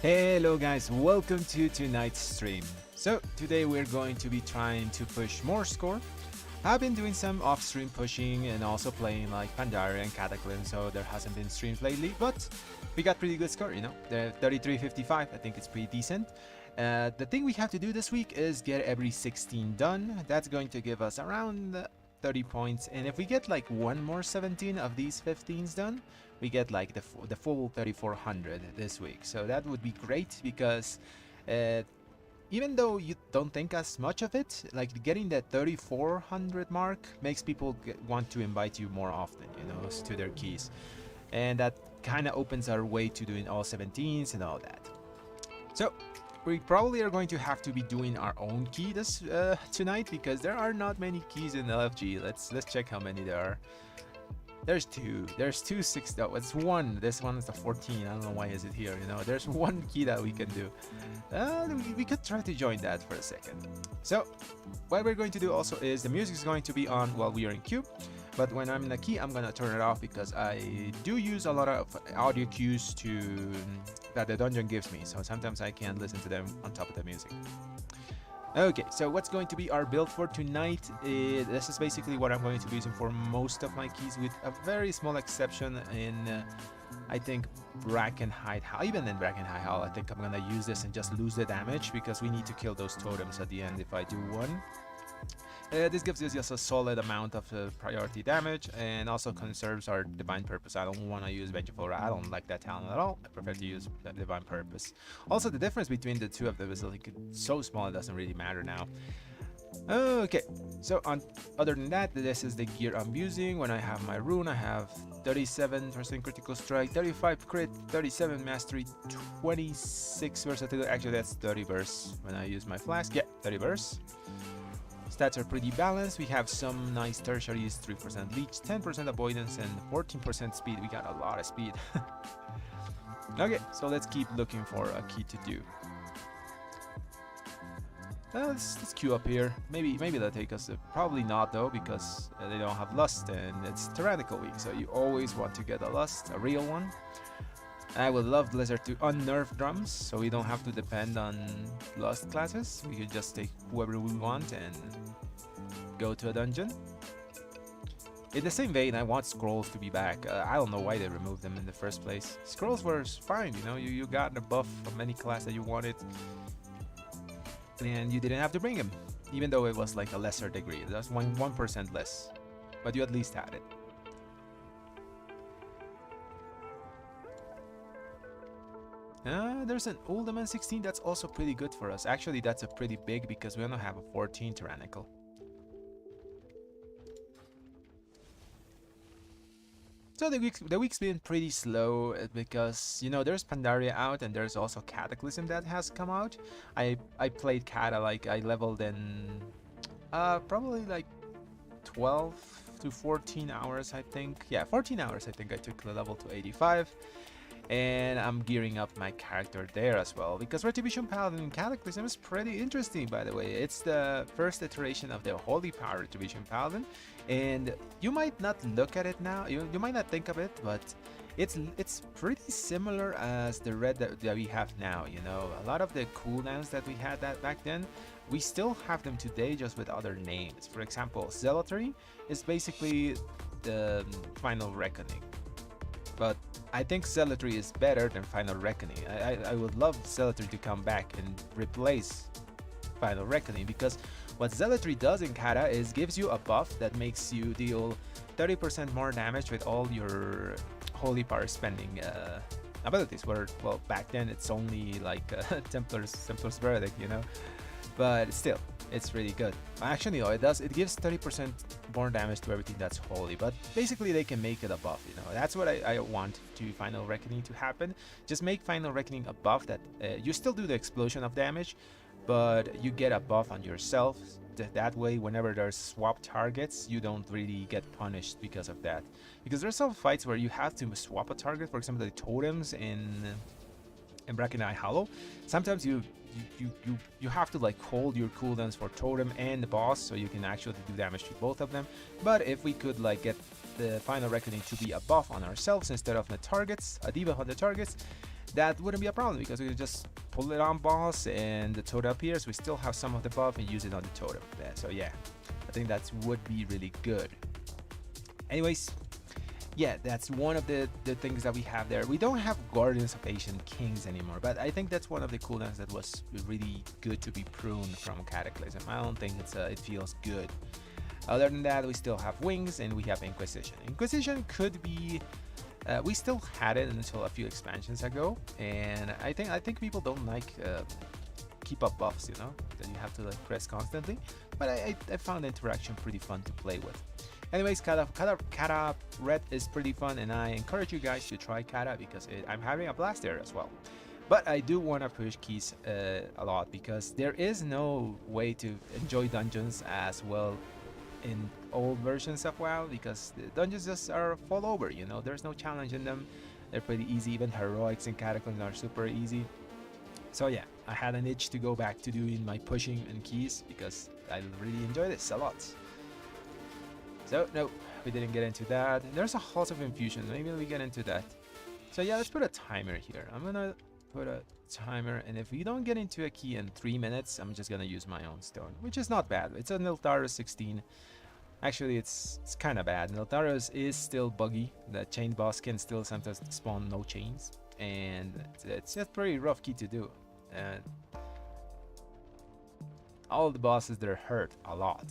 Hello guys, welcome to tonight's stream. So today we're going to be trying to push more score. I've been doing some off-stream pushing and also playing like Pandaria and Cataclysm, so there hasn't been streams lately, but we got pretty good score, you know, the 33.55, I think it's pretty decent. The thing we have to do this week is get every 16 done. That's going to give us around 30 points, and if we get like one more 17 of these 15s done, we get like the full 3400 this week. So that would be great because even though you don't think as much of it, like getting that 3400 mark makes people want to invite you more often, you know, to their keys, and that kind of opens our way to doing all 17s and all that. So we probably are going to have to be doing our own key this tonight because there are not many keys in LFG. Let's check how many there are. There's two. There's two 6. Oh, it's one. This one is the 14. I don't know why is it here. You know, there's one key that we can do. We could try to join that for a second. So what we're going to do also is the music is going to be on while we are in queue. But when I'm in the key, I'm gonna turn it off because I do use a lot of audio cues that the dungeon gives me. So sometimes I can't listen to them on top of the music. Okay, so what's going to be our build for tonight? This is basically what I'm going to be using for most of my keys, with a very small exception in, I think, Bracken High Hall. Even in Bracken High Hall, I think I'm gonna use this and just lose the damage because we need to kill those totems at the end if I do one. This gives us just a solid amount of priority damage and also conserves our Divine Purpose. I don't want to use Vengeful. I don't like that talent at all. I prefer to use Divine Purpose. Also, the difference between the two of them is like so small it doesn't really matter now. Okay, so other than that, this is the gear I'm using. When I have my rune, I have 37% critical strike, 35 crit, 37 mastery, 26 versatility. Actually, that's 30 burst when I use my flask. Yeah, 30 burst. Stats are pretty balanced. We have some nice tertiaries, 3% leech, 10% avoidance, and 14% speed. We got a lot of speed. Okay, so let's keep looking for a key to do. Let's queue up here. Maybe they'll take us. Probably not though, because they don't have lust and it's tyrannical week. So you always want to get a lust, a real one. I would love Blizzard to unnerf drums, so we don't have to depend on Lust classes. We could just take whoever we want and go to a dungeon. In the same vein, I want scrolls to be back. I don't know why they removed them in the first place. Scrolls were fine, you know, you got a buff from any class that you wanted, and you didn't have to bring them, even though it was like a lesser degree. That's 1% less, but you at least had it. There's an Uldaman 16 that's also pretty good for us. Actually, that's a pretty big because we only have a 14 tyrannical. So the week's been pretty slow because, you know, there's Pandaria out and there's also Cataclysm that has come out. I played Cata, like I leveled in probably like 12 to 14 hours, I think. Yeah, 14 hours I think I took the level to 85. And I'm gearing up my character there as well, because Retribution Paladin Cataclysm is pretty interesting, by the way. It's the first iteration of the Holy Power Retribution Paladin, and you might not look at it now, you might not think of it, but it's pretty similar as the red that we have now, you know. A lot of the cooldowns that we had back then, we still have them today, just with other names. For example, Zealotry is basically the Final Reckoning, but I think Zealotry is better than Final Reckoning. I would love Zealotry to come back and replace Final Reckoning, because what Zealotry does in Cata is gives you a buff that makes you deal 30% more damage with all your Holy Power spending abilities, where, well, back then it's only like Templar's Verdict, you know, but still, it's really good. Actually, no, it gives 30% more damage to everything that's holy, but basically they can make it a buff, you know. That's what I want to Final Reckoning to happen. Just make Final Reckoning a buff that you still do the explosion of damage, but you get a buff on yourself. That way, whenever there's swap targets, you don't really get punished because of that. Because there's some fights where you have to swap a target, for example, the totems in Bracken High Hollow. Sometimes you have to like hold your cooldowns for totem and the boss, so you can actually do damage to both of them. But if we could like get the Final Reckoning to be a buff on ourselves instead of the targets, a debuff on the targets, that wouldn't be a problem because we could just pull it on boss and the totem appears. We still have some of the buff and use it on the totem. So yeah, I think that would be really good. Anyways, yeah, that's one of the things that we have there. We don't have Guardians of Ancient Kings anymore, but I think that's one of the cooldowns that was really good to be pruned from Cataclysm. I don't think it feels good. Other than that, we still have Wings and we have Inquisition. Inquisition could be we still had it until a few expansions ago, and I think people don't like keep up buffs, you know, that you have to like press constantly. But I found the interaction pretty fun to play with. Anyways, Cata Red is pretty fun, and I encourage you guys to try Cata because I'm having a blast there as well. But I do want to push keys a lot because there is no way to enjoy dungeons as well in old versions of WoW, because the dungeons just are fall over, you know, there's no challenge in them. They're pretty easy. Even heroics and cataclysms are super easy. So yeah, I had an itch to go back to doing my pushing and keys because I really enjoy this a lot. So no, we didn't get into that. There's a Halls of Infusion, maybe we get into that. So yeah, let's put a timer here. I'm gonna put a timer, and if we don't get into a key in 3 minutes, I'm just gonna use my own stone, which is not bad. It's a Niltaros 16. Actually, it's kind of bad. Niltaros is still buggy. The chain boss can still sometimes spawn no chains, and it's just pretty rough key to do. And all the bosses there hurt a lot.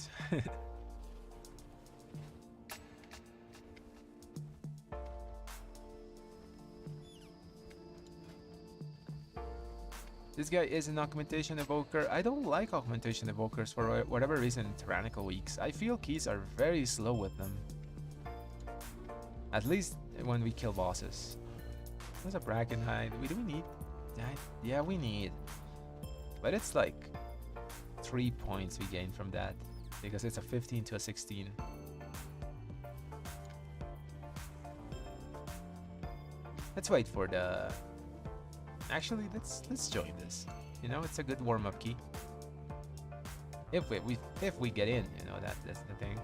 This guy is an augmentation evoker. I don't like augmentation evokers for whatever reason in Tyrannical Weeks. I feel keys are very slow with them. At least when we kill bosses. There's a bracken hide. Do we need that? Yeah, we need. But it's like 3 points we gain from that, because it's a 15 to a 16. Let's wait for the... Actually, let's join this. You know, it's a good warm-up key. If we get in, you know, that's the thing.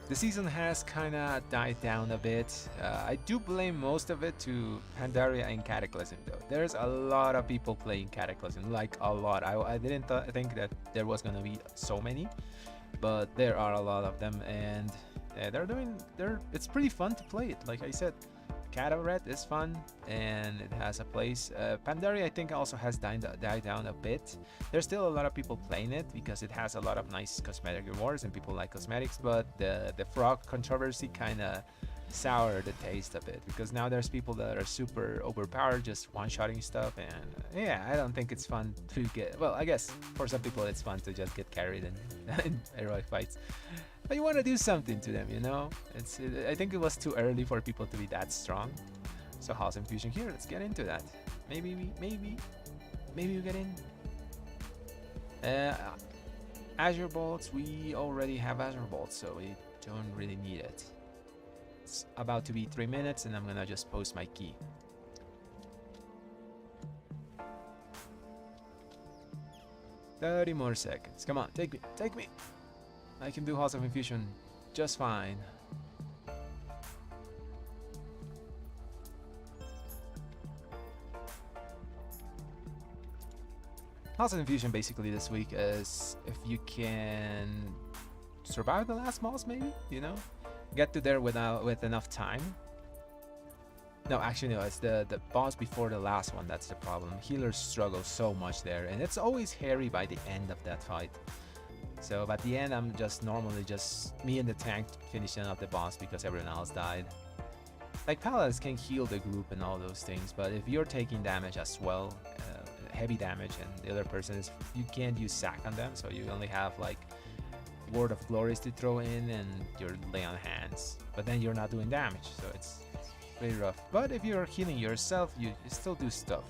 The season has kind of died down a bit. I do blame most of it to Pandaria and Cataclysm though. There's a lot of people playing Cataclysm, like a lot. I didn't think that there was gonna be so many, but there are a lot of them, and it's pretty fun to play it. Like I said, Cata Red is fun and it has a place. Pandaria I think also has died down a bit. There's still a lot of people playing it because it has a lot of nice cosmetic rewards and people like cosmetics, but the frog controversy kind of soured the taste a bit, because now there's people that are super overpowered just one-shotting stuff, and yeah, I don't think it's fun to get... Well, I guess for some people it's fun to just get carried in heroic fights. But you want to do something to them, you know? I think it was too early for people to be that strong. So Halls of Infusion here, let's get into that. Maybe we get in. Azure Bolts, we already have Azure Bolts, so we don't really need it. It's about to be 3 minutes, and I'm gonna just post my key. "30 more seconds. Come on, take me. I can do Halls of Infusion just fine." Halls of Infusion basically this week is if you can survive the last boss, maybe, you know, get to there with enough time. No, actually no, it's the boss before the last one that's the problem. Healers struggle so much there, and it's always hairy by the end of that fight. So by the end, I'm just normally just me and the tank finishing up the boss because everyone else died. Like Paladins can heal the group and all those things, but if you're taking damage as well, heavy damage, and the other person is, you can't use sack on them, so you only have like Word of Glories to throw in and your lay on hands, but then you're not doing damage, so it's pretty rough. But if you're healing yourself, you still do stuff.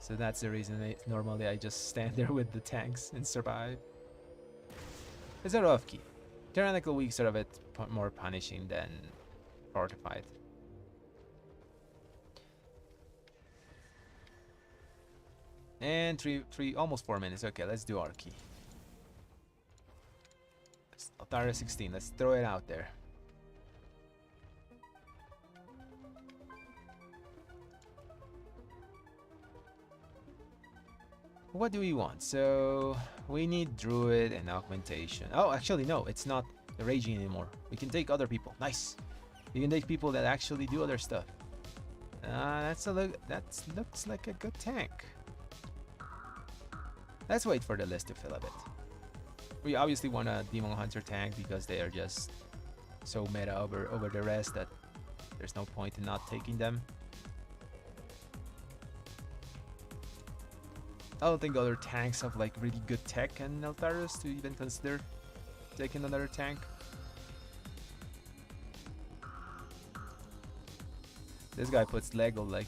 So that's the reason normally I just stand there with the tanks and survive. It's a rough key. Tyrannical Weeks are a bit more punishing than Fortified. And almost 4 minutes. Okay, let's do Arky. Altara 16, let's throw it out there. What do we want? So we need Druid and Augmentation. Oh, actually no, it's not Raging anymore. We can take other people. Nice. We can take people that actually do other stuff. That looks like a good tank. Let's wait for the list to fill a bit. We obviously want a Demon Hunter tank because they are just so meta over the rest that there's no point in not taking them. I don't think other tanks have like really good tech and Eltaris to even consider taking another tank. This guy puts Lego like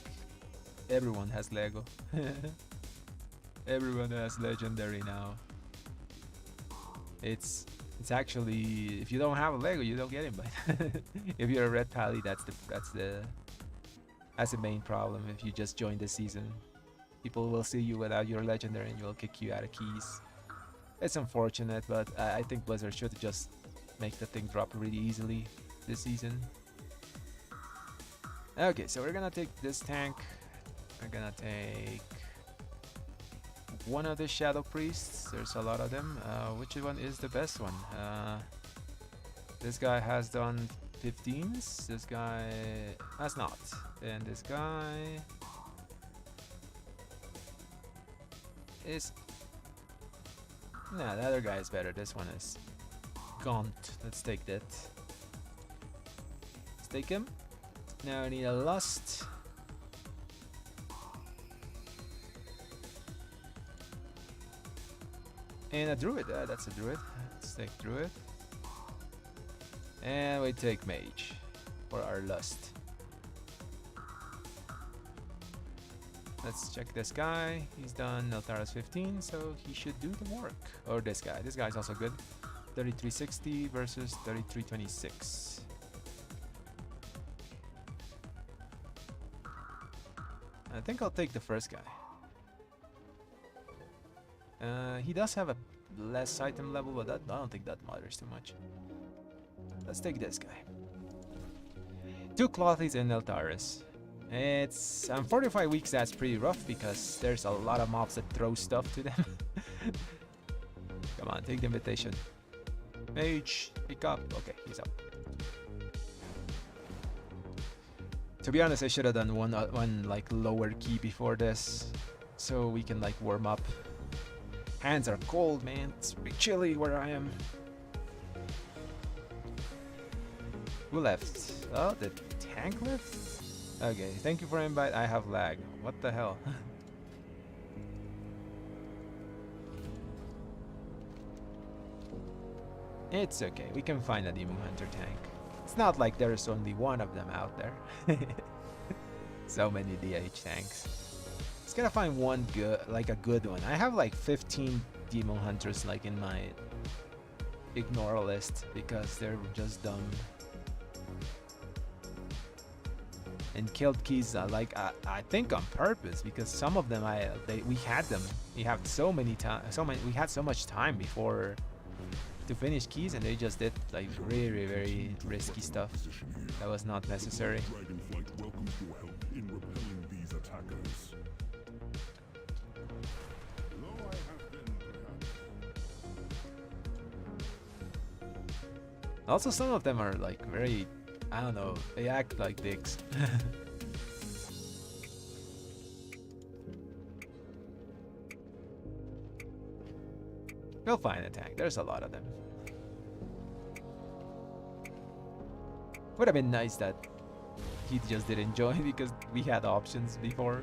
everyone has Lego. Everyone has legendary now. It's actually, if you don't have a Lego, you don't get him. But if you're a red pally, that's the main problem. If you just join the season, people will see you without your legendary and will kick you out of keys. It's unfortunate, but I think Blizzard should just make the thing drop really easily this season. Okay, so we're gonna take this tank. We're gonna take one of the Shadow Priests. There's a lot of them. Which one is the best one? This guy has done 15s. This guy has not. And this guy is... Nah, the other guy is better. This one is Gaunt. Let's take that. Let's take him. Now I need a Lust. And a Druid. That's a Druid. Let's take Druid. And we take Mage for our Lust. Let's check this guy. He's done Eltaris 15, so he should do the work. Or this guy. This guy's also good. 3360 versus 3326. I think I'll take the first guy. He does have a less item level, but I don't think that matters too much. Let's take this guy. 2 Clothies and Eltaris. It's 45 weeks. That's pretty rough because there's a lot of mobs that throw stuff to them. Come on, take the invitation. Mage, pick up. Okay, he's up. To be honest, I should have done one like lower key before this, so we can like warm up. Hands are cold, man. It's pretty chilly where I am. Who left? Oh, the tank left? Okay, thank you for invite. I have lag. What the hell? It's okay. We can find a Demon Hunter tank. It's not like there's only one of them out there. So many DH tanks. Just gotta find one good, like a good one. I have like 15 Demon Hunters like in my ignore list because they're just dumb. And killed keys like I think on purpose because some of them we had them. We had so many we had so much time before to finish keys, and they just did like really very risky stuff that was not necessary. Dragonflight welcomes your help in repelling these attackers. Though I have been, perhaps. Also, some of them are like very, I don't know, they act like dicks. We'll find a tank. There's a lot of them. Would have been nice that he just didn't join because we had options before.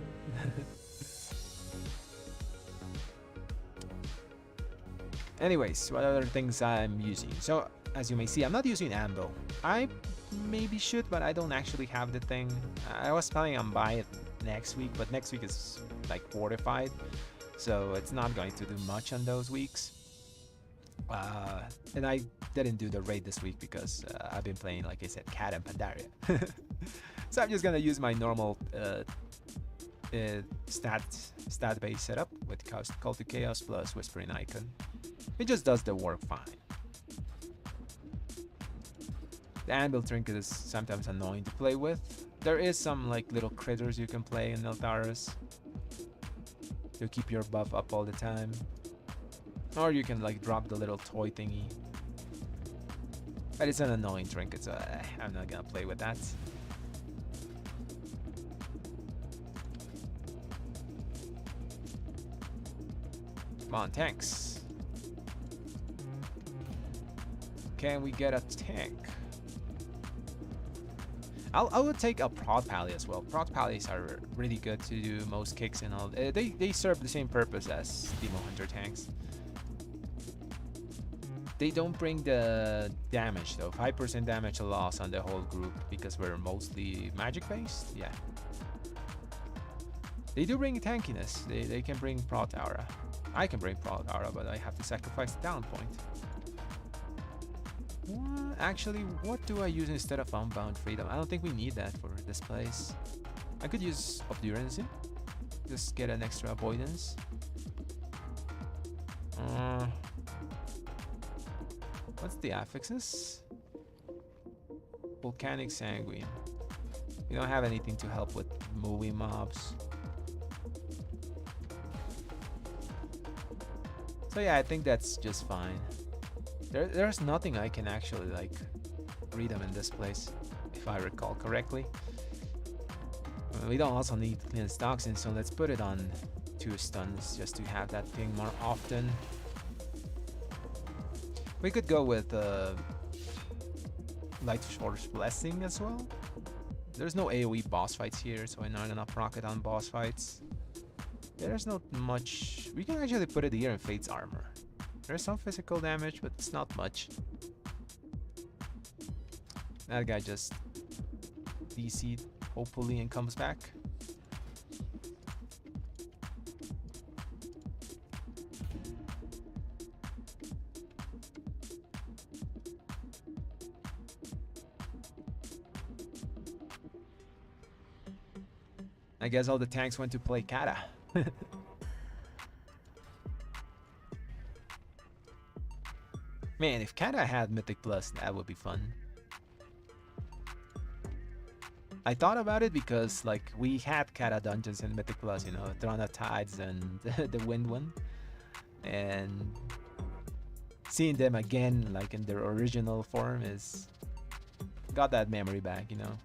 Anyways, what other things I'm using? So, as you may see, I'm not using Ambo. I maybe should, but I don't actually have the thing. I was planning on buying it next week, but next week is like fortified, so it's not going to do much on those weeks. And I didn't do the raid this week because I've been playing, like I said, Cata and Pandaria. So I'm just gonna use my normal stat-based setup with Call to Chaos plus Whispering Icon. It just does the work fine. The Anvil Trinket is sometimes annoying to play with. There is some like little critters you can play in Eltaris to keep your buff up all the time. Or you can like drop the little toy thingy. But it's an annoying trinket, so I'm not gonna play with that. Come on, tanks. Can we get a tank? I would take a Prod Pally as well. Prod Pallies are really good to do most kicks and all. They serve the same purpose as Demo Hunter tanks. They don't bring the damage though. 5% damage loss on the whole group because we're mostly magic based. Yeah. They do bring tankiness. They can bring Prot Aura. I can bring Prot Aura, but I have to sacrifice the down point. Actually, what do I use instead of Unbound Freedom? I don't think we need that for this place. I could use Obdurancy. Just get an extra avoidance. What's the affixes? Volcanic Sanguine. We don't have anything to help with moving mobs. So yeah, I think that's just fine. There's nothing I can actually like read them in this place, if I recall correctly. We don't also need Cleanse Toxin, so let's put it on 2 stuns just to have that thing more often. We could go with Light Source Blessing as well. There's no AoE boss fights here, so we're not gonna proc it on boss fights. There's not much. We can actually put it here in Fate's Armor. There's some physical damage, but it's not much. That guy just DC'd, hopefully, and comes back. I guess all the tanks went to play Cata. Man, if Cata had Mythic Plus, that would be fun. I thought about it because, like, we had Cata dungeons in Mythic Plus, you know, Throne of Tides and the Wind one. And seeing them again, like, in their original form is... got that memory back, you know.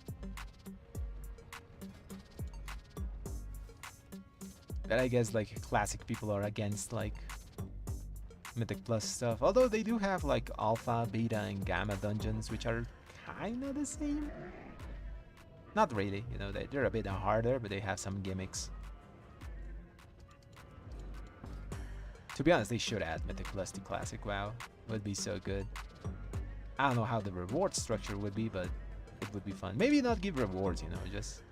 But I guess, like, classic people are against, like, Mythic Plus stuff. Although they do have, like, Alpha, Beta, and Gamma dungeons, which are kinda the same. Not really, you know, they're a bit harder, but they have some gimmicks. To be honest, they should add Mythic Plus to Classic WoW. Would be so good. I don't know how the reward structure would be, but it would be fun. Maybe not give rewards, you know, just...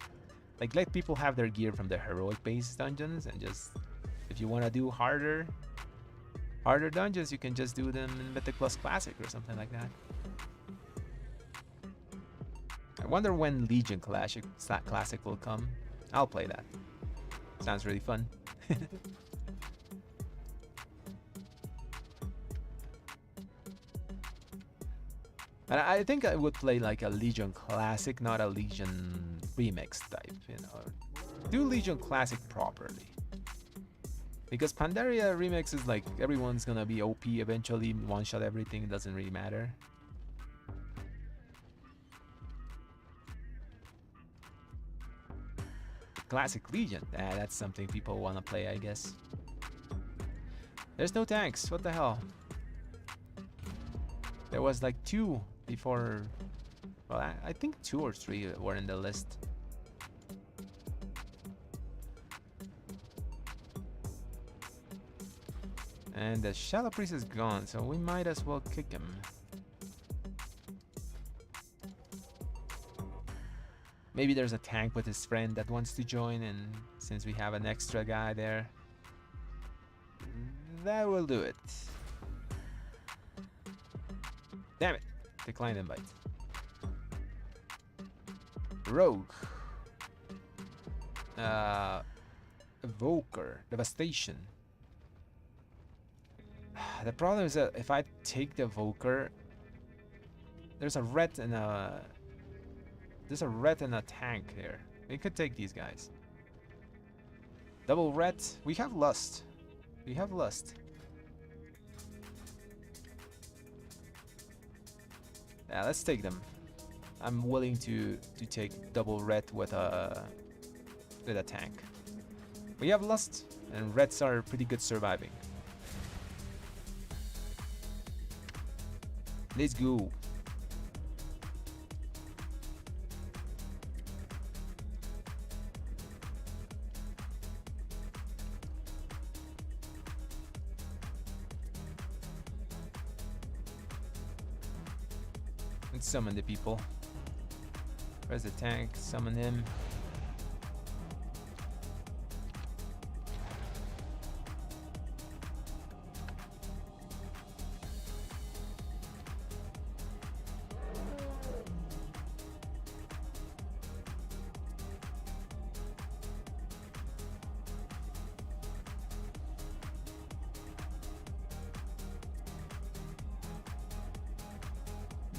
like, let people have their gear from the heroic-based dungeons, and just... if you want to do harder dungeons, you can just do them in Mythic Plus Classic or something like that. I wonder when Legion Classic will come. I'll play that. Sounds really fun. And I think I would play like a Legion Classic, not a Legion Remix type, you know. Do Legion Classic properly. Because Pandaria Remix is like, everyone's gonna be OP eventually, one-shot everything, it doesn't really matter. Classic Legion, that's something people wanna play, I guess. There's no tanks, what the hell? There was like 2 before, well, I think 2 or 3 were in the list. And the Shadow Priest is gone, so we might as well kick him. Maybe there's a tank with his friend that wants to join, and since we have an extra guy there, that will do it. Damn it! Decline invite. Rogue. Evoker. Devastation. The problem is that if I take the Evoker, there's a ret and a... There's a ret and a tank here. We could take these guys. Double ret. We have lust. We have lust. Yeah, let's take them. I'm willing to take double ret with a tank. We have lust, and reds are pretty good surviving. Let's go. Let's summon the people. Where's the tank? Summon him.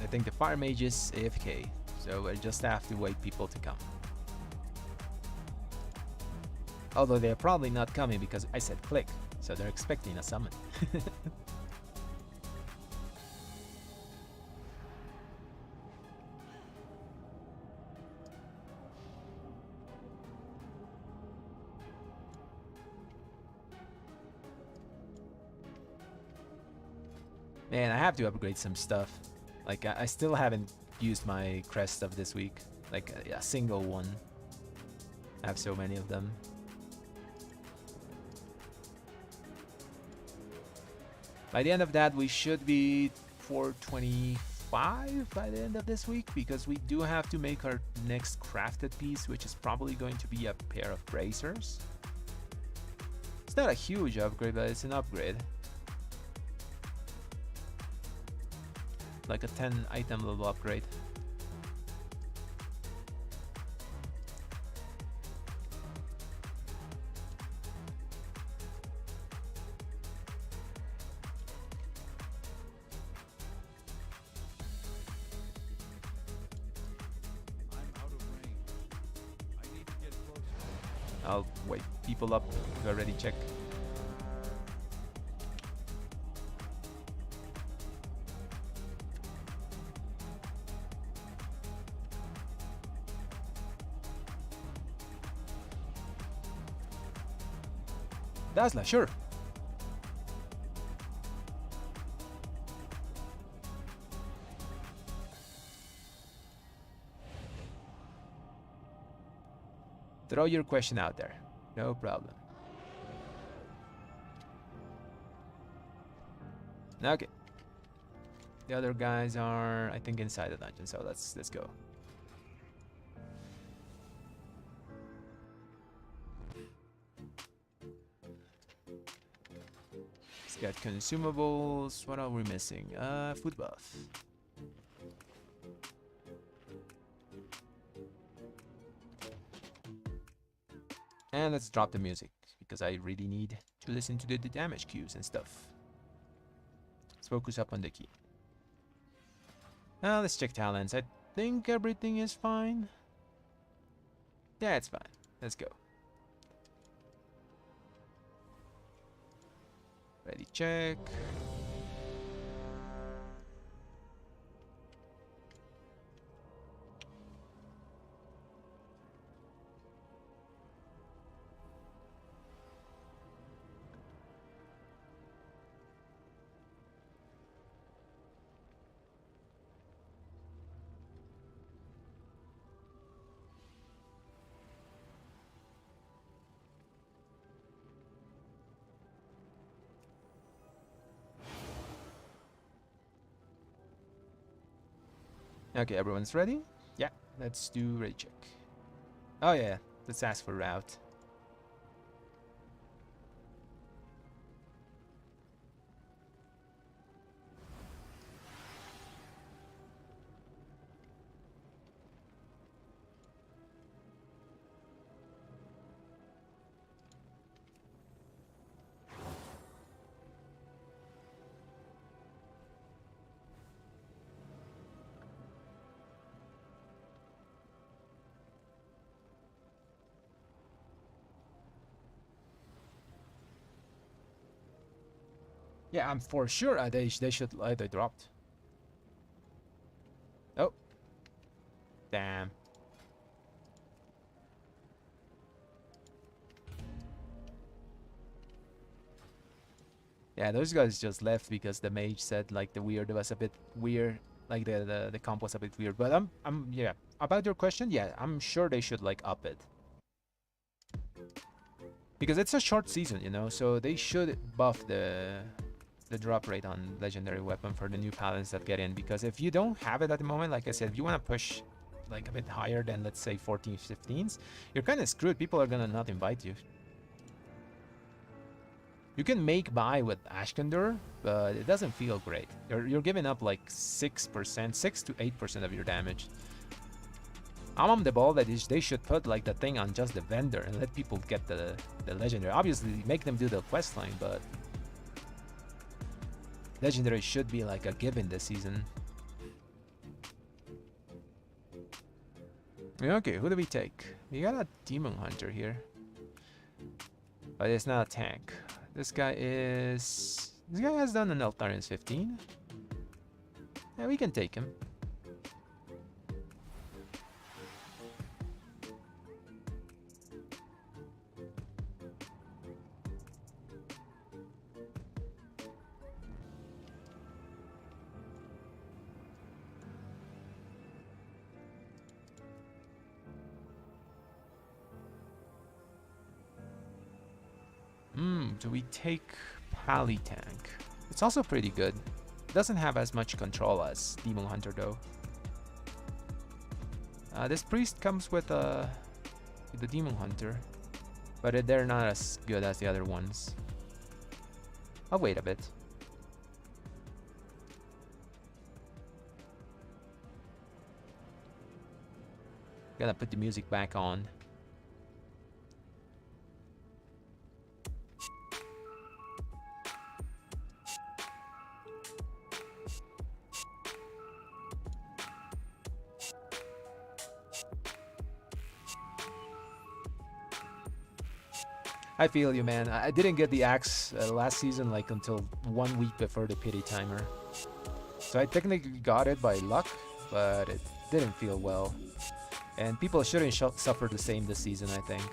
I think the fire mage is AFK, so I just have to wait people to come. Although they're probably not coming because I said click, so they're expecting a summon. Man, I have to upgrade some stuff. Like, I still haven't used my crest of this week. Like, a single one. I have so many of them. By the end of that, we should be 425 by the end of this week, because we do have to make our next crafted piece, which is probably going to be a pair of bracers. It's not a huge upgrade, but it's an upgrade. Like a 10 item level upgrade. I'll wake people up to already check. Dazzler, sure. Throw your question out there. No problem. Okay. The other guys are, I think, inside the dungeon, so let's go. Let's get consumables. What are we missing? Food buff. And let's drop the music, because I really need to listen to the damage cues and stuff. Let's focus up on the key. Let's check talents. I think everything is fine. Yeah, it's fine. Let's go. Ready, check. Okay, everyone's ready? Yeah, let's do ready check. Oh yeah, let's ask for route. Yeah, I'm for sure they should they dropped. Oh, damn. Yeah, those guys just left because the mage said like the weird was a bit weird, like the comp was a bit weird. But I'm yeah, about your question, yeah, I'm sure they should like up it. Because it's a short season, you know, so they should buff the drop rate on legendary weapon for the new paladins that get in. Because if you don't have it at the moment, like I said, if you want to push like a bit higher than let's say 14s, 15s, you're kind of screwed. People are gonna not invite you. You can make buy with Ashkendur, but it doesn't feel great. You're giving up like 6%, 6 to 8% of your damage. I'm on the ball that they should put like the thing on just the vendor and let people get the legendary. Obviously, make them do the quest line, but legendary should be like a given this season. Okay, who do we take? We got a demon hunter here, but it's not a tank. This guy has done an Eltharian's 15. Yeah, we can take him. Do we take Pally tank? It's also pretty good. Doesn't have as much control as Demon Hunter though. This priest comes with the Demon Hunter, but they're not as good as the other ones. I'll wait a bit. Gotta put the music back on. I feel you, man. I didn't get the axe last season like until 1 week before the pity timer. So I technically got it by luck, but it didn't feel well. And people shouldn't suffer the same this season, I think.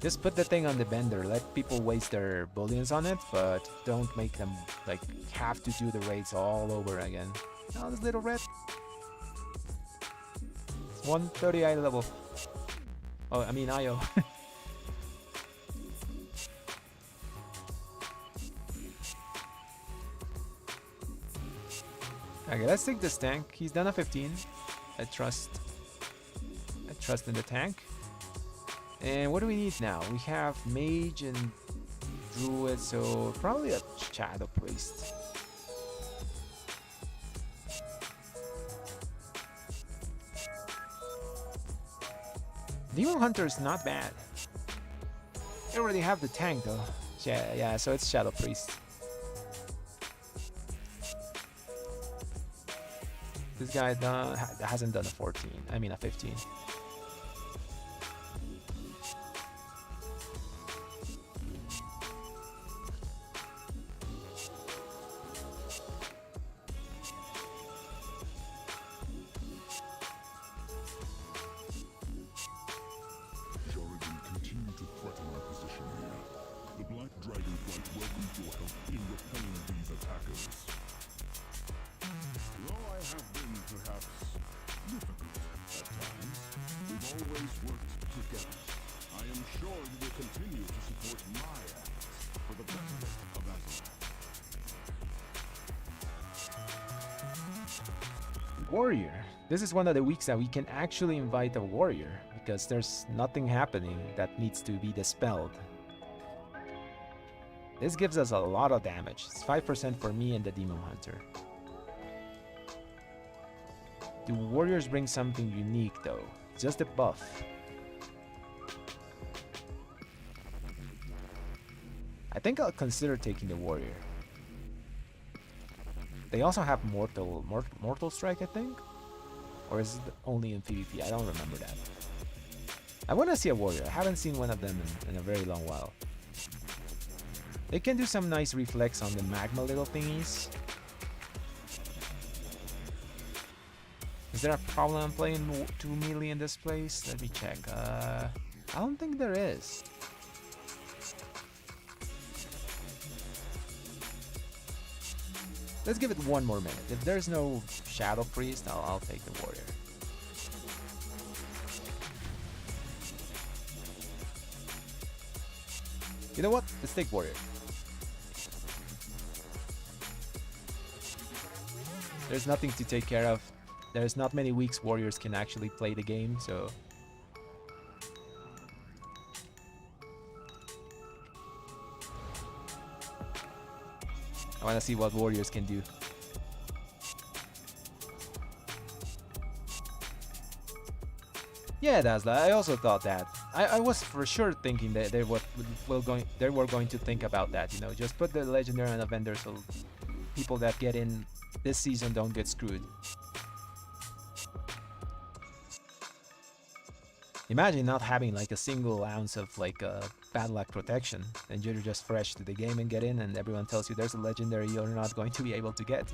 Just put the thing on the bender. Let people waste their bullions on it, but don't make them like have to do the raids all over again. Oh, this little red. It's 130 eye level. Oh, I mean IO. Okay, let's take this tank. He's done a 15. I trust in the tank. And what do we need now? We have mage and druid, so probably a shadow priest. Demon hunter is not bad. You already have the tank though. Yeah, so it's shadow priest. This guy hasn't done a 14. I mean a 15. Jordan, continue to threaten our position here. The Black Dragonflight welcomes your help in repelling these attackers. Though I have been perhaps difficult at times, we've always worked together. I am sure you will continue to support my acts for the betterment of Azeroth. Warrior. This is one of the weeks that we can actually invite a warrior because there's nothing happening that needs to be dispelled. This gives us a lot of damage. It's 5% for me and the Demon Hunter. Do warriors bring something unique though? Just a buff. I think I'll consider taking the warrior. They also have mortal strike, I think? Or is it only in PvP? I don't remember that. I want to see a warrior. I haven't seen one of them in a very long while. They can do some nice reflex on the magma little thingies. Is there a problem playing 2 melee in this place? Let me check. I don't think there is. Let's give it one more minute. If there's no Shadow Priest, I'll take the Warrior. You know what? Let's take Warrior. There's nothing to take care of. There's not many weeks Warriors can actually play the game, so... I want to see what Warriors can do. Yeah, Dazzler, I also thought that. I was for sure thinking that they were going to think about that, you know, just put the Legendary on a vendor so people that get in this season don't get screwed. Imagine not having like a single ounce of like bad luck protection, and you're just fresh to the game and get in, and everyone tells you there's a legendary you're not going to be able to get.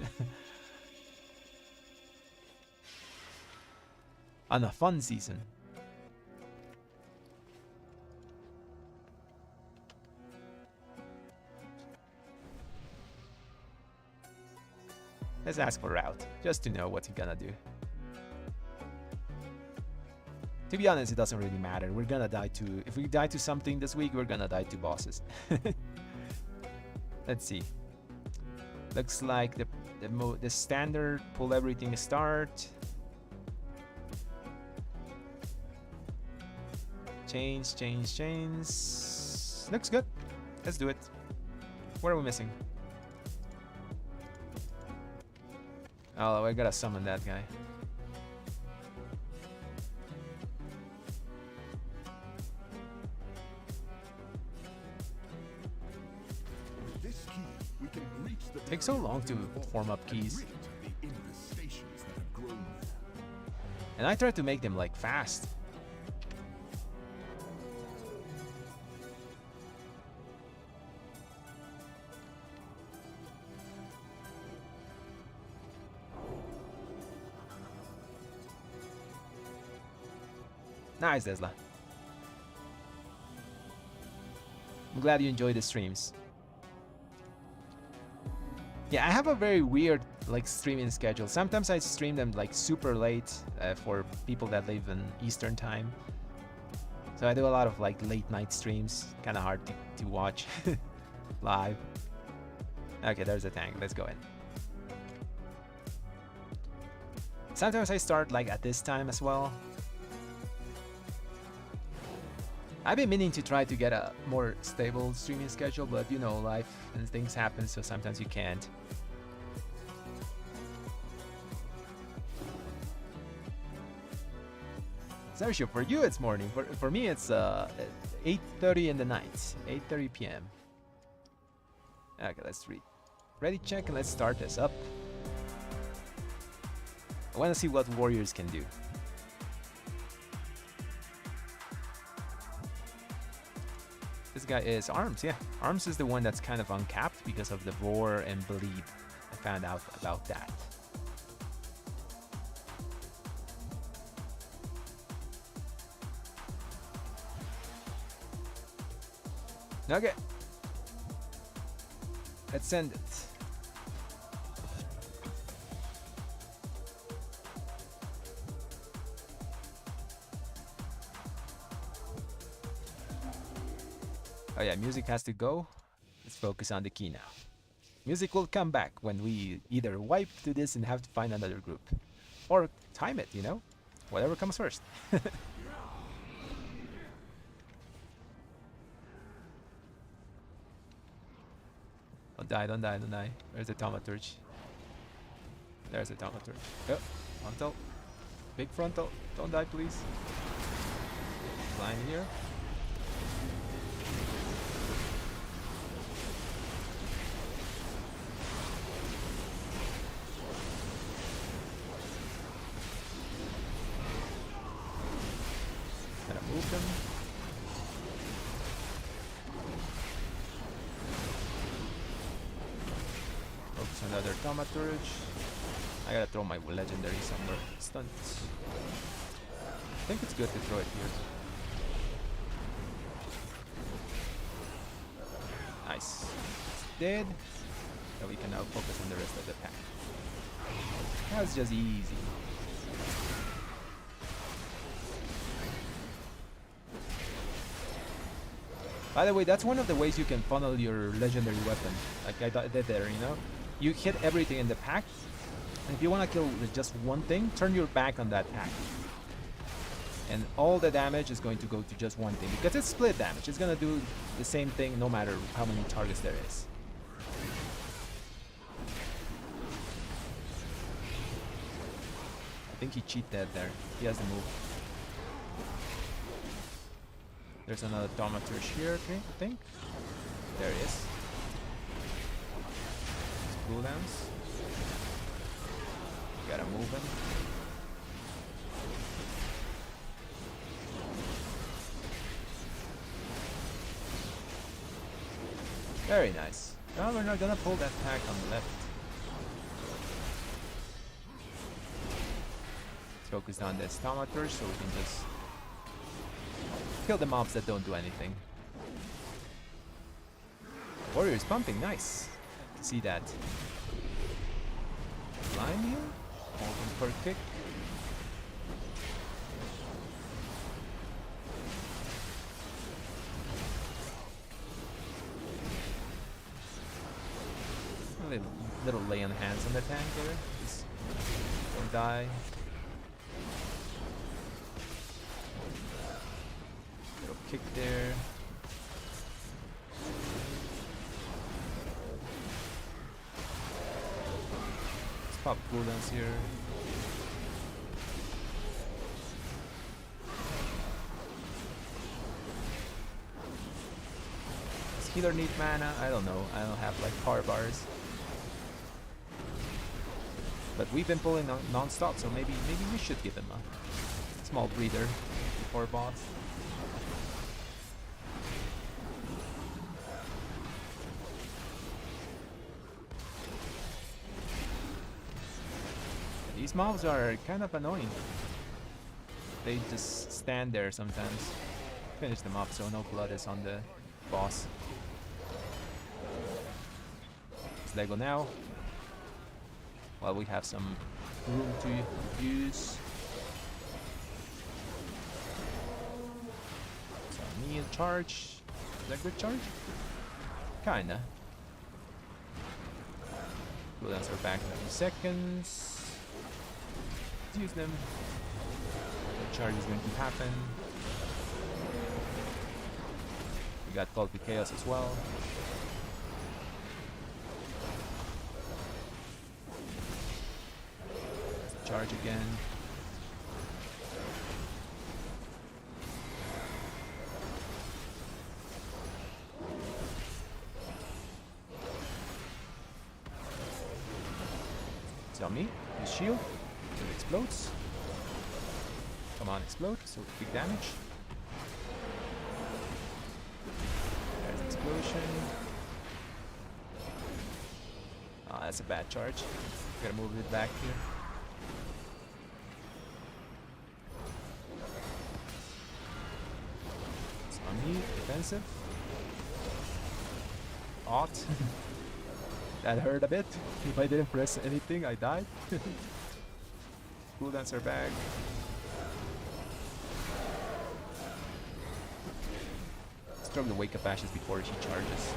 On a fun season. Let's ask for route, just to know what he's gonna do. To be honest, it doesn't really matter. We're gonna die to... If we die to something this week, we're gonna die to bosses. Let's see. Looks like the standard pull everything start. Change. Looks good. Let's do it. What are we missing? Oh, I gotta summon that guy. Takes so long to form up keys. And I try to make them like fast. Nice, Desla. I'm glad you enjoy the streams. Yeah, I have a very weird like streaming schedule. Sometimes I stream them like super late for people that live in Eastern time. So I do a lot of like late night streams. Kind of hard to watch live. Okay, there's a tank. Let's go in. Sometimes I start like at this time as well. I've been meaning to try to get a more stable streaming schedule, but you know, life and things happen, so sometimes you can't. Sergio, for you it's morning. For me it's 8:30 in the night, 8:30 p.m. Okay, let's ready check and let's start this up. I want to see what warriors can do. This guy is Arms, yeah. Arms is the one that's kind of uncapped because of the Roar and Bleed. I found out about that. Okay. Let's send it. Oh yeah, music has to go. Let's focus on the key now. Music will come back when we either wipe to this and have to find another group. Or time it, you know? Whatever comes first. Don't die. There's a thaumaturge. There's a thaumaturge. Oh, frontal. Big frontal. Don't die, please. Line here. Gotta move them. another thaumaturge. I gotta throw my legendary somewhere. Stunt. I think it's good to throw it here. Nice. It's dead. So we can now focus on the rest of the pack. That's just easy. By the way, that's one of the ways you can funnel your legendary weapon. Like I did there, you know? You hit everything in the pack. And if you want to kill with just one thing, turn your back on that pack. And all the damage is going to go to just one thing. Because it's split damage. It's going to do the same thing no matter how many targets there is. I think he cheated there. He has the move. There's another thaumaturge here, okay, I think. There he is. Cooldowns. Gotta move him. Very nice. No, we're not gonna pull that pack on the left. Let's focus on this thaumaturge so we can just kill the mobs that don't do anything. Warrior is pumping, nice. See that. Line here. Open for kick. Little lay on hands on the tank there. Just don't die. Little kick there. Let's pop cooldowns here. Does healer need mana? I don't know. I don't have like power bars. But we've been pulling non-stop, so maybe we should give him a small breather before boss. These mobs are kind of annoying. They just stand there sometimes. Finish them up so no blood is on the boss. Let's Lego now. While we have some room to use. So me in charge. Is that good charge? Kinda. Cooldowns are back in a few seconds. Let's use them. The charge is going to happen. We got Call to Chaos as well. Charge again. It's on me. His shield. It explodes. Come on, explode. So big damage. There's explosion. Oh, that's a bad charge. Gotta move it back here. Defensive. Ought. That hurt a bit. If I didn't press anything, I died. Cooldowns are back. Let's throw the Wake Up Ashes before she charges.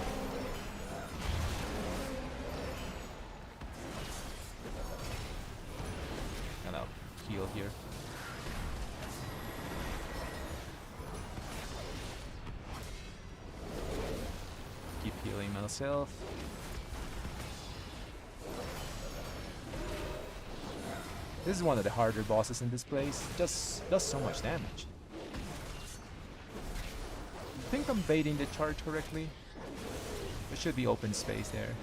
Gonna heal here. Healing myself. This is one of the harder bosses in this place. Just does so much damage. I think I'm baiting the charge correctly. There should be open space there.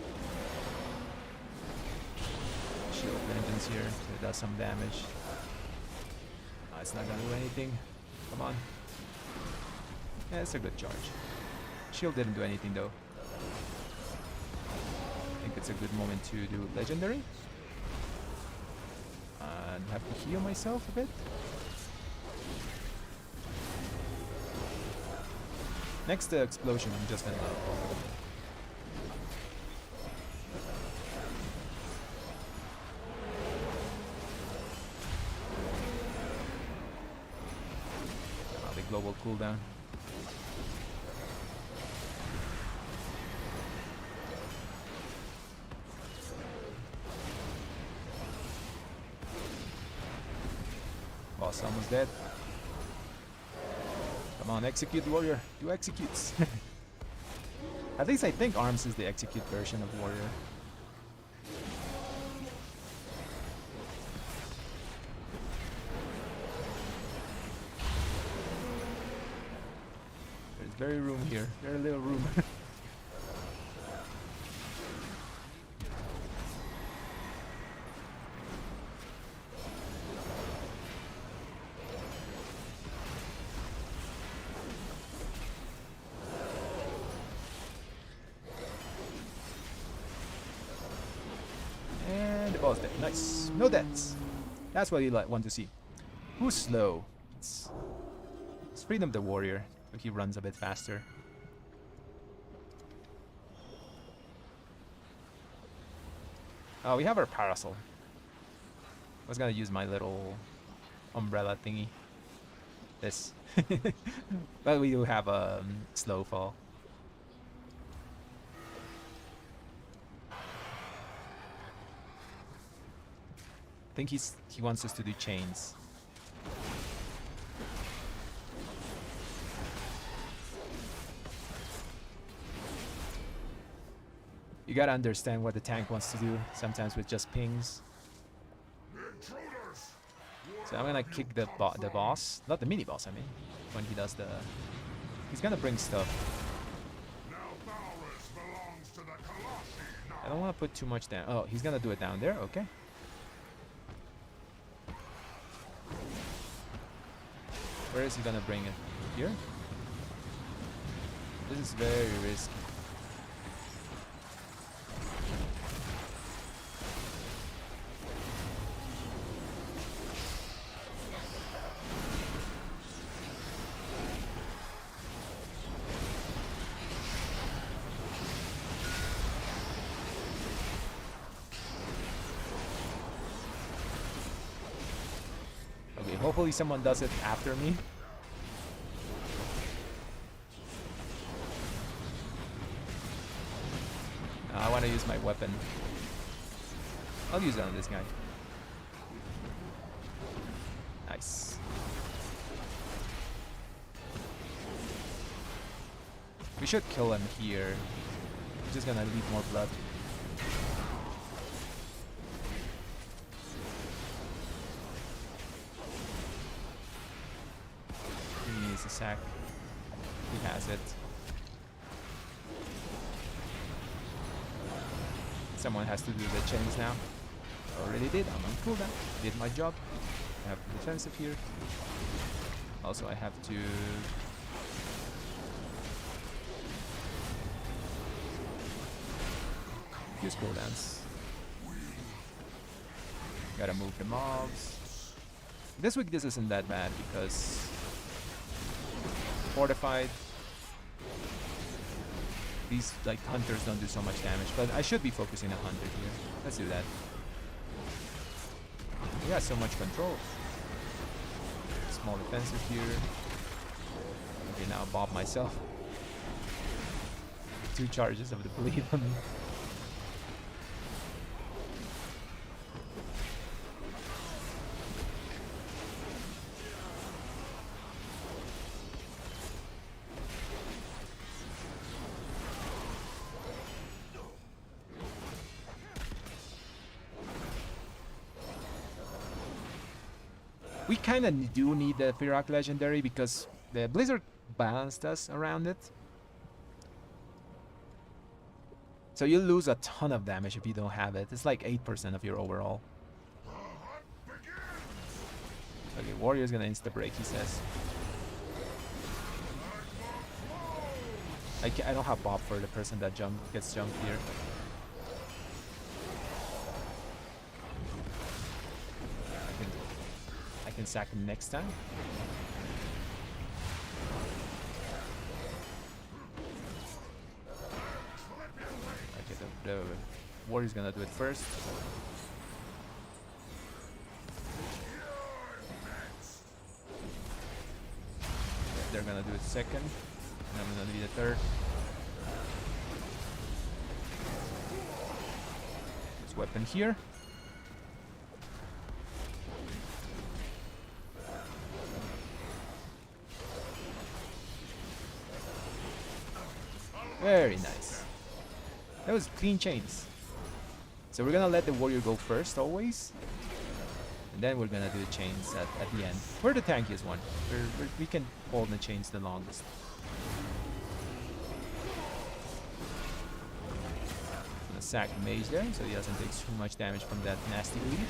Shield Vengeance here, so it does some damage. Oh, it's not gonna do anything. Come on. Yeah, it's a good charge. Shield didn't do anything though. I think think it's a good moment to do legendary. And have to heal myself a bit. Next explosion, I'm just gonna the global cooldown. Boss almost dead. Come on, execute warrior. Do executes. At least I think Arms is the execute version of warrior. There's very room here. Very little room. Boss dead. Nice. No deaths. That's what you want to see. Who's slow? It's Freedom the Warrior. So he runs a bit faster. Oh, we have our parasol. I was gonna use my little umbrella thingy. This. But we do have a slow fall. I think he wants us to do chains. You gotta understand what the tank wants to do, sometimes with just pings. So I'm gonna kick the boss, not the mini boss, I mean, when he does the... He's gonna bring stuff. I don't want to put too much down. Oh, he's gonna do it down there, okay. Where is he gonna bring it? Here? This is very risky. Okay, hopefully someone does it after me. I want to use my weapon. I'll use it on this guy. Nice. We should kill him here. I'm just gonna leave more blood. He needs a sack. He has it. Someone has to do the chains now. Already did. I'm on cooldown. Did my job. I have defensive here. Also, I have to use cooldowns. Gotta move the mobs. This week this isn't that bad because fortified. These like hunters don't do so much damage, but I should be focusing on hunter here. Let's do that. We got so much control. Small defensive here. Okay, now bob myself. 2 charges of the bleed on me. We kind of do need the Firak Legendary because the Blizzard balanced us around it. So you'll lose a ton of damage if you don't have it. It's like 8% of your overall. Okay, Warrior's gonna insta-break, he says. I don't have Bob for the person that gets jumped here. can sack him next time. Okay, the warrior's gonna do it first. They're gonna do it second, and I'm gonna be the third. This weapon here. Very nice. That was clean chains. So we're gonna let the warrior go first always. And then we're gonna do the chains at the end. We're the tankiest one. We can hold the chains the longest. Gonna sack the mage there so he doesn't take too much damage from that nasty lead.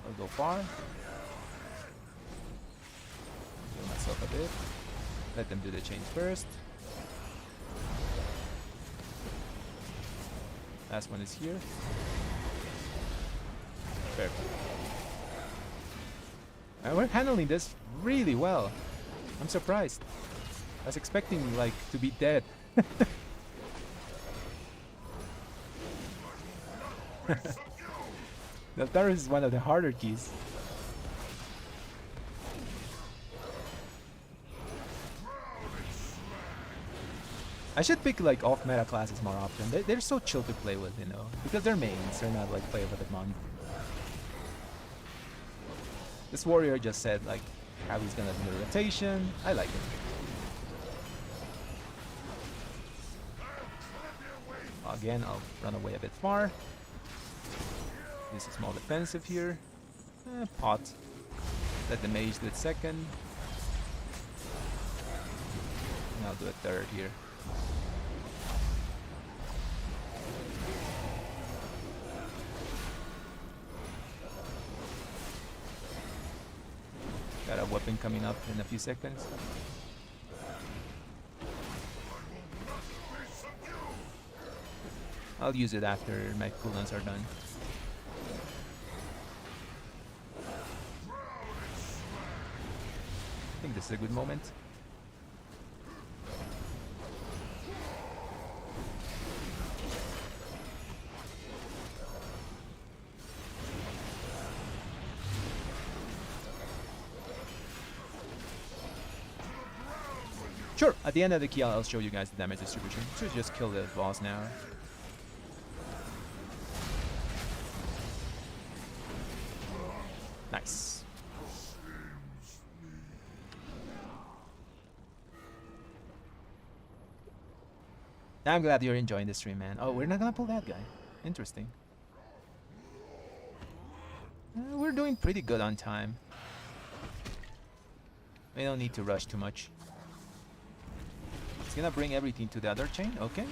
I'll go far. Heal myself a bit. Let them do the chains first. Last one is here. Perfect. And we're handling this really well. I'm surprised. I was expecting like to be dead. The Taurus is one of the harder keys. I should pick like off-meta classes more often. They're so chill to play with, you know, because they're mains. They're not like play with a mon. This warrior just said like how he's gonna do the rotation. I like it. Again, I'll run away a bit far. This is more defensive here. Pot. Let the mage do it second. And I'll do it third here. Got a weapon coming up in a few seconds. I'll use it after my cooldowns are done. I think this is a good moment. Sure, at the end of the key I'll show you guys the damage distribution. Should just kill the boss now. Nice. I'm glad you're enjoying the stream, man. Oh, we're not gonna pull that guy. Interesting. We're doing pretty good on time. We don't need to rush too much. It's gonna bring everything to the other chain, okay.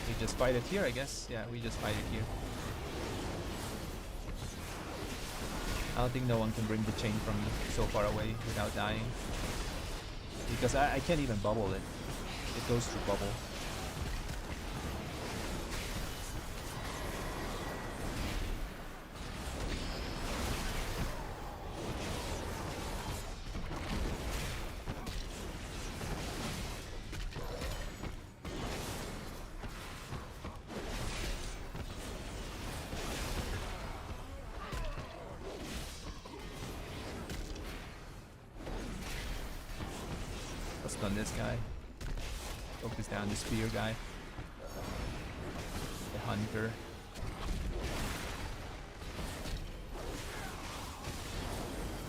We just fight it here, I guess. Yeah, we just fight it here. I don't think no one can bring the chain from so far away without dying. Because I can't even bubble it. It goes through bubble. On this guy. Focus down the spear guy. The hunter.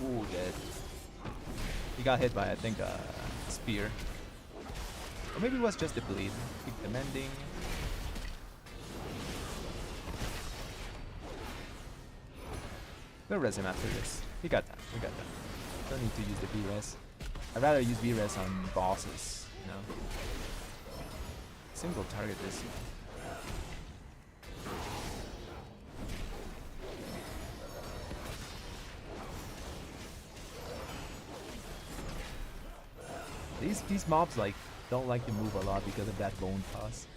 Ooh, dead. He got hit by, I think, a spear. Or maybe it was just the bleed. Keep the mending. We'll res him after this. We got that. We got that. Don't need to use the B-res. I'd rather use V-res on bosses, you know. Single target this. These mobs like don't like to move a lot because of that bone toss.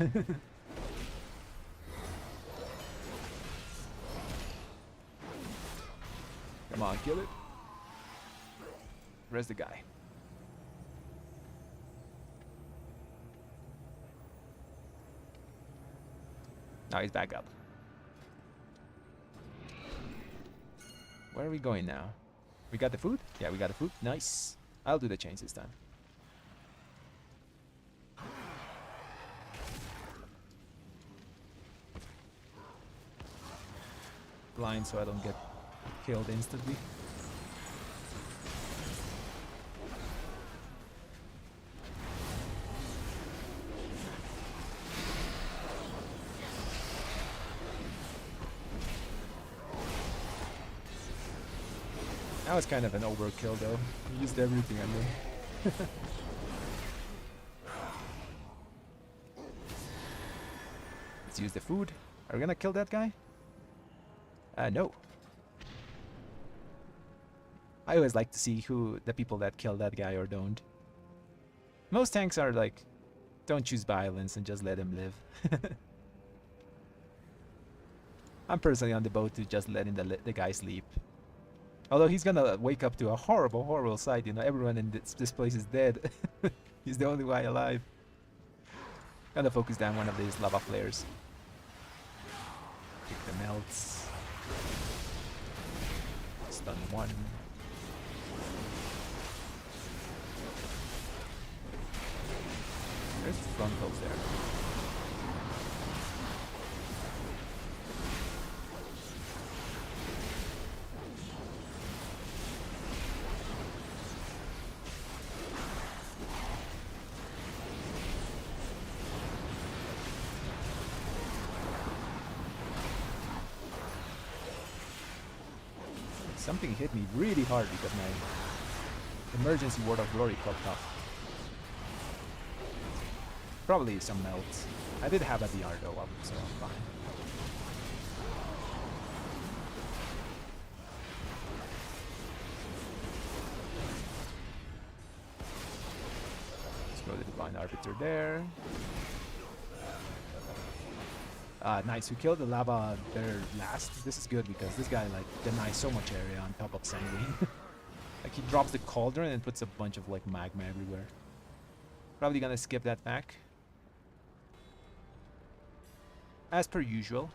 Come on, kill it. Where's the guy? Now he's back up. Where are we going now? We got the food? Yeah, we got the food. Nice. I'll do the chains this time. Blind so I don't get killed instantly. That was kind of an overkill though. He used everything on me. Let's use the food. Are we gonna kill that guy? No. I always like to see who the people that kill that guy or don't. Most tanks are like, don't choose violence and just let him live. I'm personally on the boat to just letting the guy sleep. Although he's gonna wake up to a horrible, horrible sight. You know, everyone in this place is dead. He's the only guy alive. Gonna focus down one of these lava flares. Kick the melts. Stun one. There's frontals there. Something hit me really hard because my emergency word of glory popped up. Probably some melts. I did have a DR though, so I'm fine. Let's go to the Divine Arbiter there. Nice, we killed the lava there last. This is good because this guy like denies so much area on top of Sanguine. Like he drops the cauldron and puts a bunch of like magma everywhere. Probably gonna skip that back. As per usual.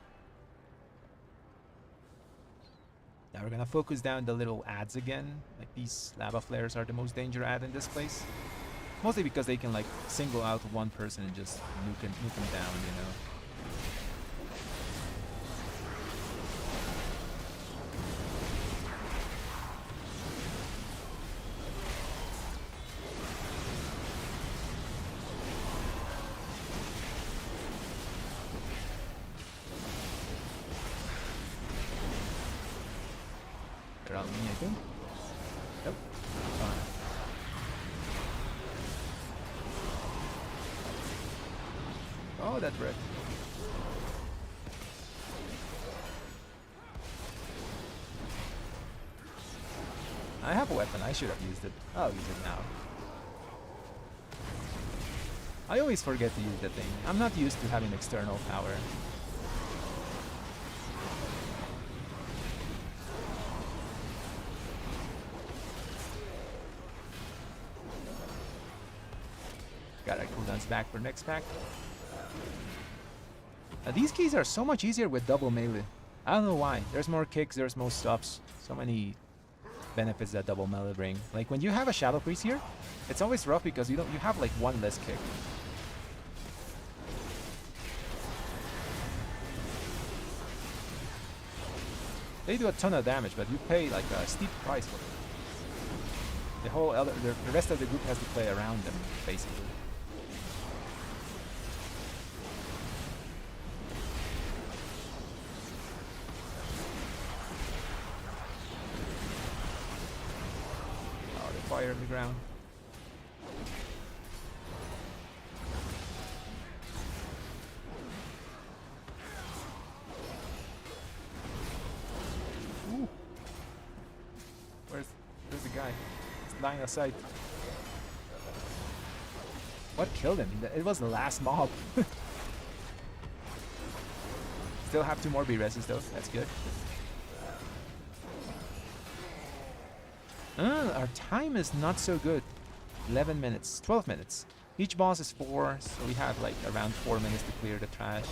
Now we're gonna focus down the little ads again. Like these lava flares are the most dangerous ad in this place. Mostly because they can like single out one person and just nuke them down, you know. Around me, I think. Nope. Fine. Oh, that red. I have a weapon. I should have used it. I'll use it now. I always forget to use the thing. I'm not used to having external power. Got our cooldowns back for next pack. Now these keys are so much easier with double melee. I don't know why. There's more kicks, there's more stops. So many benefits that double melee bring. Like when you have a Shadow Priest here, it's always rough because you have like one less kick. They do a ton of damage, but you pay like a steep price for it. The rest of the group has to play around them, basically. Oh, the fire on the ground. Ooh. Where's the guy? Line of sight. What killed him? It was the last mob. Still have 2 more B-reses though. That's good. Our time is not so good. 11 minutes. 12 minutes. Each boss is 4, so we have like around 4 minutes to clear the trash.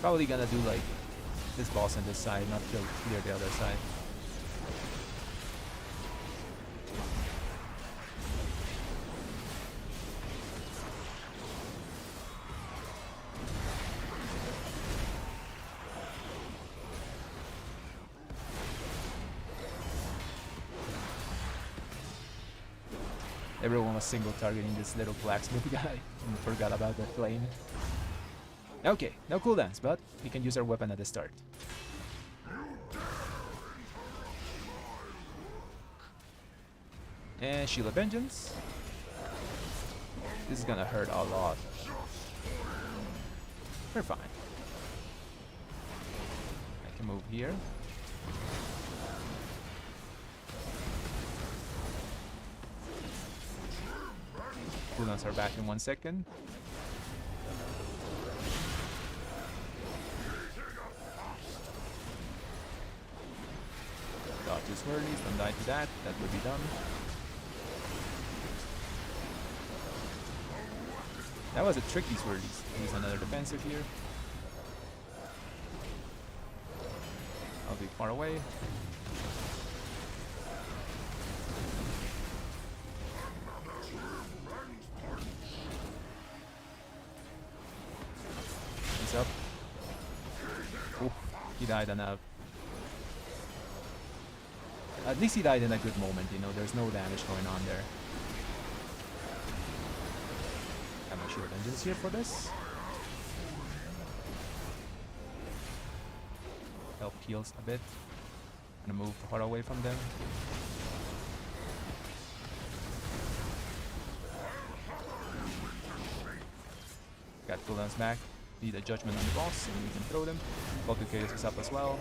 Probably gonna do like this boss on this side, not clear the other side. Everyone was single targeting this little blacksmith guy and forgot about the flame. Okay, no cooldowns, but we can use our weapon at the start. And Shield of Vengeance. This is gonna hurt a lot. We're fine. I can move here. Cooldowns are back in 1 second. Dodge the swirlies, don't die to that. That would be done. That was a tricky swirlies. Use another defensive here. I'll be far away. He's up. Oof, he died on a... At least he died in a good moment, you know, there's no damage going on there. Got my Shield Vengeance here for this. Help heals a bit. Gonna move far away from them. Got cooldowns back. Need a judgment on the boss, and we can throw them. Focus Chaos is up as well.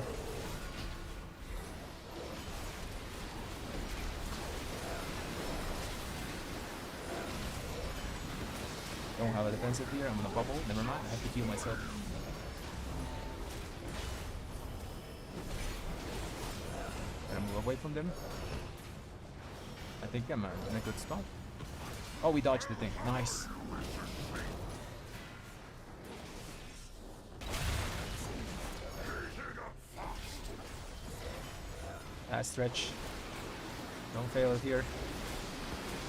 Don't have a defensive here. I'm gonna bubble. Never mind. I have to heal myself. Gotta move away from them. I think I'm in a good spot. Oh, we dodged the thing. Nice. Last stretch. Don't fail it here.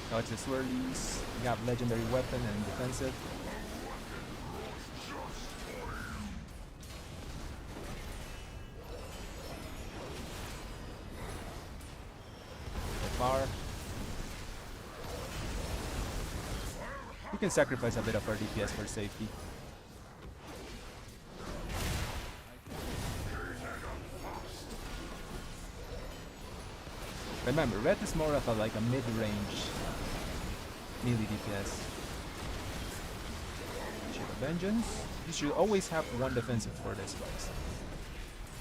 Dodge the swirlies. We got legendary weapon and defensive. So far. We can sacrifice a bit of our DPS for safety. Remember, red is more of a like a mid-range melee DPS. Shield of Vengeance. You should always have one defensive for this, guys.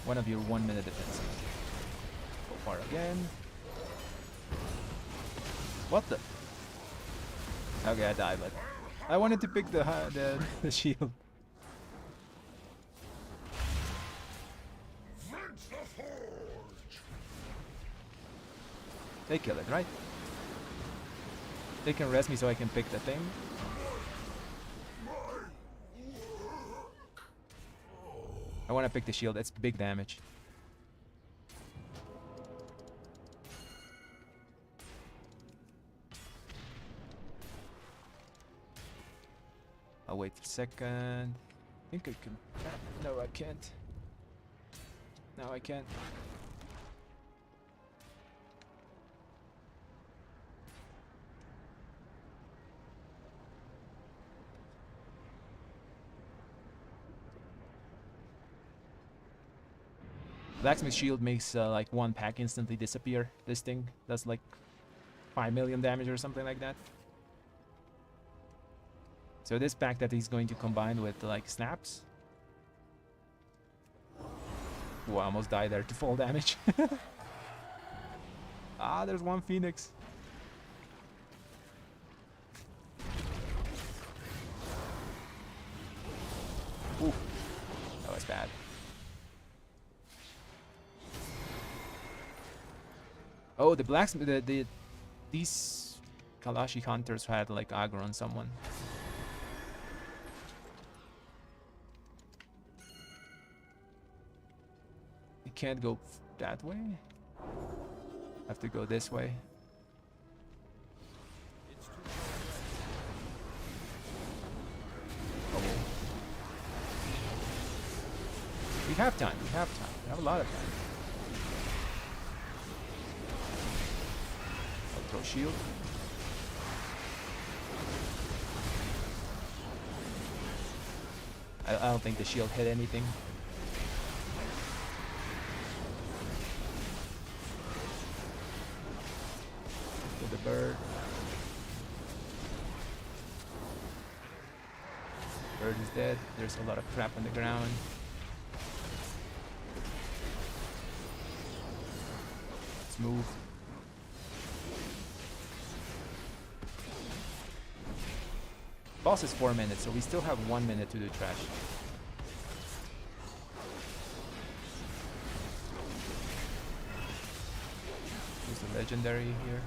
One of your 1 minute defensive. Go far again. What the? Okay, I died, but I wanted to pick the shield. They kill it, right? They can rest me so I can pick the thing. I want to pick the shield. That's big damage. I'll wait a second. I think I can. No, I can't. No, I can't. Blacksmith Shield makes like 1 pack instantly disappear. This thing does like 5 million damage or something like that. So this pack that he's going to combine with like snaps. Ooh, I almost died there to fall damage. Ah, there's one Phoenix. Ooh, that was bad. Oh, the blacksmith, these Kalashi hunters had like aggro on someone. You can't go that way. Have to go this way. Oh. We have time. We have time. We have a lot of time. I'll throw shield. I don't think the shield hit anything. The bird. Bird is dead. There's a lot of crap on the ground. Let's move. Boss is 4 minutes, so we still have 1 minute to do trash. Use the legendary here.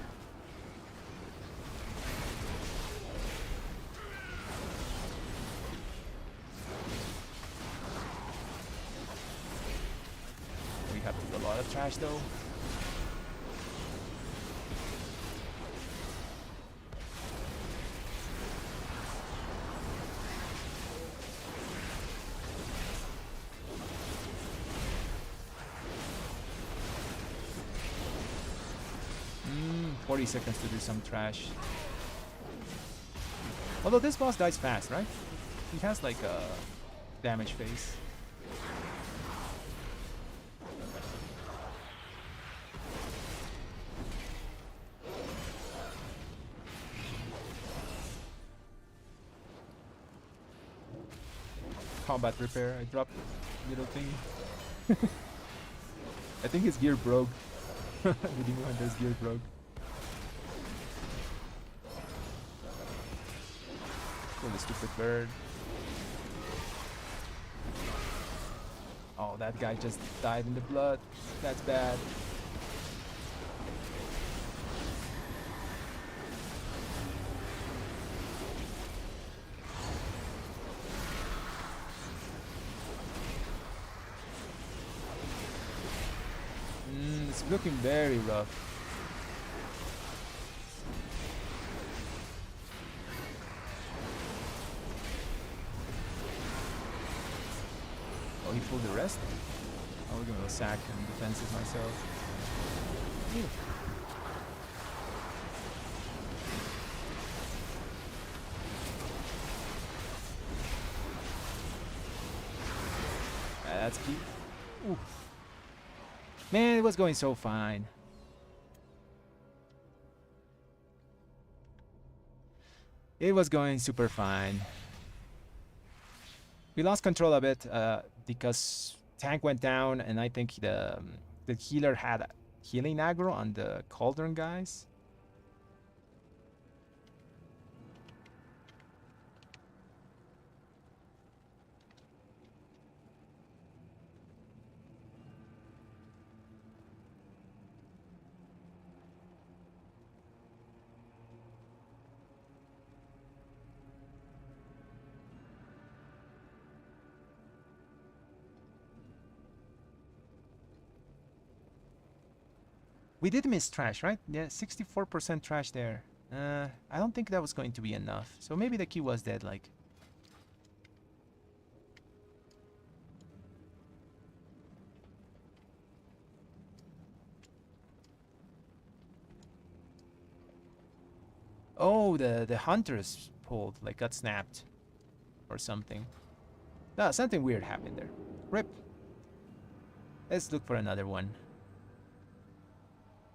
A lot of trash though. Mm, 40 seconds to do some trash. Although this boss dies fast, right? He has like a damage phase. Combat repair. I dropped little thing. I think his gear broke. Leading Hunter's gear broke. Kill the stupid bird. Oh, that guy just died in the blood. That's bad. It's looking very rough. Oh, he pulled the rest? Oh, we're gonna sack and defensive myself. Ew. That's key. Ooh. Man, it was going so fine. It was going super fine. We lost control a bit because tank went down, and I think the healer had healing aggro on the cauldron guys. We did miss trash, right? Yeah, 64% trash there. I don't think that was going to be enough. So maybe the key was dead, like. Oh, the hunters pulled, like got snapped. Or something. No, something weird happened there. Rip. Let's look for another one.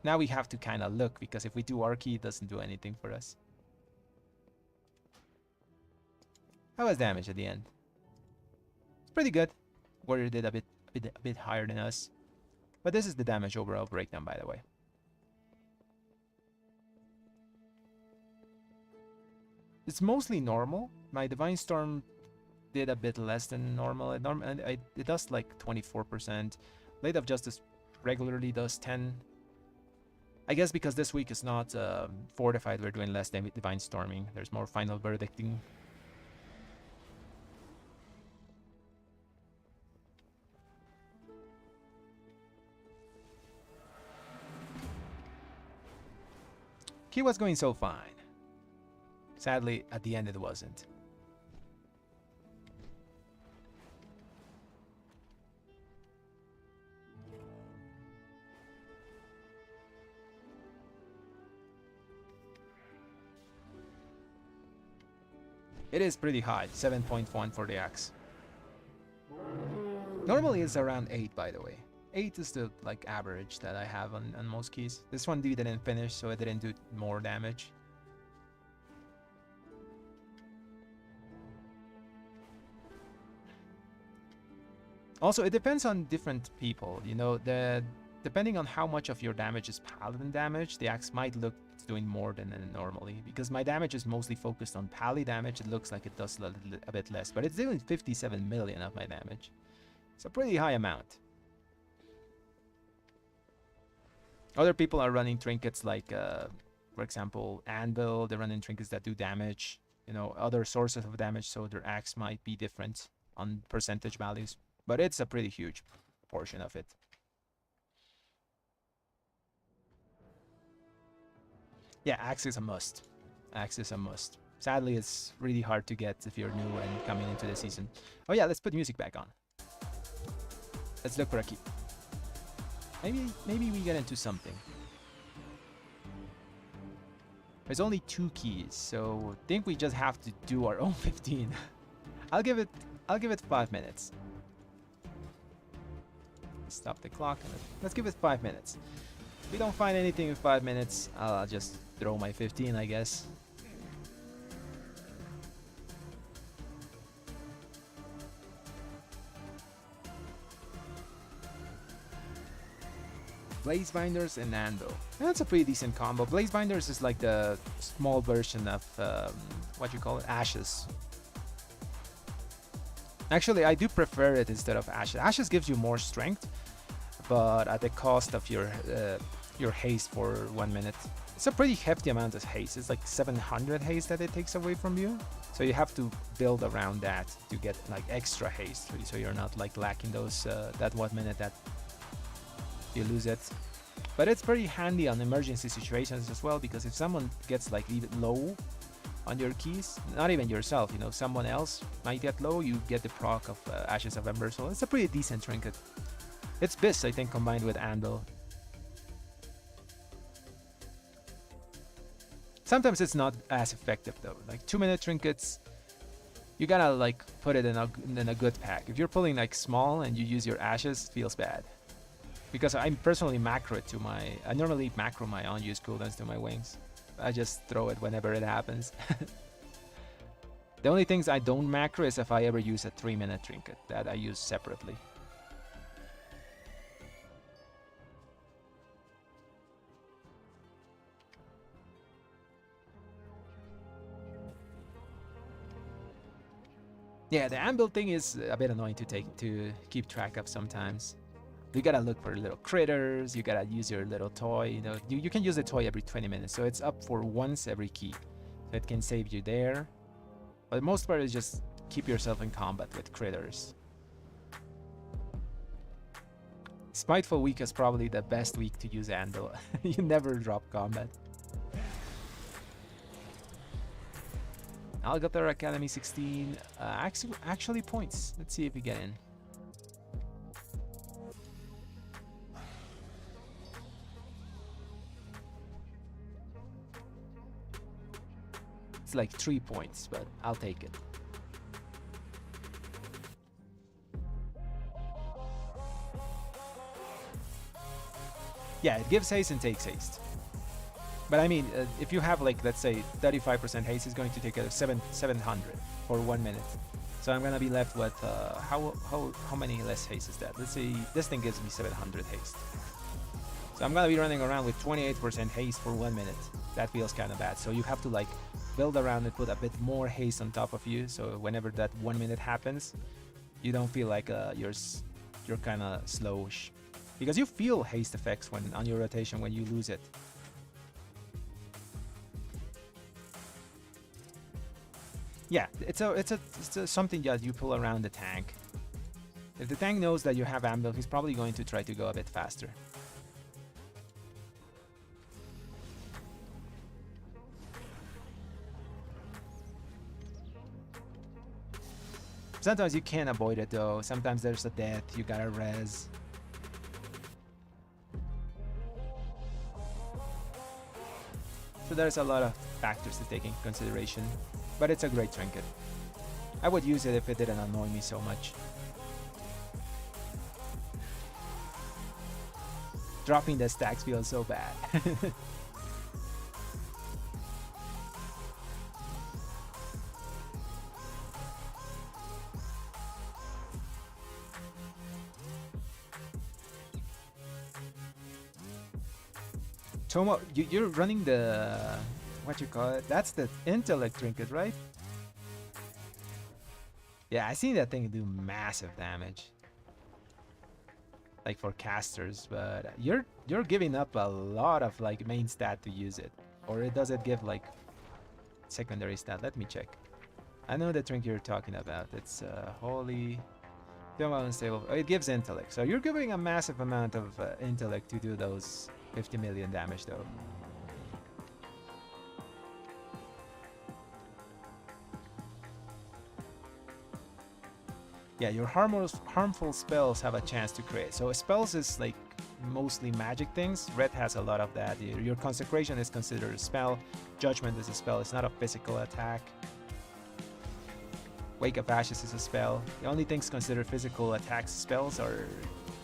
Now we have to kind of look, because if we do Archie, it doesn't do anything for us. How was damage at the end? It's pretty good. Warrior did a bit higher than us. But this is the damage overall breakdown, by the way. It's mostly normal. My Divine Storm did a bit less than normal. It does like 24%. Blade of Justice regularly does 10. I guess because this week is not fortified, we're doing less Divine Storming. There's more final verdicting. Key was going so fine. Sadly, at the end it wasn't. It is pretty high, 7.1 for the axe. Normally it's around 8, by the way. 8 is the like average that I have on most keys. This one didn't finish, so it didn't do more damage. Also, it depends on different people. You know, depending on how much of your damage is paladin damage, the axe might look doing more than normally. Because my damage is mostly focused on pally damage, it looks like it does a bit less. But it's doing 57 million of my damage. It's a pretty high amount. Other people are running trinkets like, for example, Anvil. They're running trinkets that do damage. You know, other sources of damage, so their axe might be different on percentage values. But it's a pretty huge portion of it. Yeah, axe is a must. Axe is a must. Sadly, it's really hard to get if you're new and coming into the season. Oh yeah, let's put music back on. Let's look for a key. Maybe we get into something. There's only 2 keys, so I think we just have to do our own 15. I'll give it 5 minutes. Stop the clock. Let's give it 5 minutes. If we don't find anything in 5 minutes, I'll just throw my 15, I guess. Blaze Binders and Nando. That's a pretty decent combo. Blaze Binders is like the small version of what you call it, Ashes. Actually, I do prefer it instead of Ashes. Ashes gives you more strength, but at the cost of your haste for 1 minute. It's a pretty hefty amount of haste. It's like 700 haste that it takes away from you. So you have to build around that to get like extra haste, so you're not like lacking those that 1 minute that you lose it. But it's pretty handy on emergency situations as well, because if someone gets like even low on your keys, not even yourself, you know, someone else might get low, you get the proc of Ashes of Ember, so it's a pretty decent trinket. It's Biss, I think, combined with Anvil. Sometimes it's not as effective though. Like 2-minute trinkets, you gotta like put it in a good pack. If you're pulling like small and you use your Ashes, it feels bad. Because I personally macro it to I normally macro my on-use cooldowns to my wings. I just throw it whenever it happens. The only things I don't macro is if I ever use a 3-minute trinket that I use separately. Yeah, the Anvil thing is a bit annoying to keep track of sometimes. You gotta look for little critters, you gotta use your little toy, you know, you can use the toy every 20 minutes, so it's up for once every key. So it can save you there. But the most part is just keep yourself in combat with critters. Spiteful week is probably the best week to use Anvil. You never drop combat. Algatar Academy 16, actually points. Let's see if we get in. It's like 3 points, but I'll take it. Yeah, it gives haste and takes haste. But I mean, if you have like, let's say 35% haste, it's going to take 700 for 1 minute. So I'm gonna be left with how many less haste is that? Let's say this thing gives me 700 haste. So I'm gonna be running around with 28% haste for 1 minute. That feels kind of bad. So you have to like build around it, put a bit more haste on top of you, so whenever that 1 minute happens, you don't feel like you're kind of slowish, because you feel haste effects when on your rotation when you lose it. Yeah, it's something that you pull around the tank. If the tank knows that you have ambush, he's probably going to try to go a bit faster. Sometimes you can't avoid it though. Sometimes there's a death, you gotta res. So there's a lot of factors to take in consideration, but it's a great trinket. I would use it if it didn't annoy me so much. Dropping the stacks feels so bad. Tomo, you're running the, what you call it? That's the intellect trinket, right? Yeah, I seen that thing do massive damage, like for casters. But you're giving up a lot of like main stat to use it, or does it give like secondary stat? Let me check. I know the trinket you're talking about. It's holy. Unstable. It gives intellect, so you're giving a massive amount of intellect to do those 50 million damage though. Yeah, your harmful spells have a chance to create. So spells is like mostly magic things. Red has a lot of that. Your consecration is considered a spell. Judgment is a spell. It's not a physical attack. Wake of Ashes is a spell. The only things considered physical attacks spells are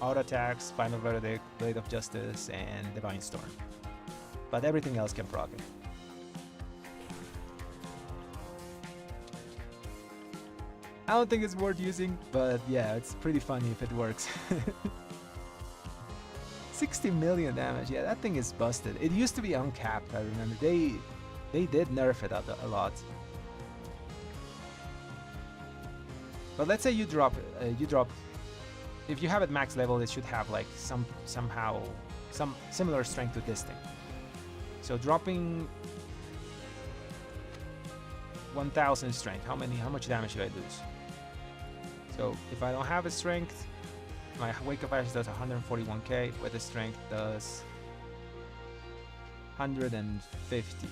auto attacks, Final Verdict, Blade of Justice, and Divine Storm. But everything else can proc it. I don't think it's worth using, but yeah, it's pretty funny if it works. 60 million damage, yeah, that thing is busted. It used to be uncapped, I remember. They did nerf it a lot. But let's say you drop, if you have it max level, it should have like some similar strength to this thing. So dropping 1000 strength, how much damage should I lose? So if I don't have a strength, my Wake of Ashes does 141k, with the strength does 150.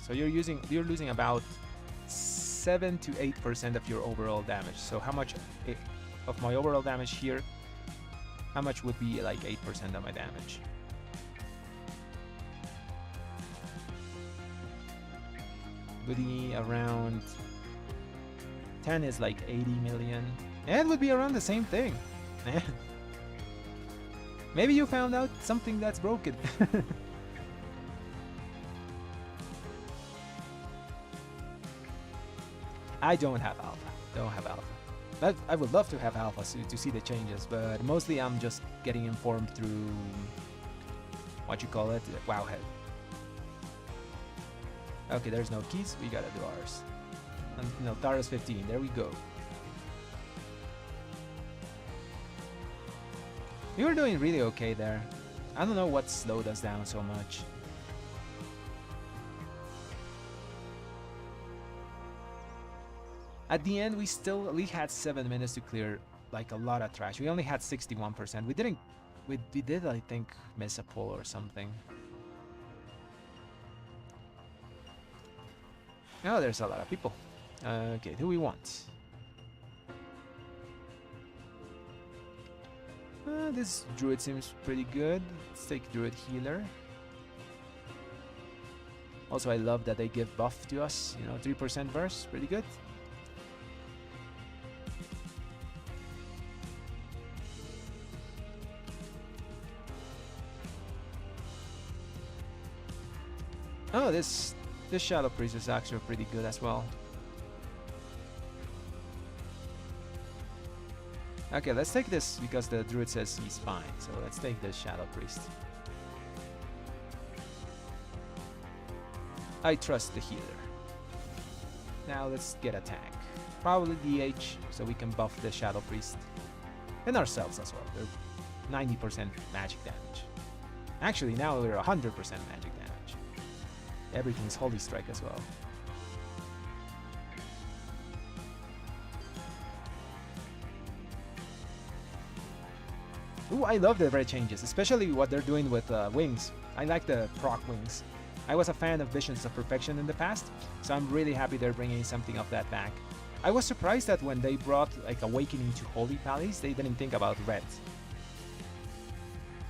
So you're losing about 7 to 8% of your overall damage. So how much of my overall damage here, how much would be like 8% of my damage? Would be around 10 is like 80 million. And it would be around the same thing. Maybe you found out something that's broken. I don't have alpha. But I would love to have alpha to see the changes, but mostly I'm just getting informed through, what you call it, Wowhead. Okay, there's no keys, we gotta do ours. And, no, Taurus 15, there we go. We were doing really okay there. I don't know what slowed us down so much. At the end, we had 7 minutes to clear like a lot of trash. We only had 61%. We did I think miss a pull or something. Oh, there's a lot of people. Okay, who we want? This druid seems pretty good. Let's take druid healer. Also, I love that they give buff to us. You know, 3% burst, pretty good. Oh, this Shadow Priest is actually pretty good as well. Okay, let's take this because the druid says he's fine. So let's take this Shadow Priest. I trust the healer. Now let's get a tank. Probably DH, so we can buff the Shadow Priest. And ourselves as well. They're 90% magic damage. Actually, now we're 100% magic damage. Everything's Holy Strike as well. Ooh, I love the red changes, especially what they're doing with wings. I like the proc wings. I was a fan of Visions of Perfection in the past, so I'm really happy they're bringing something of that back. I was surprised that when they brought like Awakening to Holy Pallies, they didn't think about red.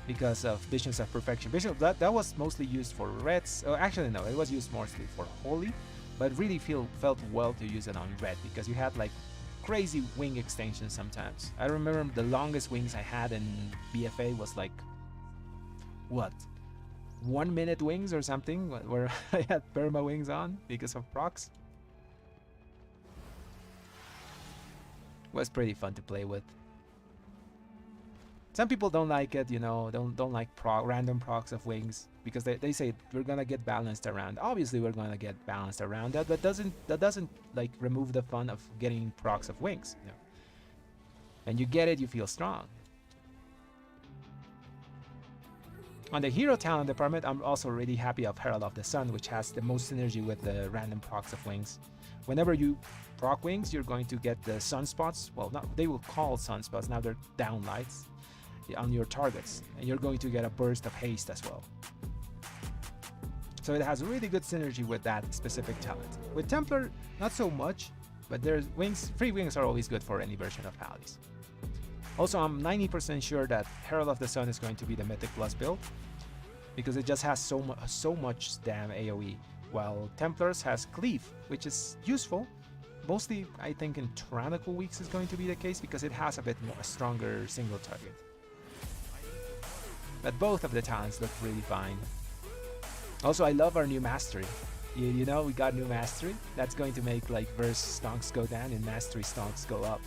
Because of Visions of Perfection. That was mostly used for reds. Oh, actually no, it was used mostly for Holy, but really felt well to use it on red because you had like crazy wing extensions sometimes. I remember the longest wings I had in BFA was like, what? 1 minute wings or something, where I had perma wings on because of procs. Was pretty fun to play with. Some people don't like it, you know, don't like random procs of wings because they say we're gonna get balanced around. Obviously, we're gonna get balanced around that, but that doesn't like remove the fun of getting procs of wings. You know? And you get it, you feel strong. On the hero talent department, I'm also really happy of Herald of the Sun, which has the most synergy with the random procs of wings. Whenever you proc wings, you're going to get the sunspots. Well, they will call sunspots. Now they're downlights on your targets, and you're going to get a burst of haste as well. So it has really good synergy with that specific talent. With Templar, not so much, but there's wings. Free wings are always good for any version of Pallies. Also, I'm 90% sure that Herald of the Sun is going to be the Mythic Plus build because it just has so much damn AoE, while Templars has Cleave, which is useful. Mostly, I think in tyrannical weeks is going to be the case because it has a bit more stronger single target. But both of the talents look really fine. Also, I love our new mastery. You know, we got new mastery. That's going to make like verse stonks go down and mastery stonks go up.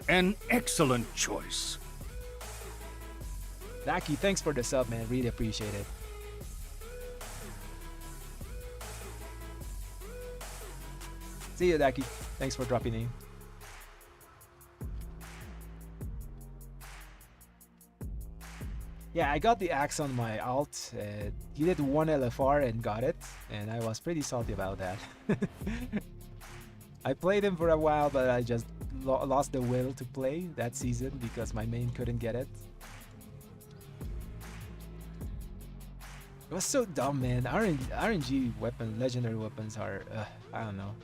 An excellent choice. Daki, thanks for the sub, man. Really appreciate it. See you, Daki. Thanks for dropping in. Yeah, I got the axe on my alt. He did 1 LFR and got it, and I was pretty salty about that. I played him for a while, but I just lost the will to play that season because my main couldn't get it. It was so dumb, man. RNG weapons, legendary weapons are, I don't know.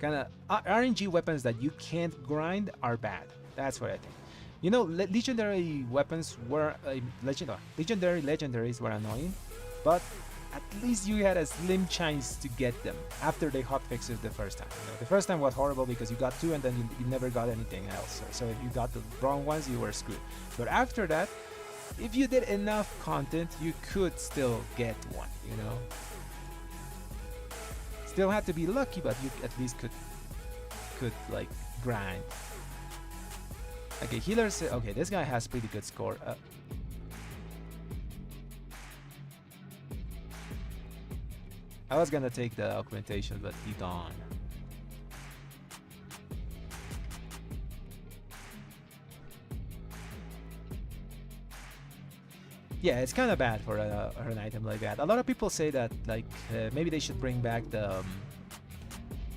Kinda, RNG weapons that you can't grind are bad. That's what I think. You know, legendary weapons were, legendary legendaries were annoying, but at least you had a slim chance to get them after they hotfixed it the first time. You know, the first time was horrible because you got 2 and then you never got anything else. So if you got the wrong ones, you were screwed. But after that, if you did enough content, you could still get one, you know? Still had to be lucky, but you at least could like grind. Okay, healers. Okay, this guy has pretty good score. I was gonna take the augmentation, but he gone. Yeah, it's kind of bad for an item like that. A lot of people say that like maybe they should bring back the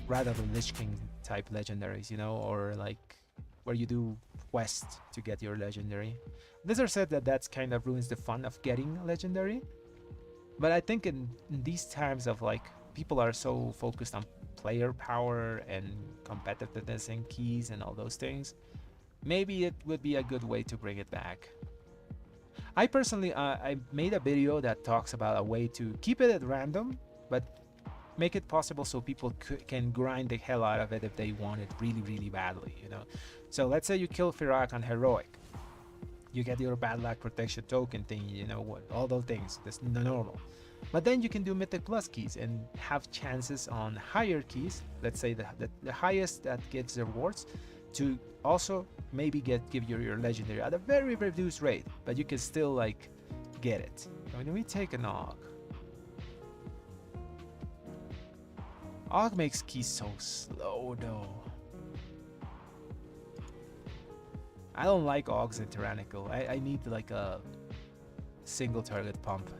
Wrath of the Lich King type legendaries, you know, or like where you do quest to get your legendary. Blizzard said that that's kind of ruins the fun of getting a legendary. But I think in these times of like people are so focused on player power and competitiveness and keys and all those things, maybe it would be a good way to bring it back. I personally, I made a video that talks about a way to keep it at random, but make it possible so people can grind the hell out of it if they want it really, really badly, you know? So let's say you kill Firak on Heroic. You get your bad luck protection token thing, you know, what, all those things, that's normal. But then you can do Mythic Plus keys and have chances on higher keys, let's say the highest that gives rewards, to also maybe give you your legendary at a very reduced rate, but you can still like get it. When we take an AUG, AUG makes keys so slow though. I don't like AUGs in Tyrannical. I need like a single target pump.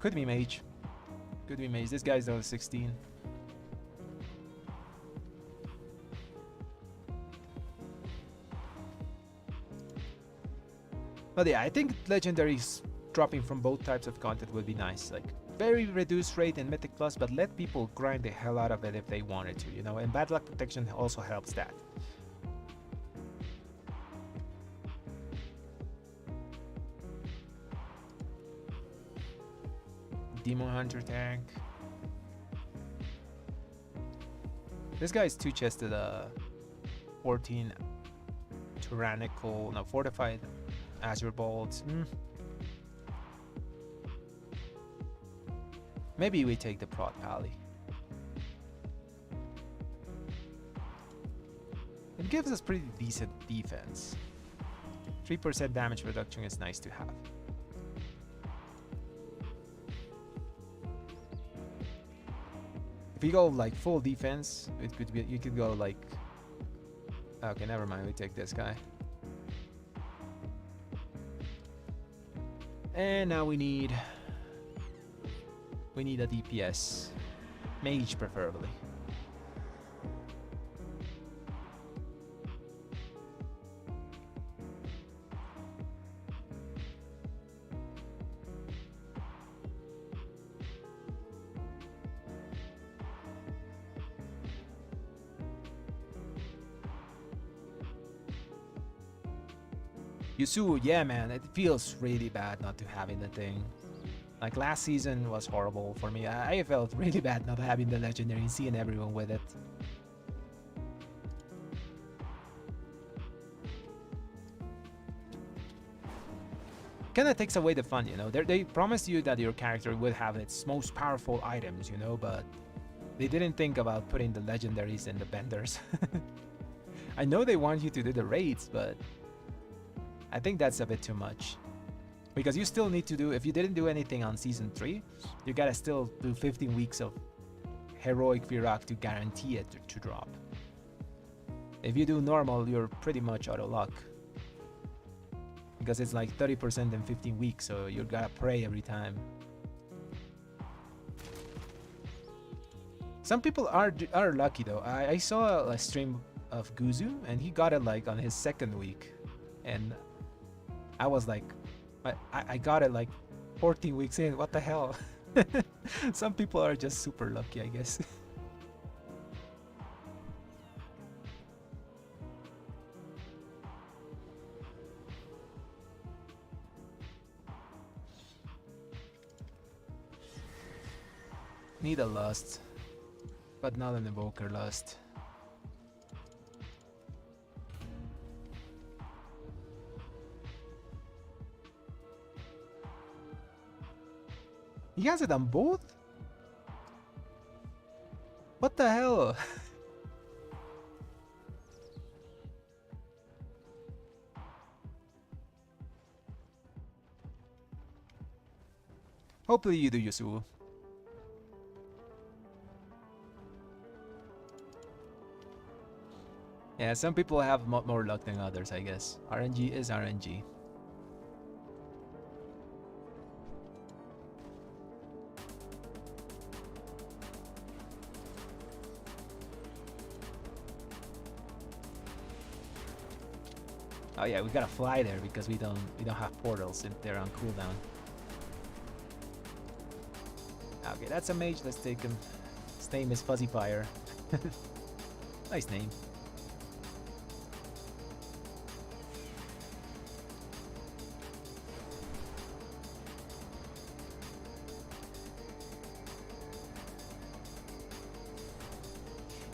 Could be mage. Could be mage. This guy's level 16. But yeah, I think legendaries dropping from both types of content would be nice. Like very reduced rate in Mythic Plus, but let people grind the hell out of it if they wanted to, you know, and bad luck protection also helps that. Demon Hunter tank. This guy is two-chested 14 tyrannical, no, fortified Azure Bolts. Maybe we take the Prot Pally. It gives us pretty decent defense. 3% damage reduction is nice to have. If you go like full defense, it could be, you could go like, okay, never mind, we take this guy. And now we need a DPS, mage preferably. Yasuo, yeah man, it feels really bad not to having the thing. Like last season was horrible for me. I felt really bad not having the legendary and seeing everyone with it. Kinda takes away the fun, you know. They promised you that your character would have its most powerful items, you know, but they didn't think about putting the legendaries in the benders. I know they want you to do the raids, but I think that's a bit too much. Because you still need to do, if you didn't do anything on Season 3, you gotta still do 15 weeks of Heroic Virak to guarantee it to drop. If you do normal, you're pretty much out of luck. Because it's like 30% in 15 weeks, so you gotta pray every time. Some people are lucky though. I saw a stream of Guzu, and he got it like on his second week. And I was like, I got it like 14 weeks in. What the hell? Some people are just super lucky, I guess. Need a lust, but not an evoker lust. He has it on both? What the hell? Hopefully you do, Yasuo. Yeah, some people have more luck than others, I guess. RNG is RNG. Oh yeah, we gotta fly there because we don't have portals in there on cooldown. Okay, that's a mage. Let's take him. His name is Fuzzy Pyre. Nice name.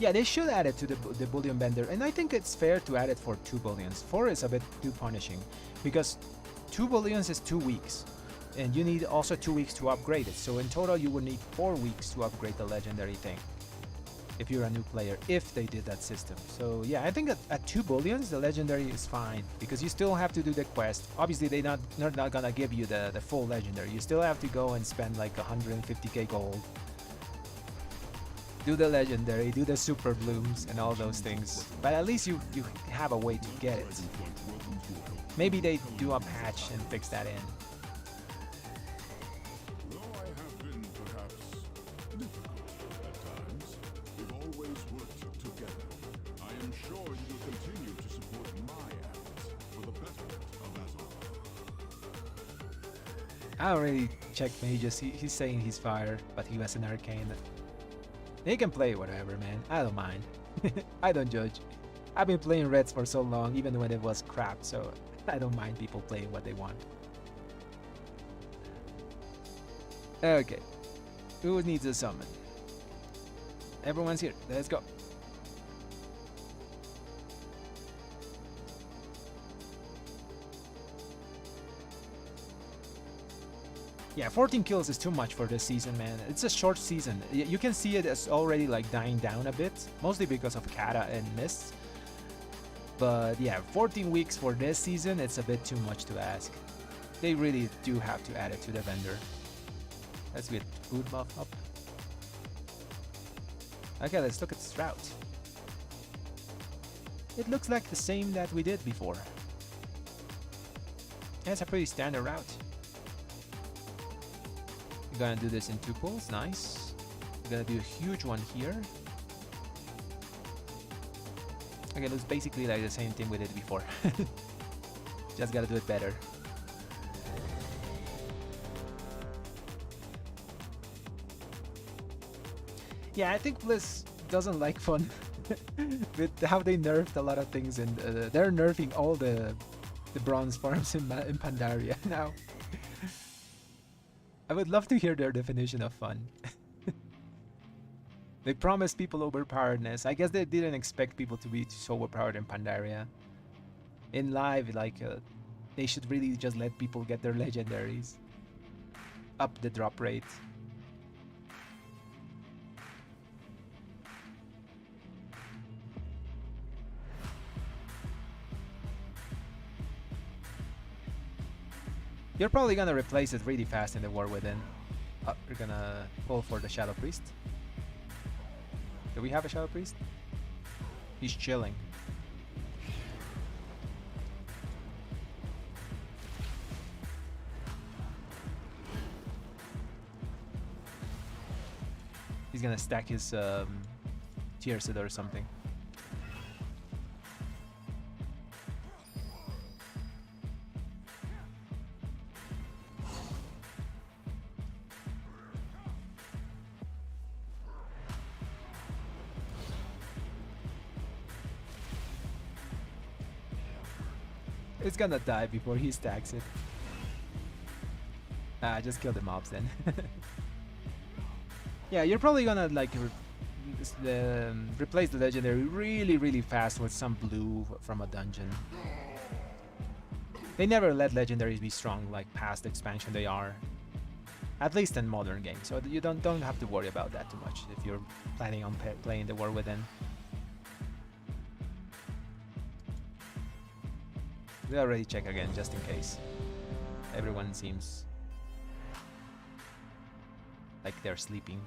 Yeah, they should add it to the bullion bender, and I think it's fair to add it for 2 bullions. 4 is a bit too punishing, because 2 bullions is 2 weeks, and you need also 2 weeks to upgrade it. So in total, you would need 4 weeks to upgrade the legendary thing. if you're a new player, if they did that system. So yeah, I think at 2 bullions the legendary is fine, because you still have to do the quest. Obviously they're not gonna give you the full legendary. You still have to go and spend like 150k gold, do the legendary, do the super blooms and all those things, but at least you have a way to get it. Maybe they do a patch and fix that in. Though I have been perhaps difficult at times, we've always worked together. I am sure you will continue to support my efforts for the betterment of Azeroth. I already checked mages. He's saying he's fire, but he was an arcane. They can play whatever, man. I don't mind. I don't judge. I've been playing reds for so long, even when it was crap, so I don't mind people playing what they want. Okay. Who needs a summon? Everyone's here. Let's go. Yeah, 14 kills is too much for this season, man. It's a short season. You can see it as already like dying down a bit, mostly because of Cata and Mists. But yeah, 14 weeks for this season, it's a bit too much to ask. They really do have to add it to the vendor. Let's get food buff up. Okay, let's look at this route. It looks like the same that we did before. Yeah, it's a pretty standard route. We're gonna do this in 2 pulls, nice. We're gonna do a huge one here. Okay, it looks basically like the same thing we did before. Just gotta do it better. Yeah, I think Bliss doesn't like fun with how they nerfed a lot of things, and they're nerfing all the bronze farms in Pandaria now. I would love to hear their definition of fun. They promised people overpoweredness. I guess they didn't expect people to be so overpowered in Pandaria. In live, like, they should really just let people get their legendaries. Up the drop rate. You're probably gonna replace it really fast in the War Within. We're gonna pull for the Shadow Priest. Do we have a Shadow Priest? He's chilling. He's gonna stack his Tearsid or something. It's gonna die before he stacks it. Just kill the mobs then. Yeah, you're probably gonna like replace the legendary really fast with some blue from a dungeon. They never let legendaries be strong like past expansion they are. At least in modern games, so you don't have to worry about that too much if you're planning on playing the War Within. We'll already check again just in case. Everyone seems like they're sleeping.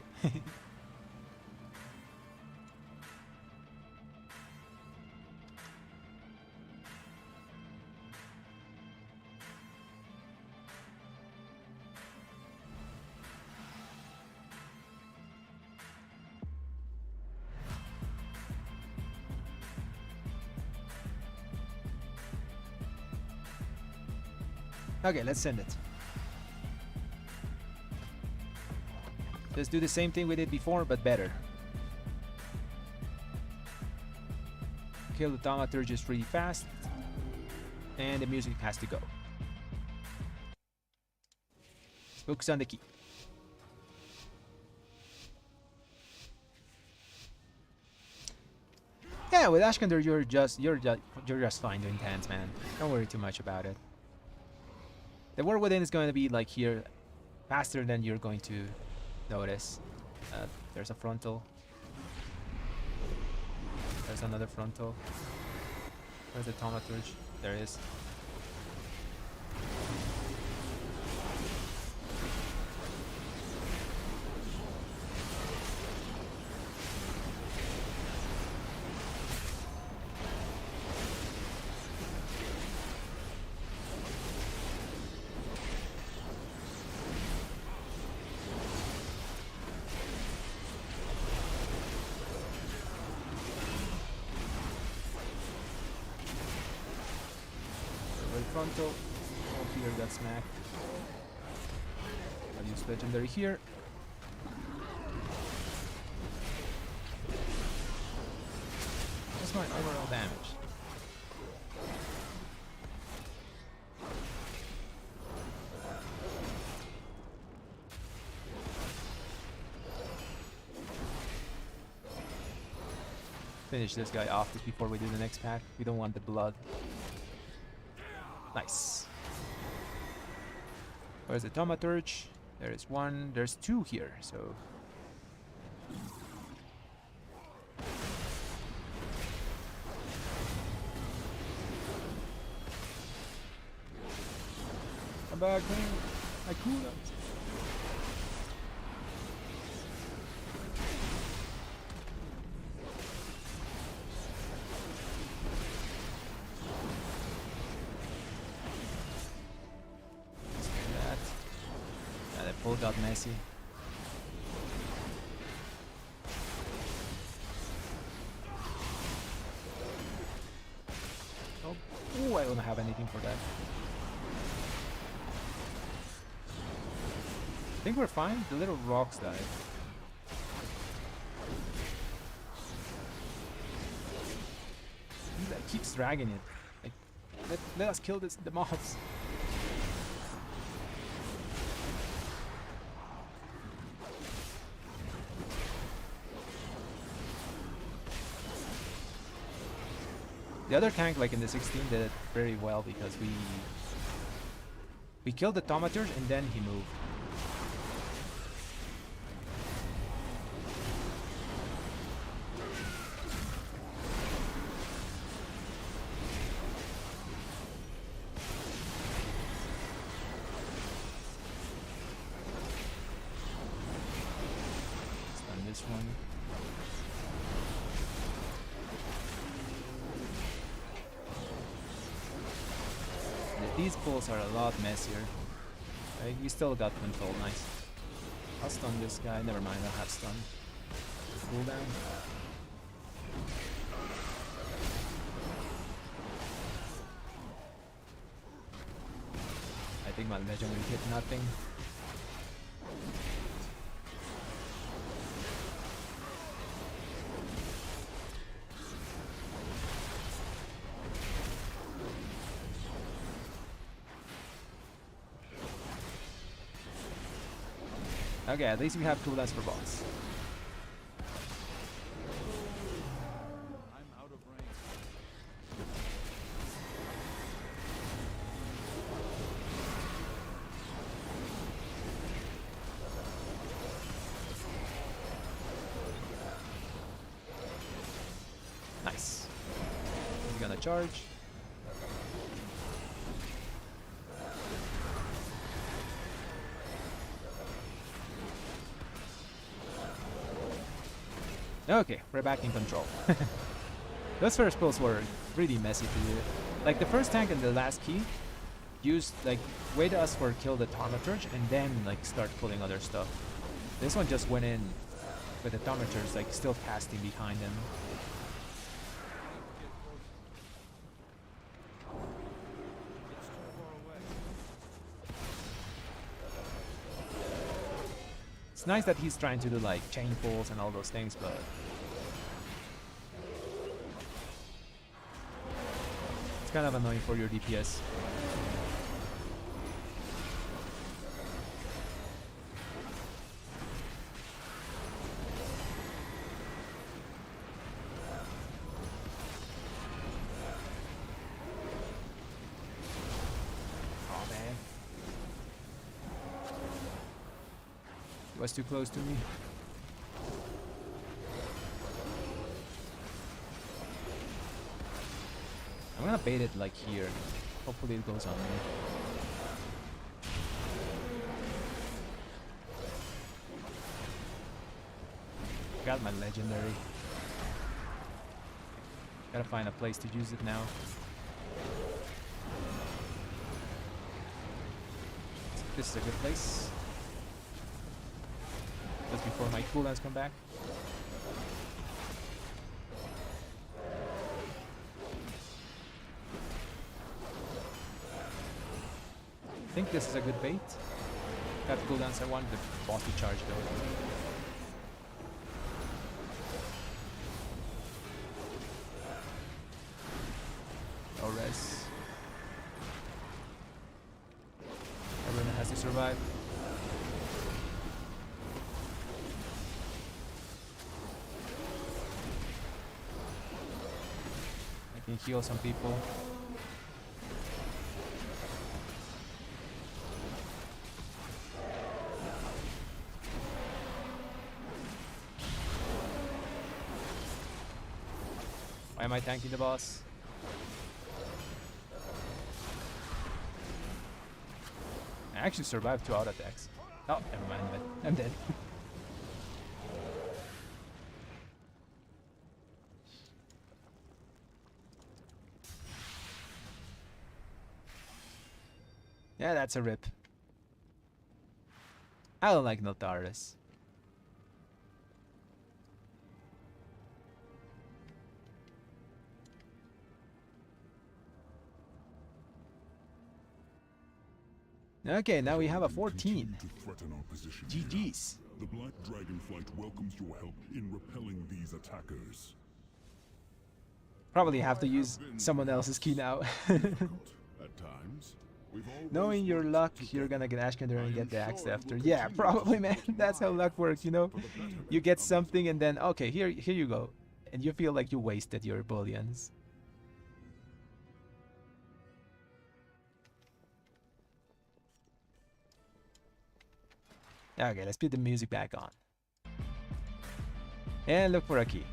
Okay, let's send it. Just do the same thing we did before, but better. Kill the Thaumaturgist really fast. And the music has to go. Focus on the key. Yeah, with Ashkander you're just fine doing tans, man. Don't worry too much about it. The War Within is going to be like here faster than you're going to notice. There's a frontal. There's another frontal. Where's the thaumaturge? There it is. Frontal. Oh, here got smacked. I'll use legendary here. What's my overall damage? Finish this guy off just before we do the next pack. We don't want the blood. Nice. Where's the thaumaturge? There is one. There's two here, so... Come back, man. I cool out. Pull got messy. Oh, ooh, I don't have anything for that. I think we're fine. The little rocks died. That keeps dragging it. Like, let us kill the mobs. The other tank, like in the 16, did it very well because we killed the thaumaturge and then he moved. Stun this one. These pulls are a lot messier. We still got control, nice. I'll stun this guy, never mind, I'll have stun. Cooldown. I think my legendary hit nothing. Okay, at least we have cooldowns for boss. I'm out of range. Nice. He's gonna charge. Okay, we're back in control. Those first pulls were really messy to do. Like the first tank and the last key used like wait us for kill the thaumaturge and then like start pulling other stuff. This one just went in with the thaumaturge like still casting behind him. It's nice that he's trying to do like chain pulls and all those things, but it's kind of annoying for your DPS. Oh man. He was too close to me. I'm gonna bait it like here. Hopefully it goes on me. Got my legendary. Gotta find a place to use it now. This is a good place. Just before my cooldowns come back. I think this is a good bait. Got cooldowns. I want the boss to charge though. No res. Everyone has to survive. I can heal some people. Why am I tanking the boss? I actually survived 2 auto attacks. Oh, never mind, I'm dead. Yeah, that's a rip. I don't like Notaris. Okay, now we have a 14. GG's. The Black Dragonflight welcomes your help in repelling these attackers. Probably have to use someone else's key now. At times, we've always Knowing your worked luck, together. you're gonna get Ashkender and get the I am axe sure it after. will Yeah, continue probably, to man. support That's how my luck works, you know? for the betterment You get of the something and then, okay, here you go. And you feel like you wasted your bullions. Okay, let's put the music back on. And look for a key.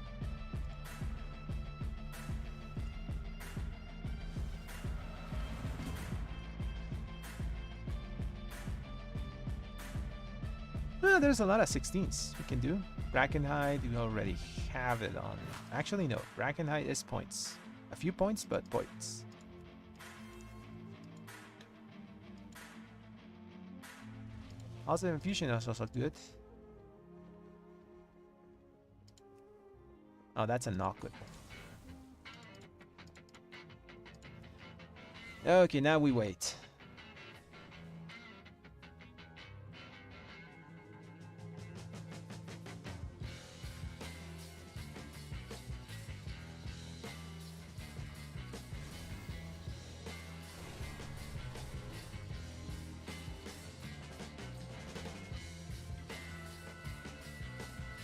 There's a lot of 16s we can do. Brackenhide, we already have it on. Actually, no. Brackenhide is points. A few points, but points. Also, Infusion is also good. Oh, that's a not good. Okay, now we wait.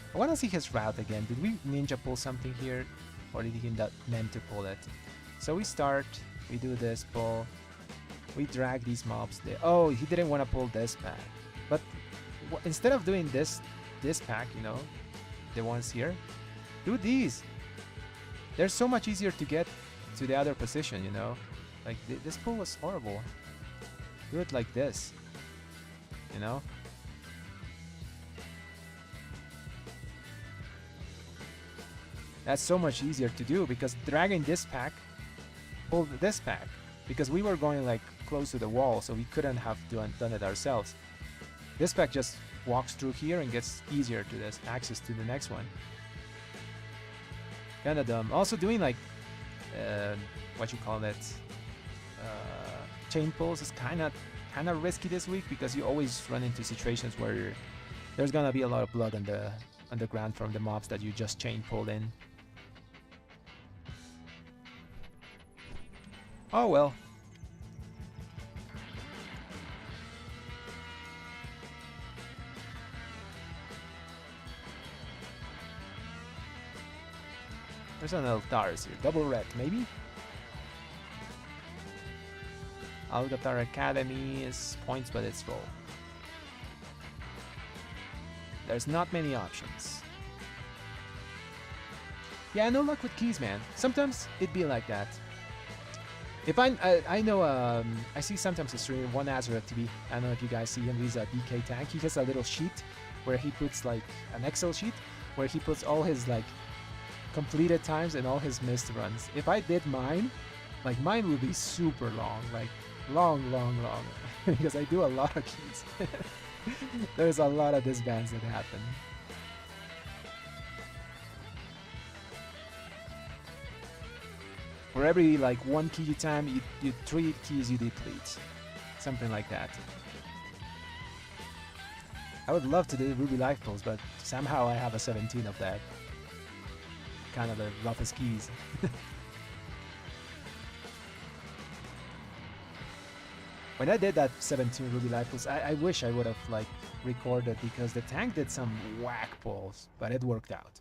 I want to see his route again. Did we ninja pull something here? Or did he not meant to pull it? So we start, we do this pull, we drag these mobs there. Oh, he didn't want to pull this pack. But instead of doing this pack, you know, the ones here, do these. They're so much easier to get to the other position, you know. Like, this pull was horrible. Do it like this, you know. That's so much easier to do because dragging this pack pulled this pack because we were going like close to the wall, so we couldn't have done it ourselves. This pack just walks through here and gets easier to this access to the next one. Kinda dumb. Also doing like what you call it, chain pulls is kinda risky this week because you always run into situations where there's gonna be a lot of blood on the ground from the mobs that you just chain pulled in. Oh well. There's an Eltaris here. Double red, maybe? Algatar Academy is points, but it's full. There's not many options. Yeah, no luck with keys, man. Sometimes it'd be like that. If I know I see sometimes a stream one Azureth TV. I don't know if you guys see him. He's a DK tank. He has a little sheet where he puts like an Excel sheet where he puts all his like completed times and all his missed runs. If I did mine, like mine would be super long, like long, because I do a lot of keys. There's a lot of disbands that happen. For every like 1 key time, you 3 keys you deplete. Something like that. I would love to do Ruby Life Pulls, but somehow I have a 17 of that. Kind of the roughest keys. When I did that 17 Ruby Life Pulls, I wish I would have like recorded because the tank did some whack pulls, but it worked out.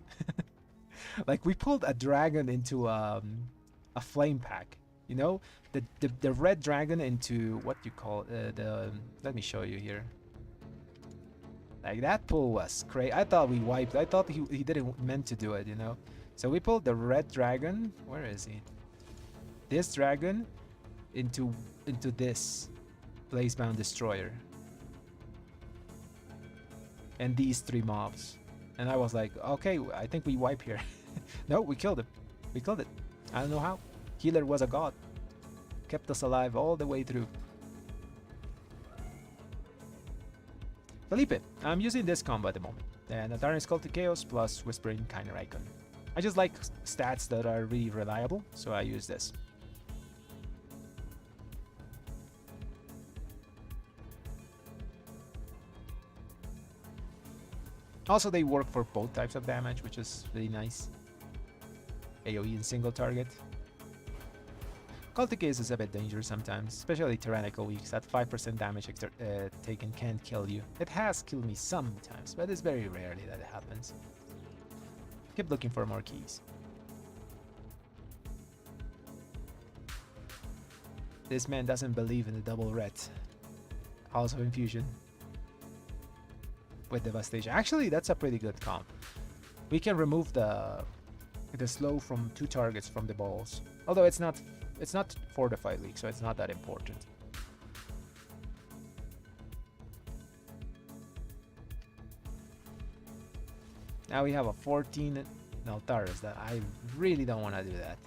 Like we pulled a dragon into a flame pack, you know, the red dragon into what you call let me show you here. Like that pull was crazy. I thought we wiped. I thought he didn't meant to do it, you know. So we pulled the red dragon. Where is he? This dragon into this Blazebound Destroyer and these 3 mobs. And I was like, okay, I think we wipe here. No, we killed him. We killed it. I don't know how. Healer was a god. Kept us alive all the way through. Felipe, I'm using this combo at the moment. And Atarian's Cult to Chaos plus Whispering Kiner Icon. I just like stats that are really reliable, so I use this. Also, they work for both types of damage, which is really nice. AoE and single target. Cultic is a bit dangerous sometimes, especially tyrannical weeks. That 5% damage taken can't kill you. It has killed me sometimes, but it's very rarely that it happens. Keep looking for more keys. This man doesn't believe in the double red. House of Infusion. With Devastation. Actually, that's a pretty good comp. We can remove the slow from 2 targets from the balls. Although it's not fortified league, so it's not that important. Now we have a 14 Naltaris that I really don't want to do that.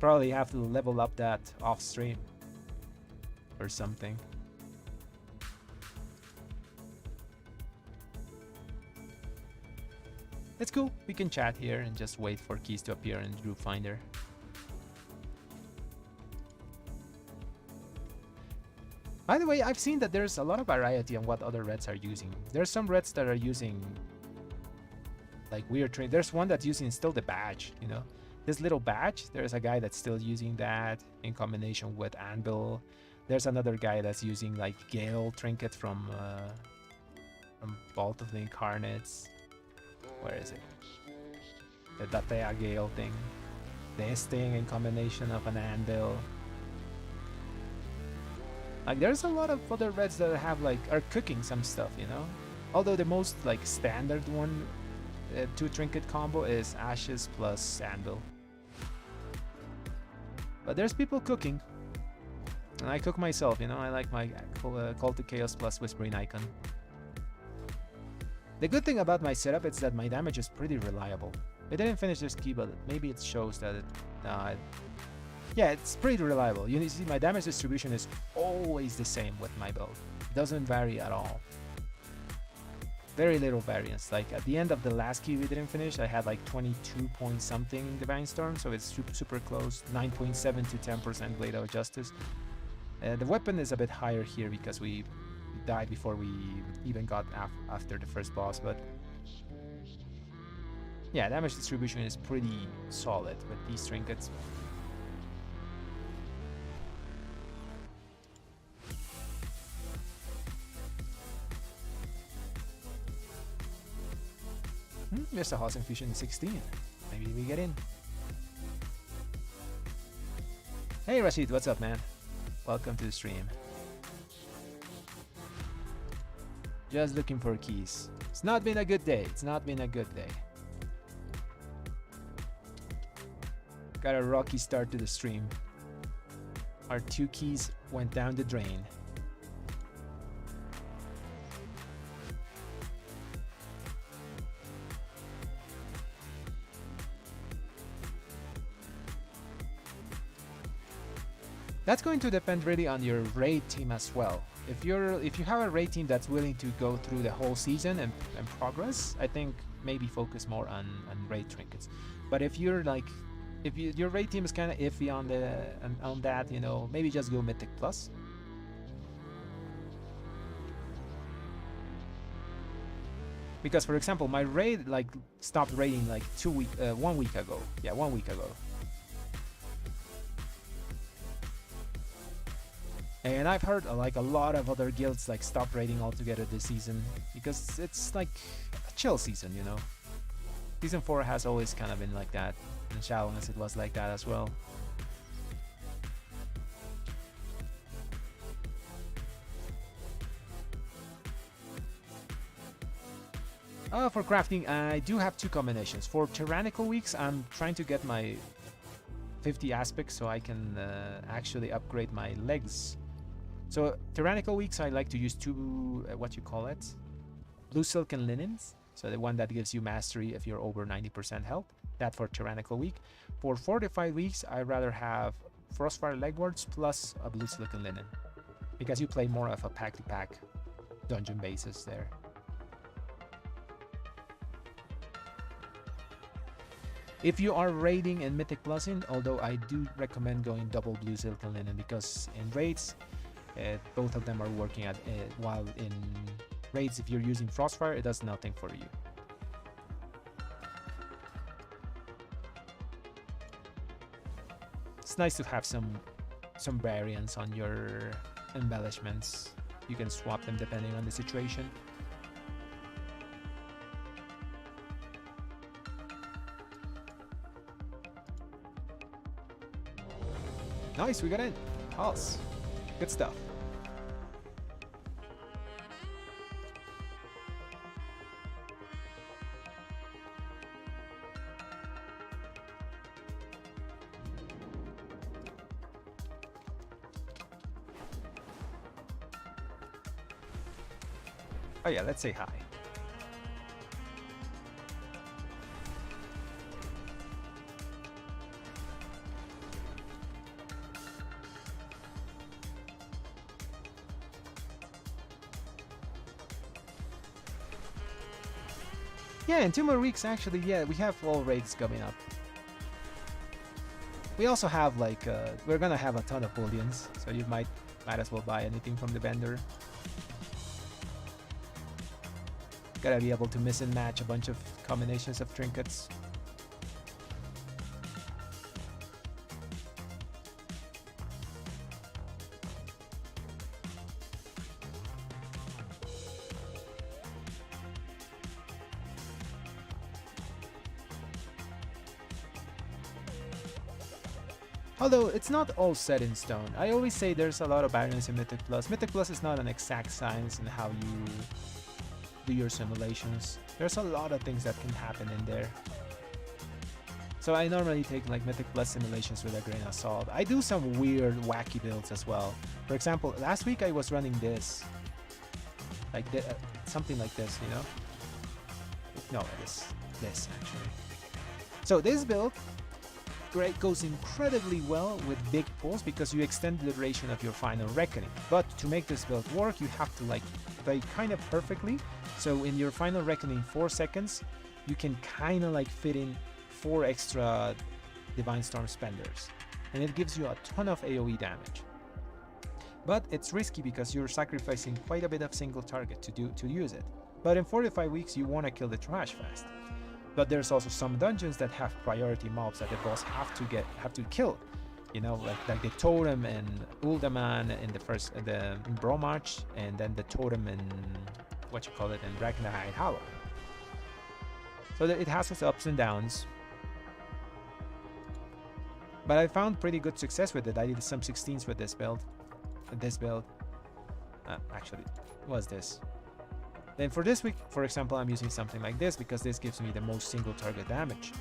Probably have to level up that off stream or something. It's cool. We can chat here and just wait for keys to appear in Group Finder. By the way, I've seen that there's a lot of variety on what other reds are using. There's some reds that are using like weird train. There's one that's using still the badge, you know. This little badge, there's a guy that's still using that in combination with Anvil. There's another guy that's using like Gale Trinket from Vault of the Incarnates. Where is it? The Datea Gale thing. This thing in combination of an Anvil. Like there's a lot of other reds that have like are cooking some stuff, you know. Although the most like standard one, 2 trinket combo is Ashes plus Anvil. But there's people cooking, and I cook myself, you know. I like my Call to Chaos plus Whispering Icon. The good thing about my setup is that my damage is pretty reliable. I didn't finish this key, but maybe it shows that it, yeah, it's pretty reliable. You see, my damage distribution is always the same with my build. It doesn't vary at all. Very little variance. Like at the end of the last key we didn't finish, I had like 22 point something Divine Storm, so it's super close. 9.7 to 10% Blade of Justice. The weapon is a bit higher here because we died before we even got after the first boss, but yeah, damage distribution is pretty solid with these trinkets. There's a House Infusion 16. Maybe we get in. Hey Rashid, what's up, man? Welcome to the stream. Just looking for keys. It's not been a good day. It's not been a good day. Got a rocky start to the stream. Our 2 keys went down the drain. That's going to depend really on your raid team as well. If you have a raid team that's willing to go through the whole season and progress, I think maybe focus more on raid trinkets. But if you're like, your raid team is kind of iffy on that, you know, maybe just go Mythic Plus. Because for example, my raid like stopped raiding like 1 week ago. Yeah, 1 week ago. And I've heard like a lot of other guilds like stop raiding altogether this season because it's like a chill season, you know. Season 4 has always kind of been like that, and Shadowlands it was like that as well. For crafting, I do have 2 combinations. For tyrannical weeks, I'm trying to get my 50 aspects so I can actually upgrade my legs. So tyrannical weeks, I like to use 2, what you call it, blue silk and linens. So the one that gives you mastery if you're over 90% health. That for tyrannical week. For fortified weeks, I rather have frostfire legwards plus a blue silk and linen, because you play more of a pack-to-pack dungeon basis there. If you are raiding in Mythic Plusin, although I do recommend going double blue silk and linen, because in raids, both of them are working at while in raids, if you're using Frostfire, it does nothing for you. It's nice to have some variance on your embellishments. You can swap them depending on the situation. Nice, we got in. Pulse. Good stuff. Oh yeah, let's say hi. Yeah, in 2 more weeks actually, yeah, we have all raids coming up. We also have like, we're gonna have a ton of bullions, so you might as well buy anything from the vendor. Gotta be able to mix and match a bunch of combinations of trinkets. Although it's not all set in stone. I always say there's a lot of variance in Mythic Plus. Mythic Plus is not an exact science in how you do your simulations. There's a lot of things that can happen in there. So I normally take like Mythic Plus simulations with a grain of salt. I do some weird, wacky builds as well. For example, last week I was running this. Like something like this, you know? No, this actually. So this build goes incredibly well with big pulls because you extend the duration of your final reckoning. But to make this build work, you have to like play kind of perfectly. So in your final reckoning 4 seconds, you can kind of like fit in 4 extra Divine Storm Spenders, and it gives you a ton of AoE damage. But it's risky because you're sacrificing quite a bit of single target to use it. But in 45 weeks, you want to kill the trash fast. But there's also some dungeons that have priority mobs that the boss have to kill. You know, like the totem in Uldaman in in Bromach, and then the totem in what you call it in Ragnarhide Hollow. So that it has its ups and downs. But I found pretty good success with it. I did some 16s with this build. Actually, was this? Then for this week, for example, I'm using something like this because this gives me the most single target damage.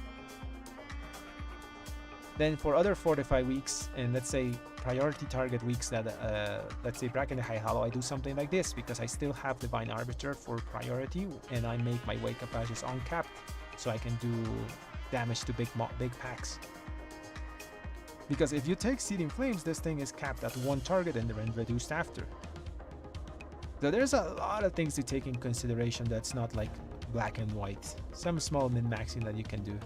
Then for other 4 to 5 weeks, and let's say priority target weeks that, let's say Bracken the High Hollow, I do something like this because I still have Divine Arbiter for priority, and I make my Wake Up Ashes uncapped, so I can do damage to big packs. Because if you take Seething Flames, this thing is capped at 1 target and then reduced after. So there's a lot of things to take in consideration that's not like black and white. Some small min-maxing that you can do.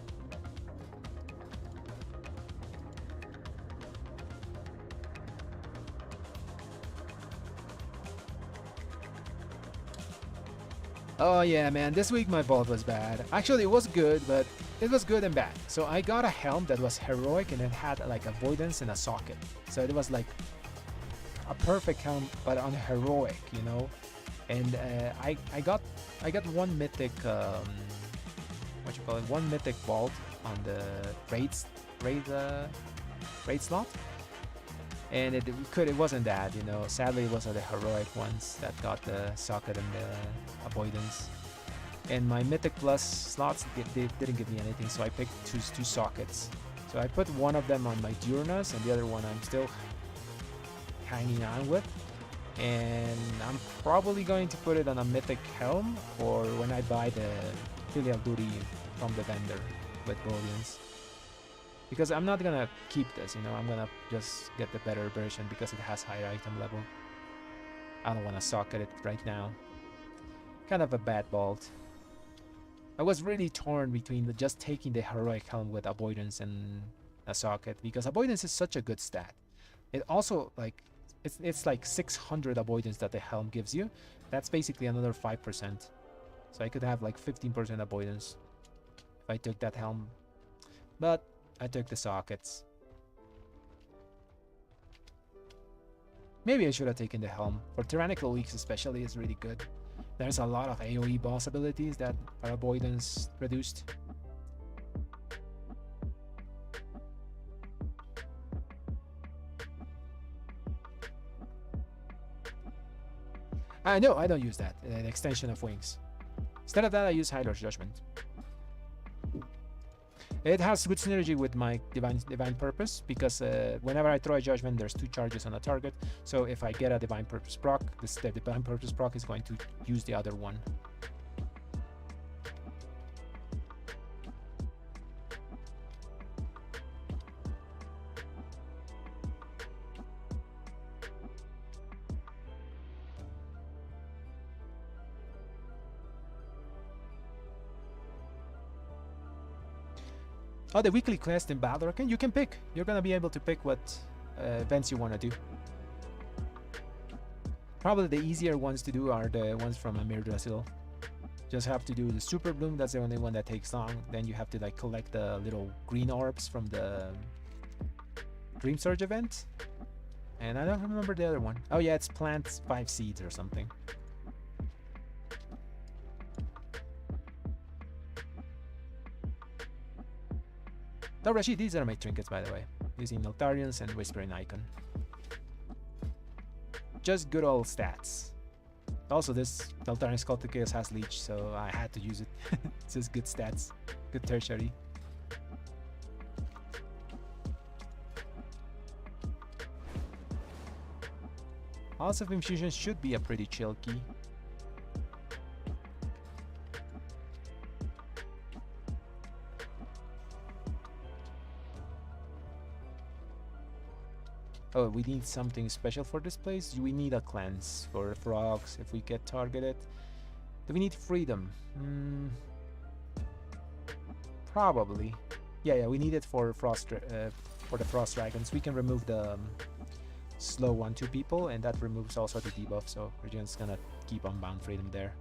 Oh yeah, man, this week my vault was bad. Actually, it was good, but it was good and bad. So I got a helm that was heroic and it had like avoidance and a socket. So it was like a perfect helm, but on heroic, you know. And I got one mythic, what you call it, one mythic vault on the raid slot. And it wasn't that, you know. Sadly, it was the heroic ones that got the socket and the avoidance. And my mythic plus slots, they didn't give me anything, so I picked two sockets. So I put one of them on my Diurnos, and the other one I'm still hanging on with. And I'm probably going to put it on a mythic helm, or when I buy the filial duty from the vendor with bullions. Because I'm not gonna keep this, you know, I'm gonna just get the better version because it has higher item level. I don't want to socket it right now. Kind of a bad vault. I was really torn between just taking the heroic helm with avoidance and a socket, because avoidance is such a good stat. It also, like, it's like 600 avoidance that the helm gives you. That's basically another 5%. So I could have like 15% avoidance if I took that helm. But I took the sockets. Maybe I should have taken the helm. For tyrannical weeks especially, it's really good. There's a lot of AoE boss abilities that are avoidance reduced. No, I don't use that. An extension of wings. Instead of that, I use Hydra's Judgment. It has good synergy with my divine purpose, because whenever I throw a judgment, there's 2 charges on a target. So if I get a divine purpose proc, the divine purpose proc is going to use the other one. Oh, the weekly quest in Balrog, you can pick. You're gonna be able to pick what events you want to do. Probably the easier ones to do are the ones from Amir Drasil. Just have to do the Super Bloom, that's the only one that takes long. Then you have to like collect the little green orbs from the Dream Surge event. And I don't remember the other one. Oh yeah, it's plant 5 seeds or something. Oh, Rashid, these are my trinkets, by the way. Using Noctarians and Whispering Icon. Just good old stats. Also, this Noctarian Sculpted Chaos has Leech, so I had to use it. It's just good stats. Good tertiary. House of Infusion should be a pretty chill key. Oh, we need something special for this place. We need a cleanse for frogs if we get targeted. Do we need freedom? Probably. Yeah, we need it for for the frost dragons. We can remove the slow 1/2 people, and that removes also the debuff. So we're just gonna keep Unbound Freedom there.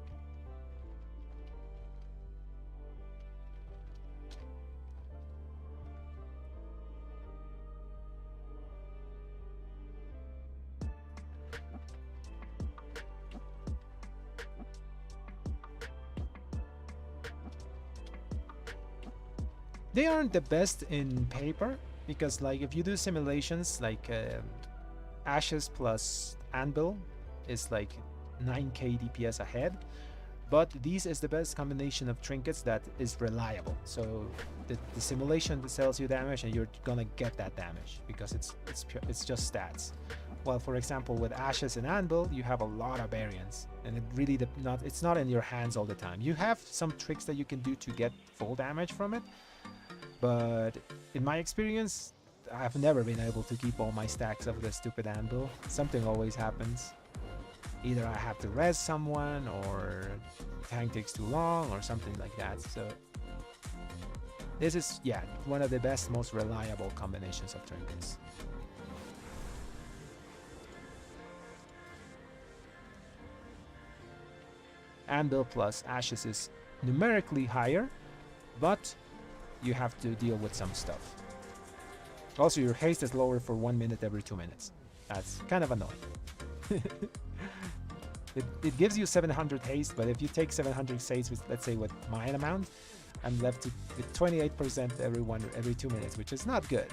They aren't the best in paper, because like if you do simulations, like Ashes plus Anvil is like 9k DPS ahead, but these is the best combination of trinkets that is reliable. So the simulation that sells you damage, and you're gonna get that damage because it's just stats. While for example with Ashes and Anvil, you have a lot of variance, and it's not in your hands all the time. You have some tricks that you can do to get full damage from it, but in my experience, I've never been able to keep all my stacks of the stupid Anvil. Something always happens. Either I have to res someone, or tank takes too long, or something like that. So this is, yeah, one of the best, most reliable combinations of trinkets. Anvil plus Ashes is numerically higher, but you have to deal with some stuff. Also, your haste is lower for 1 minute every 2 minutes. That's kind of annoying. It gives you 700 haste, but if you take 700 haste with, let's say, with my amount, I'm left with 28% every 2 minutes, which is not good.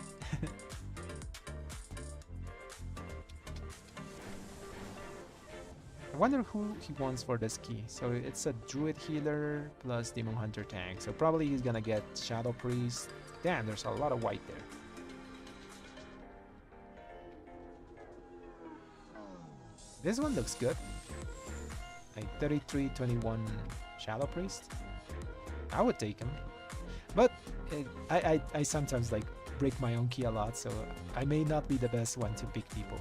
I wonder who he wants for this key. So it's a Druid Healer plus Demon Hunter tank. So probably he's gonna get Shadow Priest. Damn, there's a lot of white there. This one looks good. Like 33-21 Shadow Priest. I would take him. But I sometimes like break my own key a lot, so I may not be the best one to pick people.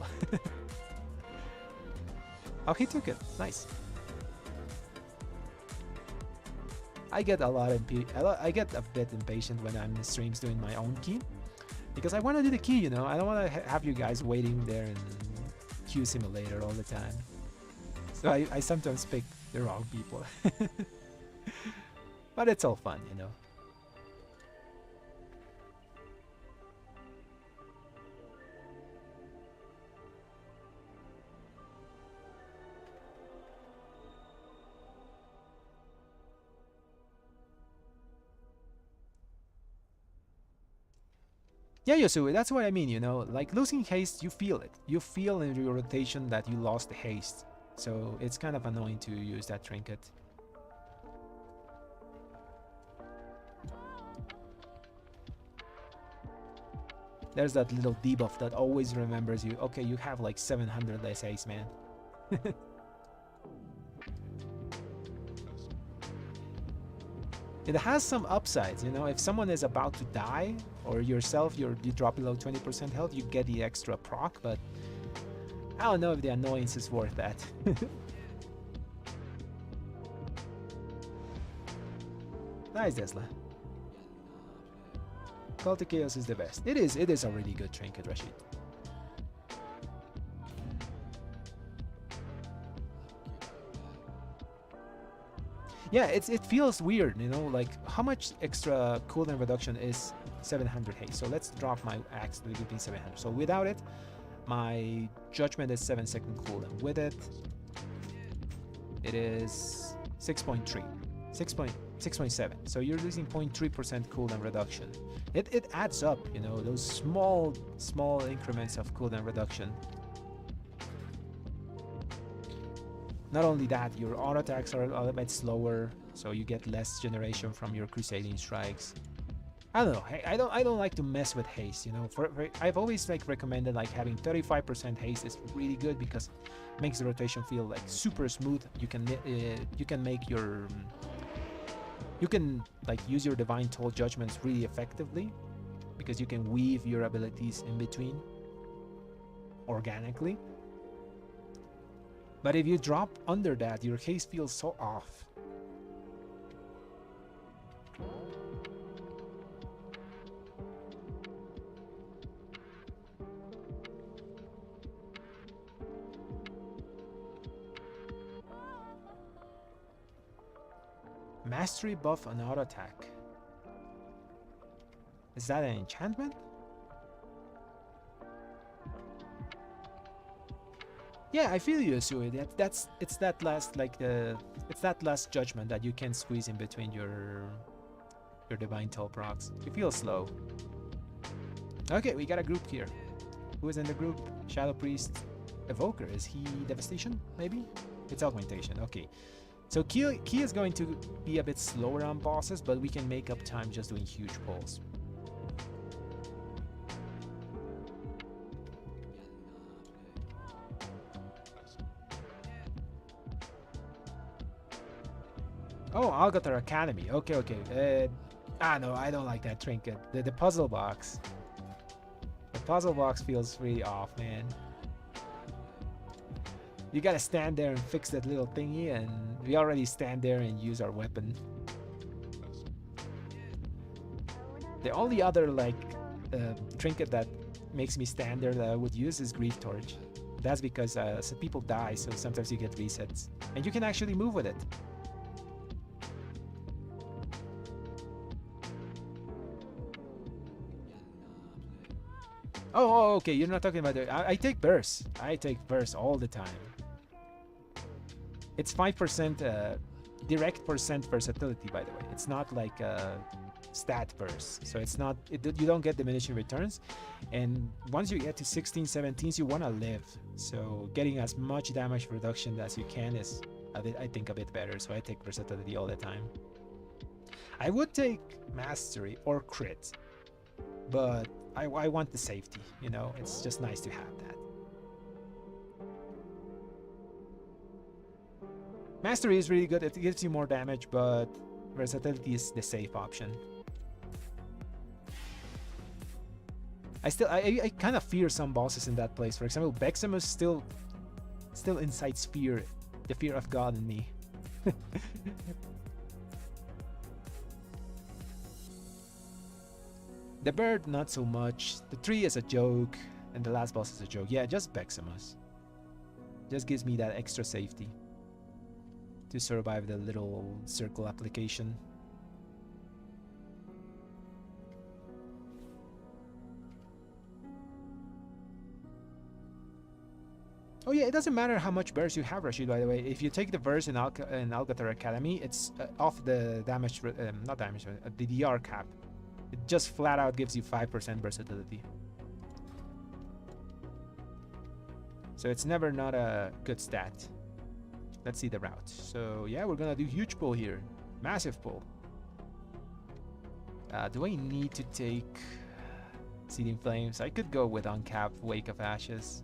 Oh, he took it. Nice. I get I get a bit impatient when I'm in streams doing my own key, because I want to do the key, you know. I don't want to have you guys waiting there in Q Simulator all the time. So I sometimes pick the wrong people. But it's all fun, you know. Yeah, Yosui, that's what I mean, you know, like losing haste, you feel it. You feel in your rotation that you lost the haste. So it's kind of annoying to use that trinket. There's that little debuff that always remembers you. Okay, you have like 700 less haste, man. It has some upsides, you know. If someone is about to die, or yourself, you drop below 20% health, you get the extra proc, but I don't know if the annoyance is worth that. Nice, Tesla. Cultic Chaos is the best. It is a really good trinket, Rashid. Yeah, it feels weird, you know, like how much extra cooldown reduction is 700 haste. So let's drop my axe to be 700. So without it, my judgment is 7-second cooldown. With it, it is 6.3, 6.7. So you're losing 0.3% cooldown reduction. It adds up, you know, those small increments of cooldown reduction. Not only that, your auto attacks are a little bit slower, so you get less generation from your crusading strikes. I don't know. I don't like to mess with haste. You know, I've always like recommended like having 35% haste is really good because it makes the rotation feel like super smooth. You can make your you can like use your divine toll judgments really effectively because you can weave your abilities in between organically. But if you drop under that, your haste feels so off. Mastery buff on auto attack. Is that an enchantment? Yeah, I feel you, Asui. It's that last judgment that you can squeeze in between your divine toll procs. You feel slow. Okay, we got a group here. Who is in the group? Shadow Priest, Evoker. Is he Devastation? Maybe? It's Augmentation. Okay. So Ki is going to be a bit slower on bosses, but we can make up time just doing huge pulls. Oh, Algatar Academy. Okay, okay. No, I don't like that trinket. The puzzle box. The puzzle box feels really off, man. You gotta stand there and fix that little thingy, and we already stand there and use our weapon. The only other trinket that makes me stand there that I would use is Grief Torch. That's because some people die, so sometimes you get resets, and you can actually move with it. Oh, okay. You're not talking about it. I take burst. I take burst all the time. It's 5% direct percent versatility, by the way. It's not like stat burst, so it's not. You don't get diminishing returns, and once you get to 16, 17s, you want to live. So getting as much damage reduction as you can is, I think, a bit better. So I take versatility all the time. I would take mastery or crit, but I want the safety. You know, it's just nice to have that. Mastery is really good. It gives you more damage, but versatility is the safe option. I kind of fear some bosses in that place. For example, Beximus still incites fear, the fear of God in me. The bird, not so much. The tree is a joke, and the last boss is a joke. Yeah, just Beximus. Just gives me that extra safety to survive the little circle application. Oh yeah, it doesn't matter how much burst you have, Rashid, by the way. If you take the burst in Algatar Academy, it's off the damage, not damage, the DR cap. It just flat out gives you 5% versatility. So it's never not a good stat. Let's see the route. So yeah, we're gonna do huge pull here. Massive pull. Do I need to take Seething Flames? I could go with uncapped Wake of Ashes.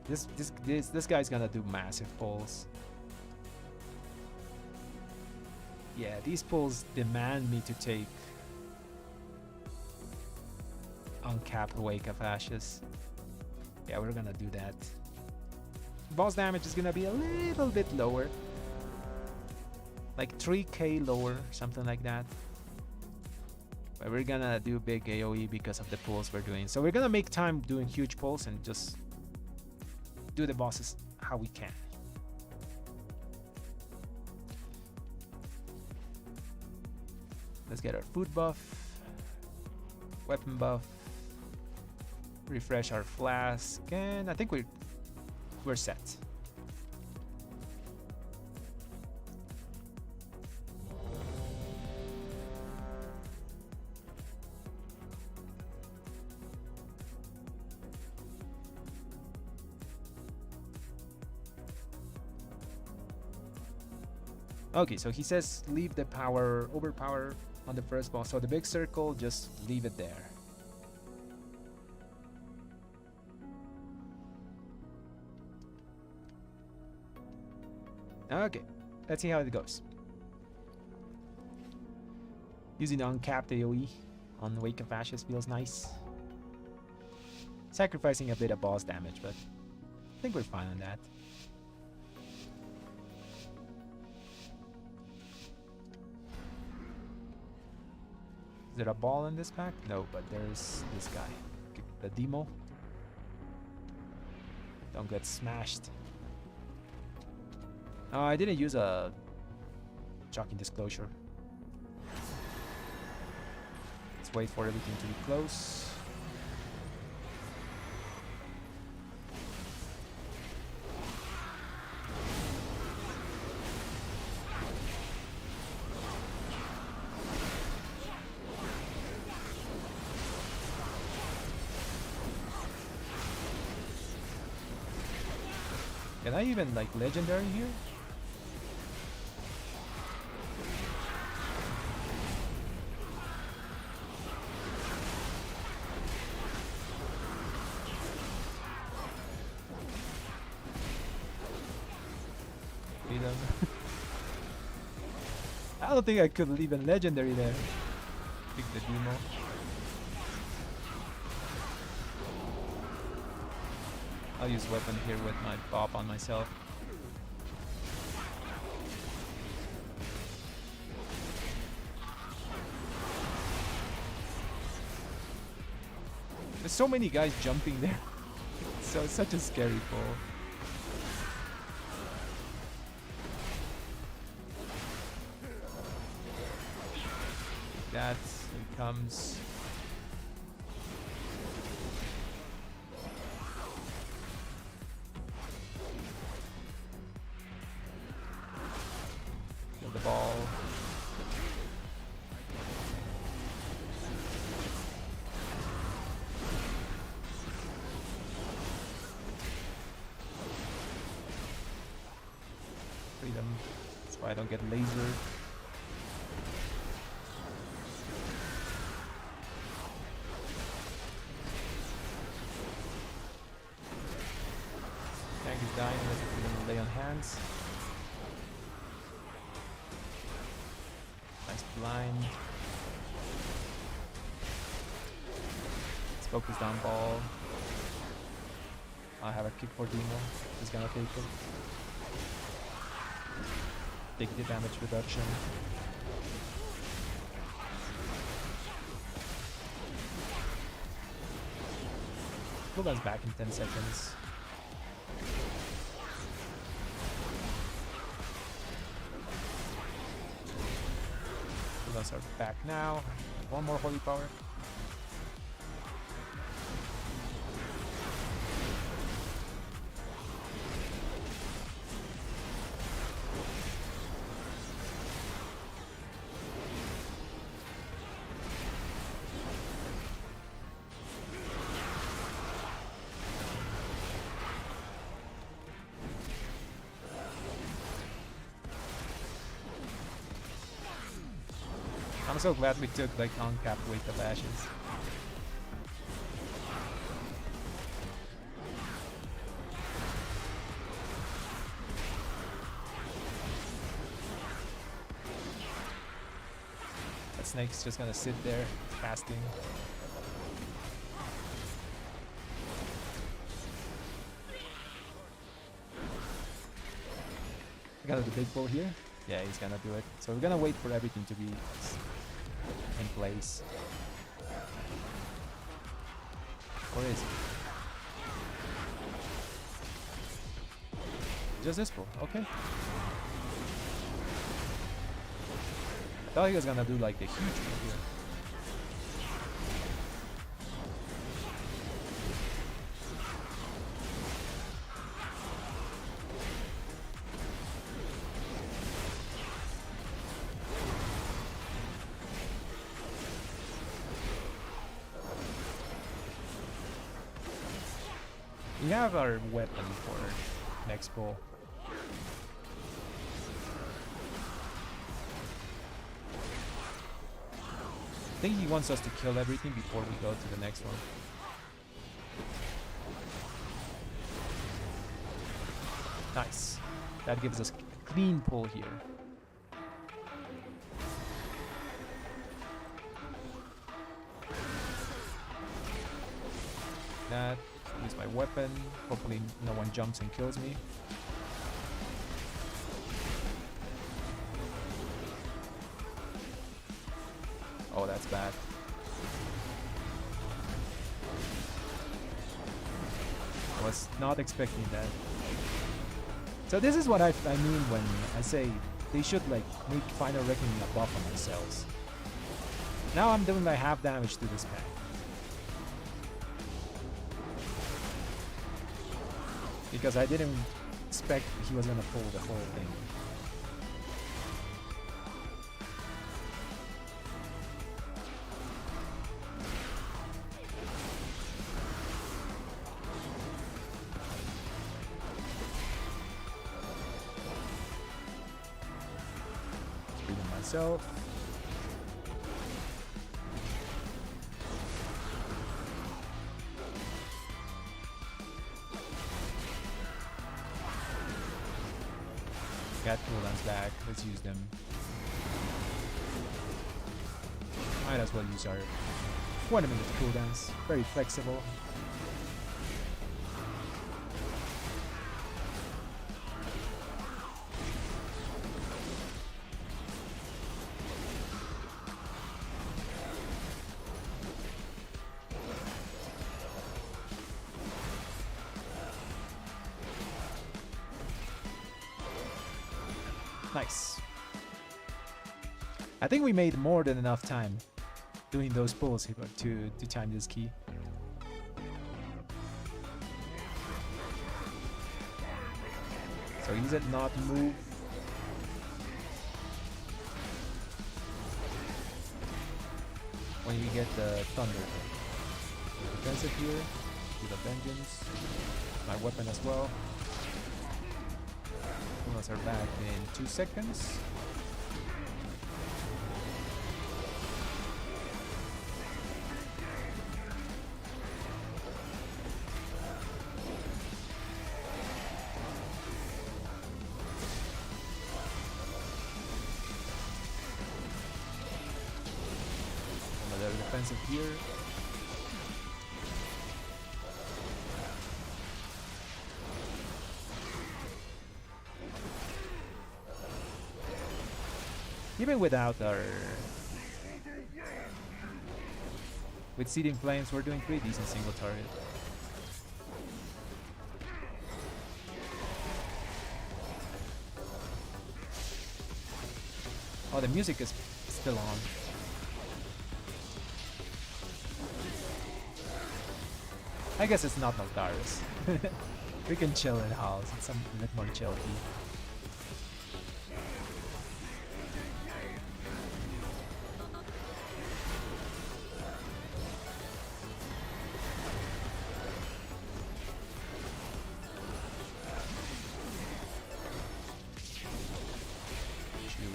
This guy's gonna do massive pulls. Yeah, these pulls demand me to take uncapped Wake of Ashes. Yeah, we're gonna do that. Boss damage is gonna be a little bit lower, like 3k lower, something like that. But we're gonna do big AoE because of the pulls we're doing. So we're gonna make time doing huge pulls and just do the bosses how we can. Let's get our food buff, weapon buff, refresh our flask, and I think we're set. Okay, so he says leave the overpower on the first boss. So the big circle, just leave it there. Okay, let's see how it goes. Using the uncapped AoE on Wake of Ashes feels nice. Sacrificing a bit of boss damage, but I think we're fine on that. Is there a ball in this pack? No, but there's this guy. The demo. Don't get smashed. Oh, I didn't use a shocking disclosure. Let's wait for everything to be close. Can I even like legendary here? Freedom. I don't think I could leave a legendary there. Pick the demo. I'll use weapon here with my pop on myself. There's so many guys jumping there. So it's such a scary pull. That it comes. Kill the ball. Freedom. That's why I don't get lasered. Tank is dying unless it's gonna lay on hands. Nice blind. Let's focus down ball. I have a kick for Demo. He's gonna take it. Take the damage reduction. Cooldown's back in 10 seconds. Cooldowns are back now. One more holy power. I'm so glad we took like uncapped weight of ashes. That snake's just gonna sit there, casting. I got the big bull here. Yeah, he's gonna do it. So we're gonna wait for everything to be in place. Where is he? Just this bull, okay. I thought he was gonna do like the huge bull here. We have our weapon for next pull. I think he wants us to kill everything before we go to the next one. Nice. That gives us a clean pull here. That. Use my weapon. Hopefully no one jumps and kills me. Oh, that's bad. I was not expecting that. So this is what I mean when I say they should like make Final Reckoning a buff on themselves. Now I'm doing like half damage to this pack. Because I didn't expect he was gonna pull the whole thing. Freedom myself. Got cooldowns back. Let's use them. Might as well use our 1-minute cooldowns. Very flexible. Nice. I think we made more than enough time doing those pulls to time this key. So he did not move. When you get the thunder. Defensive here. Do the vengeance. My weapon as well. Unless are back in 2 seconds. Another defensive here. Even without our... With Seeding Flames, we're doing pretty decent single target. Oh, the music is still on. I guess it's not Maltaris. We can chill in house. It's a bit more chill.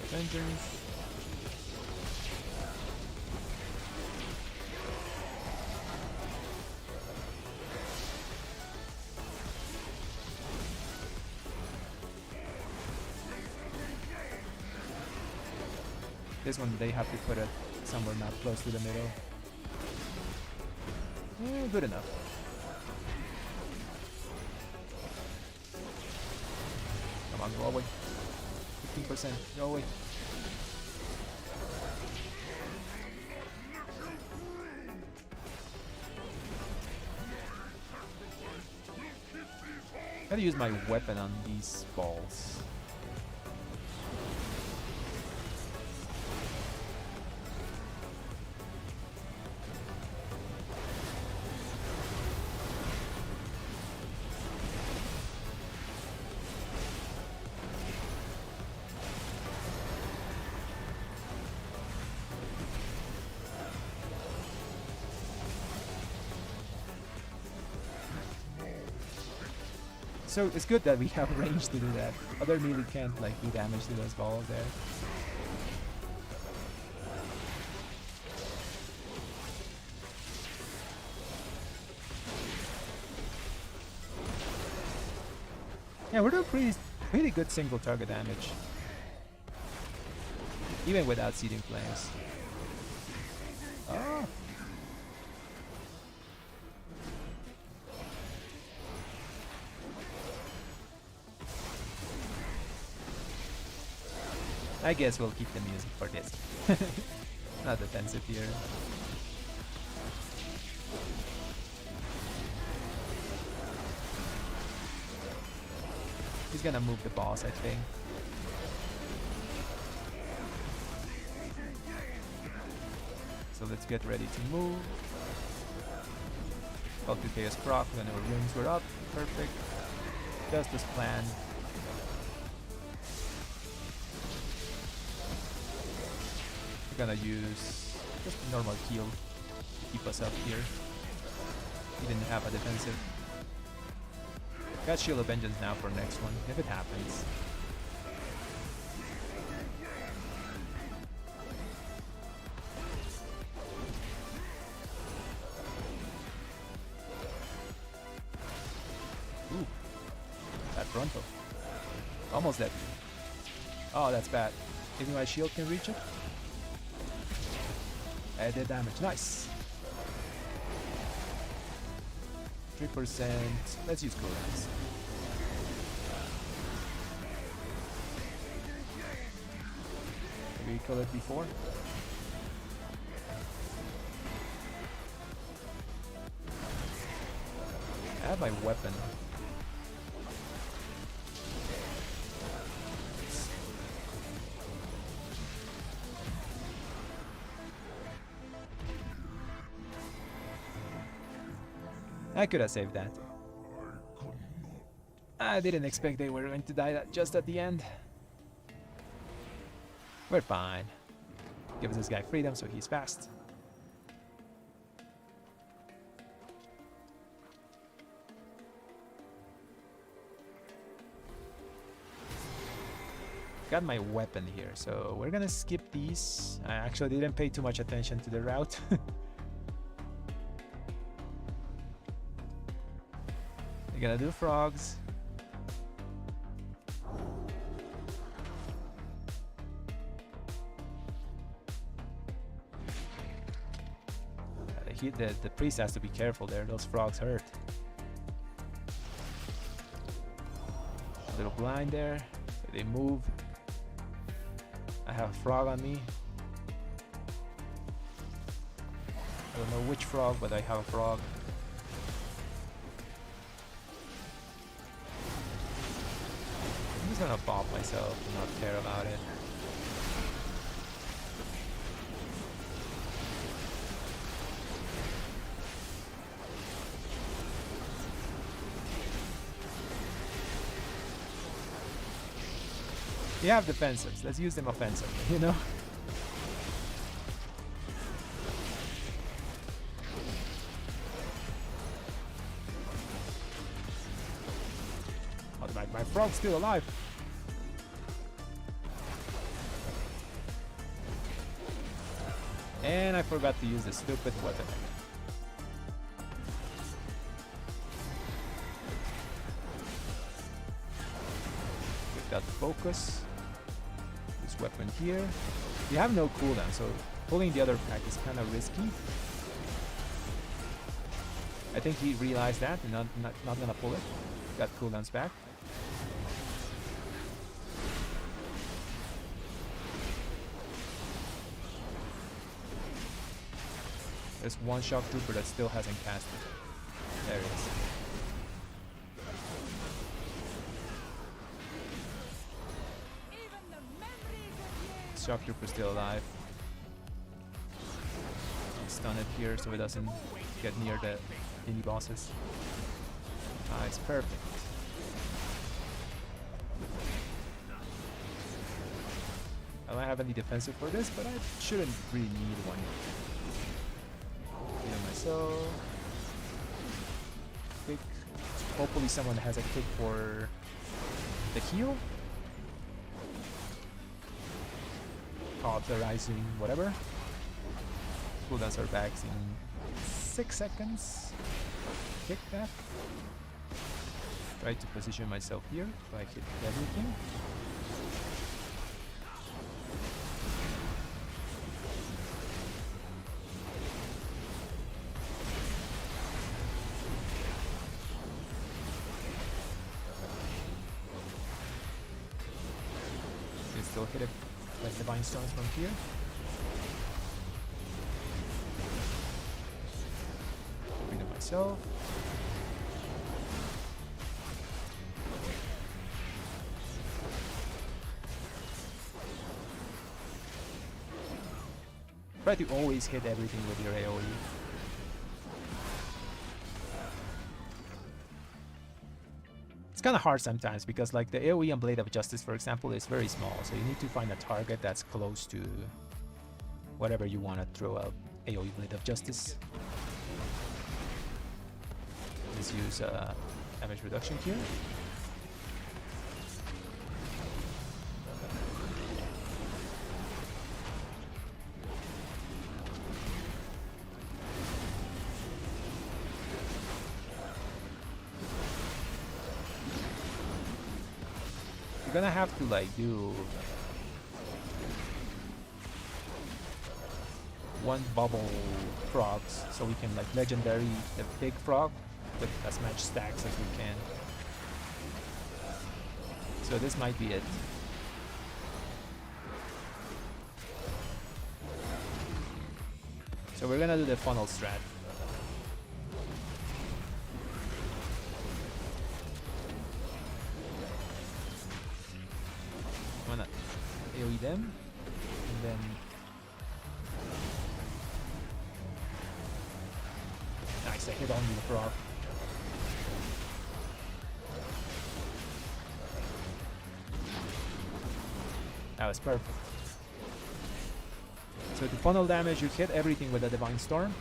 Vengeance. This one they have to put it somewhere not close to the middle. Good enough. Come on, go away. 15%, go away. Gotta use my weapon on these balls. So it's good that we have range to do that. Other melee can't like do damage to those balls there. Yeah, we're doing pretty good single target damage. Even without Seeding Flames. Oh. I guess we'll keep the music for this. Not defensive here. He's gonna move the boss, I think. So let's get ready to move. Talk to Chaos proc when our runes were up. Perfect. Just as planned. Gonna use just a normal heal to keep us up here. We didn't have a defensive. Got Shield of Vengeance now for next one, if it happens. Ooh, that frontal. Almost dead. Oh, that's bad. Even my shield can reach it. Added damage. Nice. 3%. Let's use cooldowns. Maybe we killed it before. I have my weapon. I could have saved that. I didn't expect they were going to die just at the end. We're fine. Gives this guy freedom so he's fast. Got my weapon here, so we're gonna skip these. I actually didn't pay too much attention to the route. We're gonna do frogs. The priest has to be careful there, those frogs hurt. A little blind there, so they move. I have a frog on me. I don't know which frog, but I have a frog. I'm just gonna bomb myself and not care about it. We have defensives, let's use them offensively, you know? Oh, my frog's still alive. And I forgot to use the stupid weapon. We've got focus. This weapon here. You have no cooldown, so pulling the other pack is kind of risky. I think he realized that and not gonna pull it. Got cooldowns back. There's one shock trooper that still hasn't cast it. There it is. Shock trooper still alive. Stun it here so it doesn't get near the mini bosses. Nice, perfect. I don't have any defensive for this, but I shouldn't really need one. Myself. Quick. Hopefully someone has a kick for the heal. Cauterizing whatever. Cooldowns are back in 6 seconds. Kick that. Try to position myself here so I hit everything. Still hit it like divine stones from here. Bring it myself. Try to always hit everything with your AoE. It's kind of hard sometimes because like the AoE on Blade of Justice, for example, is very small, so you need to find a target that's close to whatever you want to throw out AoE Blade of Justice. Let's use damage reduction here. You're gonna have to like do one bubble frogs, so we can like legendary the big frog with as much stacks as we can. So this might be it. So we're gonna do the funnel strat. I'm gonna AoE them, and then nice, I hit only the frog. That was perfect. So the funnel damage, you hit everything with a Divine Storm.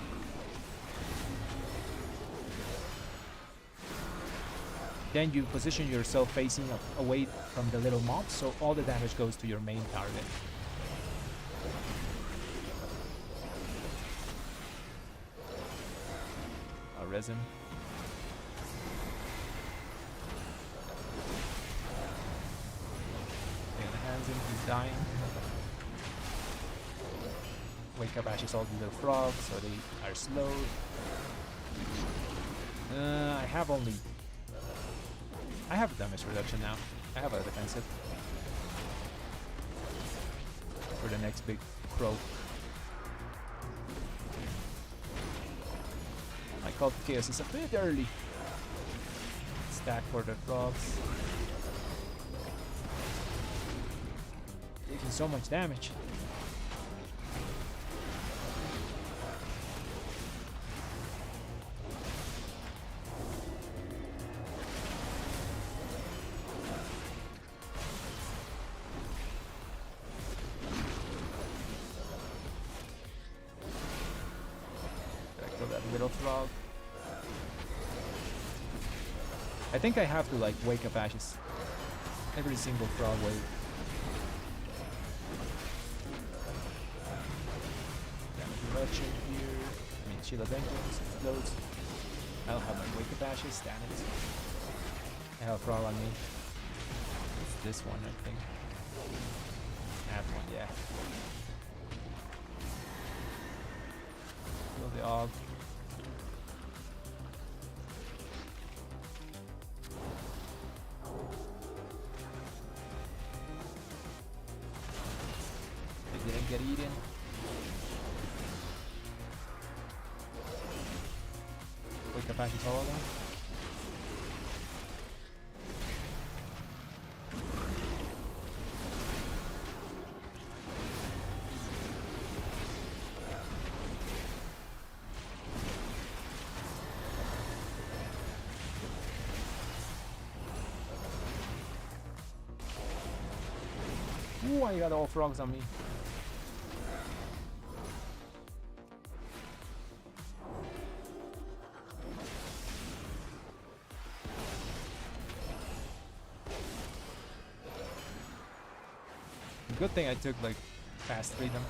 Then you position yourself facing away from the little mobs, so all the damage goes to your main target. I'll res him. Lay the hands in, he's dying. Wake up Ashes all the little frogs, so they are slowed. I have damage reduction now. I have a defensive for the next big crow. I called Chaos is a bit early. Stack for the frogs. Taking so much damage. Little frog. I think I have to like wake up Ashes every single frog wave. Damage reduction here. I mean Shield of Vengeance explodes. I don't have my wake up Ashes, damn it. I have a frog on me. It's this one, I think. That one, yeah. Kill the Og. Didn't get eaten. Wake up Ashes all of them. Ooh, I got all frogs on me. Good thing I took like fast freedom.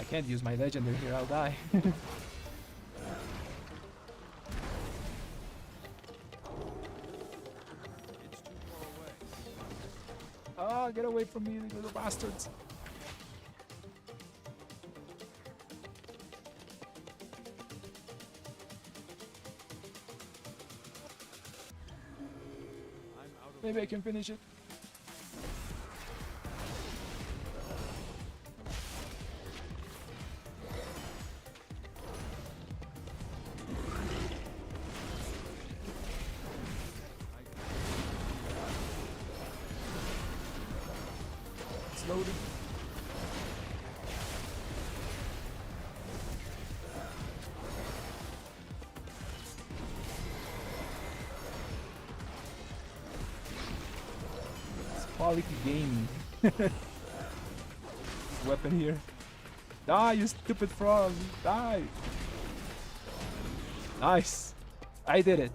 I can't use my legendary here, I'll die. Oh, get away from me, you little bastards. Maybe I can finish it. It's loaded. Quality game. Weapon here. Die, you stupid frog. Die. Nice. I did it.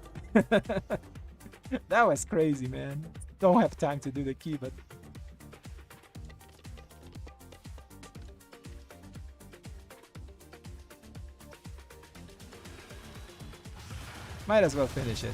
That was crazy, man. Don't have time to do the key, but might as well finish it.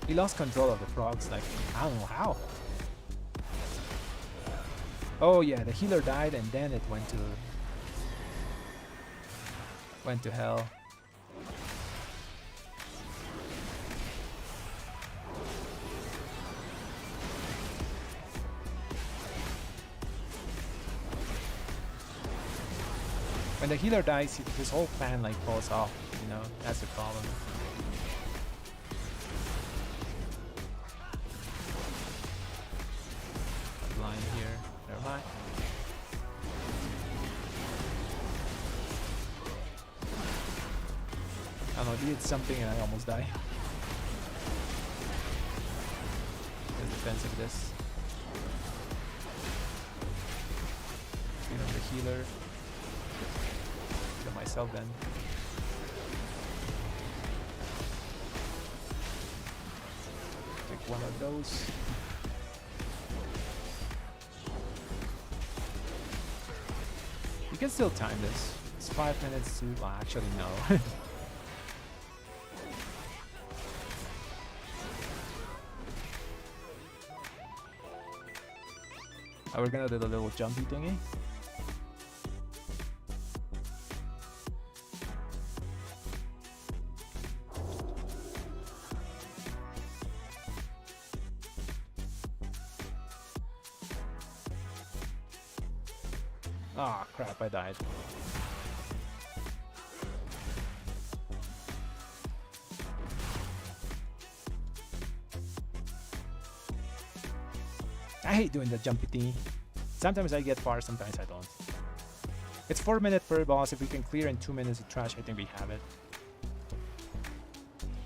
He lost control of the frogs, like, I don't know how. Oh yeah, the healer died and then it went to hell. When the healer dies, his whole plan like falls off, you know, that's the problem. Blind here, never mind. I don't know, he did something and I almost died. There's defensive this. You know, the healer. Kill myself then. Take one of those. You can still time this. It's 5 minutes to. Well, actually, no. We're gonna do the little jumpy thingy. Ah, crap, I died. I hate doing the jumpy thingy. Sometimes I get far, sometimes I don't. It's 4 minutes per boss. If we can clear in 2 minutes of trash, I think we have it.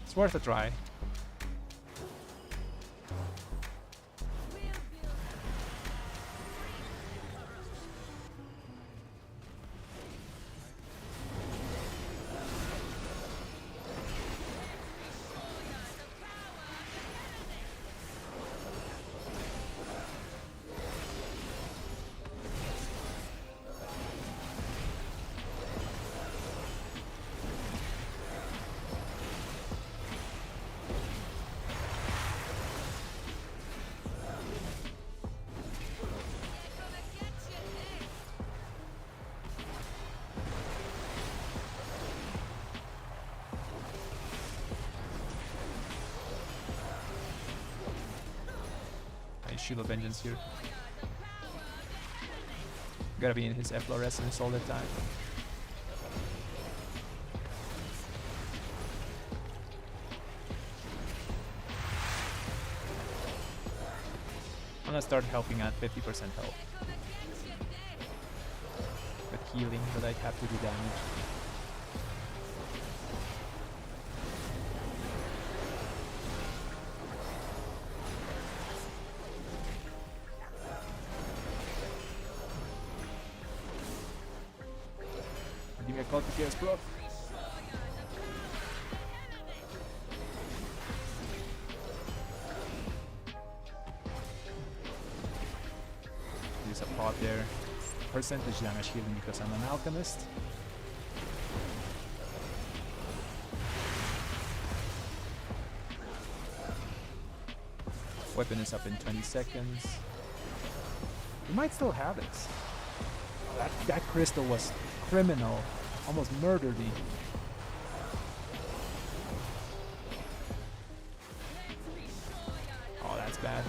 It's worth a try. Shield of Vengeance here. Gotta be in his efflorescence all the time. I'm gonna start helping at 50% health. But healing, but I'd have to do damage. Give me a call to chaos, bro. Use a pot there. Percentage damage healing because I'm an alchemist. Weapon is up in 20 seconds. We might still have it. That crystal was criminal. Almost murdered me. Oh, that's bad.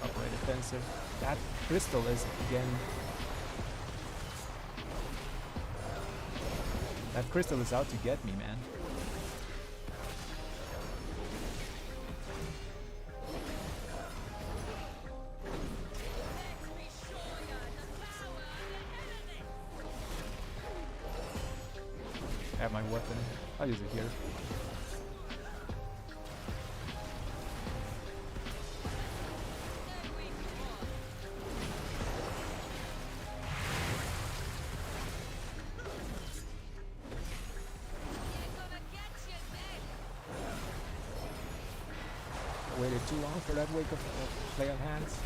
Upright defensive. That crystal is again. That crystal is out to get me, man. I have my weapon. I'll use it here. waited too long for that wake of play on hands.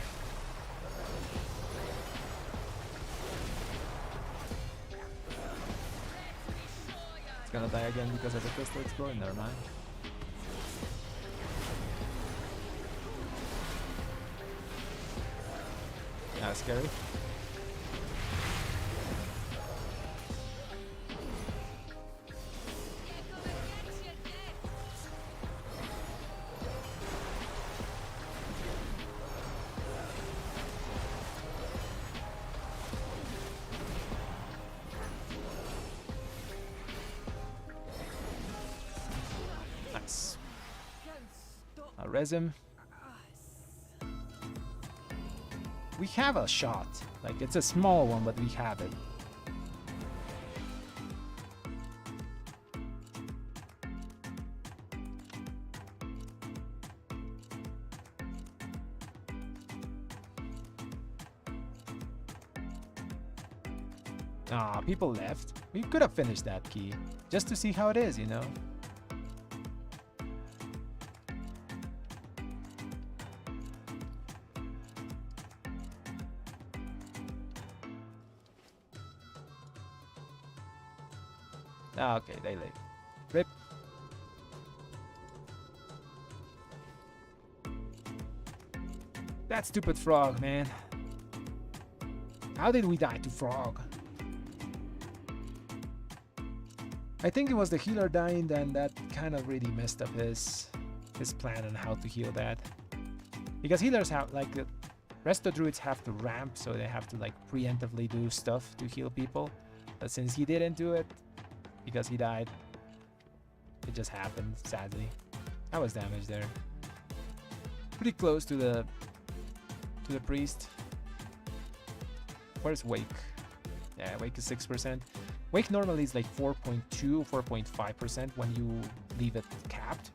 It's gonna die again because of the crystal explorer. Never mind. Yeah, scary. Nice. I'll res him. We have a shot. Like, it's a small one, but we have it. Ah, people left. We could have finished that key. Just to see how it is, you know? Ah, okay, they leave. Rip. That stupid frog, man. How did we die to frog? I think it was the healer dying, then that kind of really messed up his plan on how to heal that. Because healers have, like, the rest of the druids have to ramp, so they have to, like, preemptively do stuff to heal people. But since he didn't do it, because he died, it just happened, sadly. I was damaged there. Pretty close to the priest. Where's Wake? Yeah, Wake is 6%. Wake normally is like 4.2, 4.5% when you leave it capped.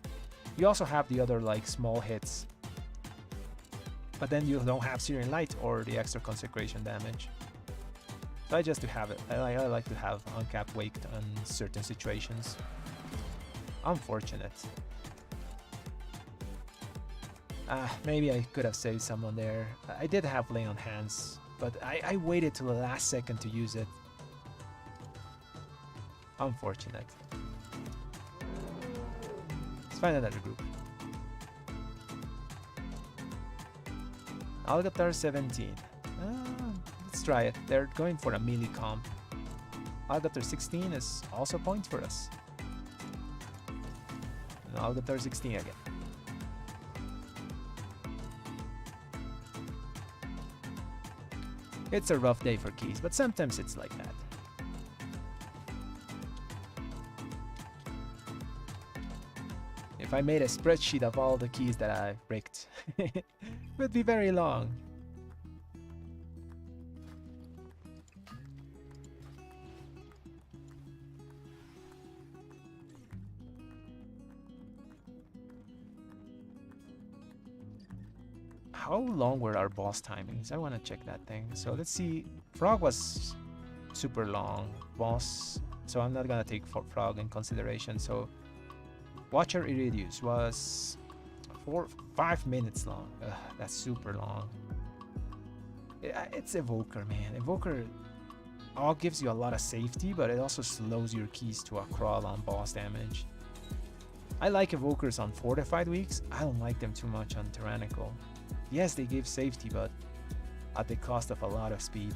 You also have the other like small hits, but then you don't have Syrian Light or the extra consecration damage. So I just to have it. I like to have uncapped Wake on certain situations. Unfortunate. Maybe I could have saved someone there. I did have Lay on Hands, but I waited till the last second to use it. Unfortunate. Let's find another group. Algatar 17. Let's try it. They're going for a melee comp. Algatar 16 is also a point for us. And Algatar 16 again. It's a rough day for keys, but sometimes it's like that. If I made a spreadsheet of all the keys that I bricked, it would be very long. How long were our boss timings? I want to check that thing. So let's see. Frog was super long. Boss. So I'm not going to take Frog in consideration. So Watcher Iridius was 5 minutes long. Ugh, that's super long. It's Evoker, man. Evoker all gives you a lot of safety, but it also slows your keys to a crawl on boss damage. I like Evokers on fortified weeks. I don't like them too much on tyrannical. Yes, they give safety, but at the cost of a lot of speed.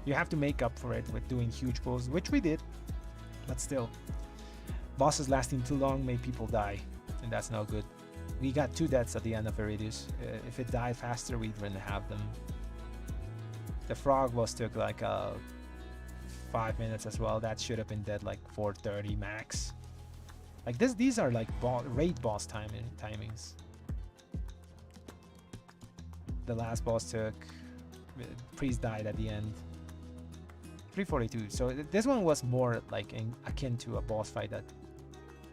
You have to make up for it with doing huge pulls, which we did, but still. Bosses lasting too long make people die, and that's no good. We got 2 deaths at the end of Iridius. If it died faster, we wouldn't have them. The frog was took like 5 minutes as well. That should have been dead like 4:30 max. Like these are like raid boss timings. The last boss took, priest died at the end. 342. So this one was more like akin to a boss fight that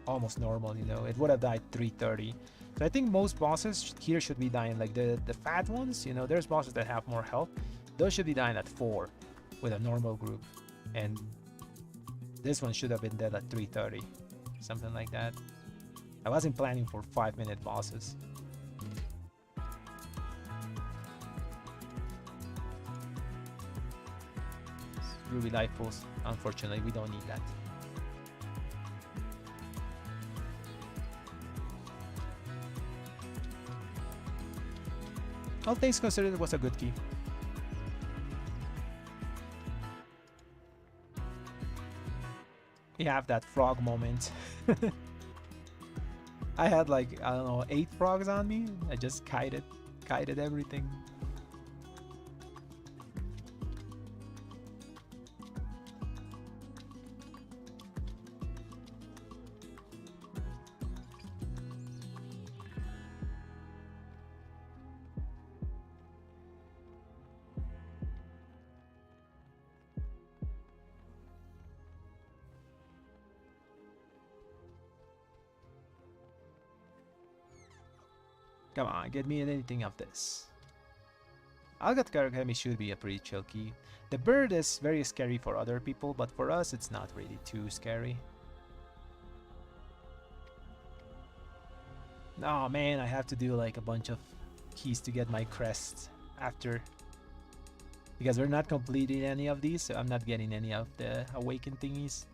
almost normal, you know. It would have died 330. So I think most bosses here should be dying like the fat ones, you know. There's bosses that have more health. Those should be dying at 4 with a normal group, and this one should have been dead at 330, something like that. I wasn't planning for 5-minute bosses. Ruby life pools. Unfortunately, we don't need that. All things considered, it was a good key. You have that frog moment. I had like, I don't know, 8 frogs on me. I just kited everything. Come on, get me anything of this. Algot Karakami should be a pretty chill key. The bird is very scary for other people, but for us it's not really too scary. Oh man, I have to do like a bunch of keys to get my crest after. Because we're not completing any of these, so I'm not getting any of the awaken thingies.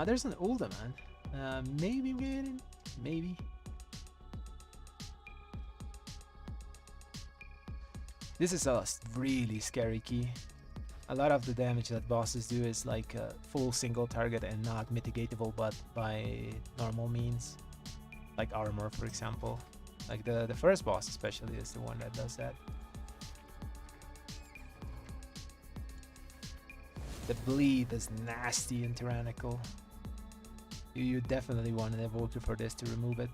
There's an older man. Maybe I'm getting, maybe. This is a really scary key. A lot of the damage that bosses do is like a full single target and not mitigatable, but by normal means, like armor, for example. Like the first boss especially is the one that does that. The bleed is nasty and tyrannical. You definitely want an evoker for this to remove it.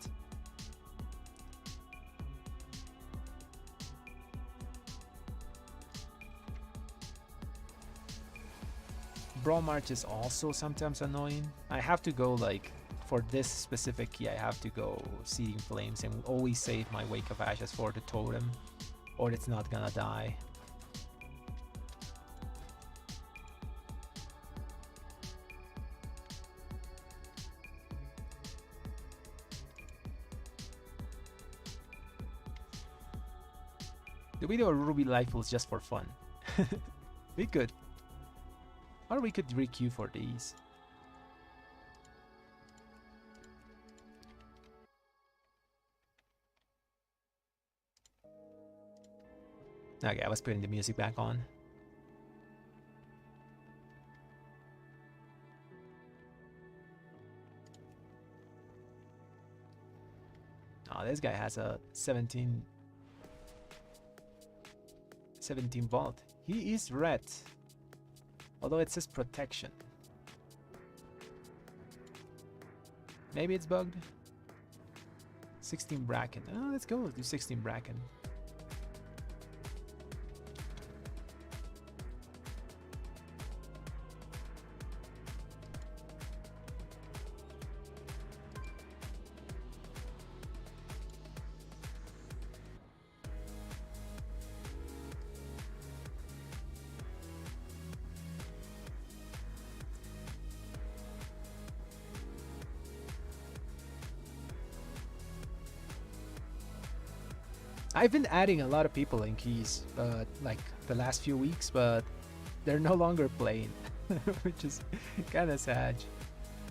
Brawl March is also sometimes annoying. I have to go like, for this specific key I have to go Seething Flames and always save my Wake of Ashes for the totem, or it's not gonna die. The video of Ruby Life was just for fun. We could. Or we could re-queue for these. Okay, I was putting the music back on. Oh, this guy has a 17 vault. He is red, although it says protection. Maybe it's bugged. 16 Bracken. Oh, let's go. Let's do 16 Bracken. I've been adding a lot of people in keys, but like the last few weeks, but they're no longer playing, which is kind of sad.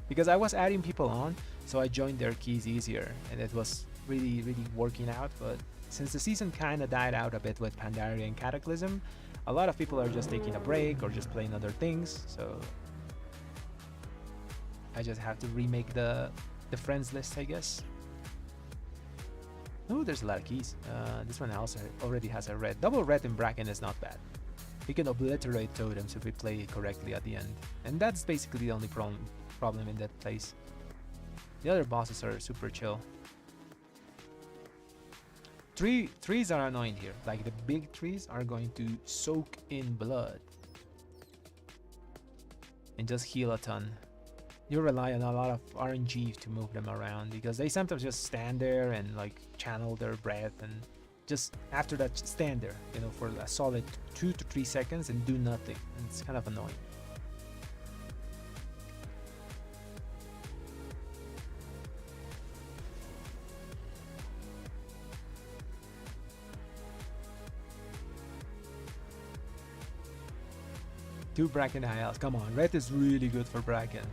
Because I was adding people on, so I joined their keys easier, and it was really working out. But since the season kind of died out a bit with Pandaria and Cataclysm, a lot of people are just taking a break or just playing other things. So I just have to remake the friends list, I guess. Oh, there's a lot of keys. This one also already has a red. Double red in Bracken is not bad. We can obliterate totems if we play it correctly at the end. And that's basically the only problem in that place. The other bosses are super chill. trees are annoying here. Like the big trees are going to soak in blood and just heal a ton. You rely on a lot of RNG to move them around because they sometimes just stand there and like channel their breath and just after that stand there, you know, for a solid 2 to 3 seconds and do nothing. And it's kind of annoying. Two Bracken ILs. Come on, red is really good for Bracken.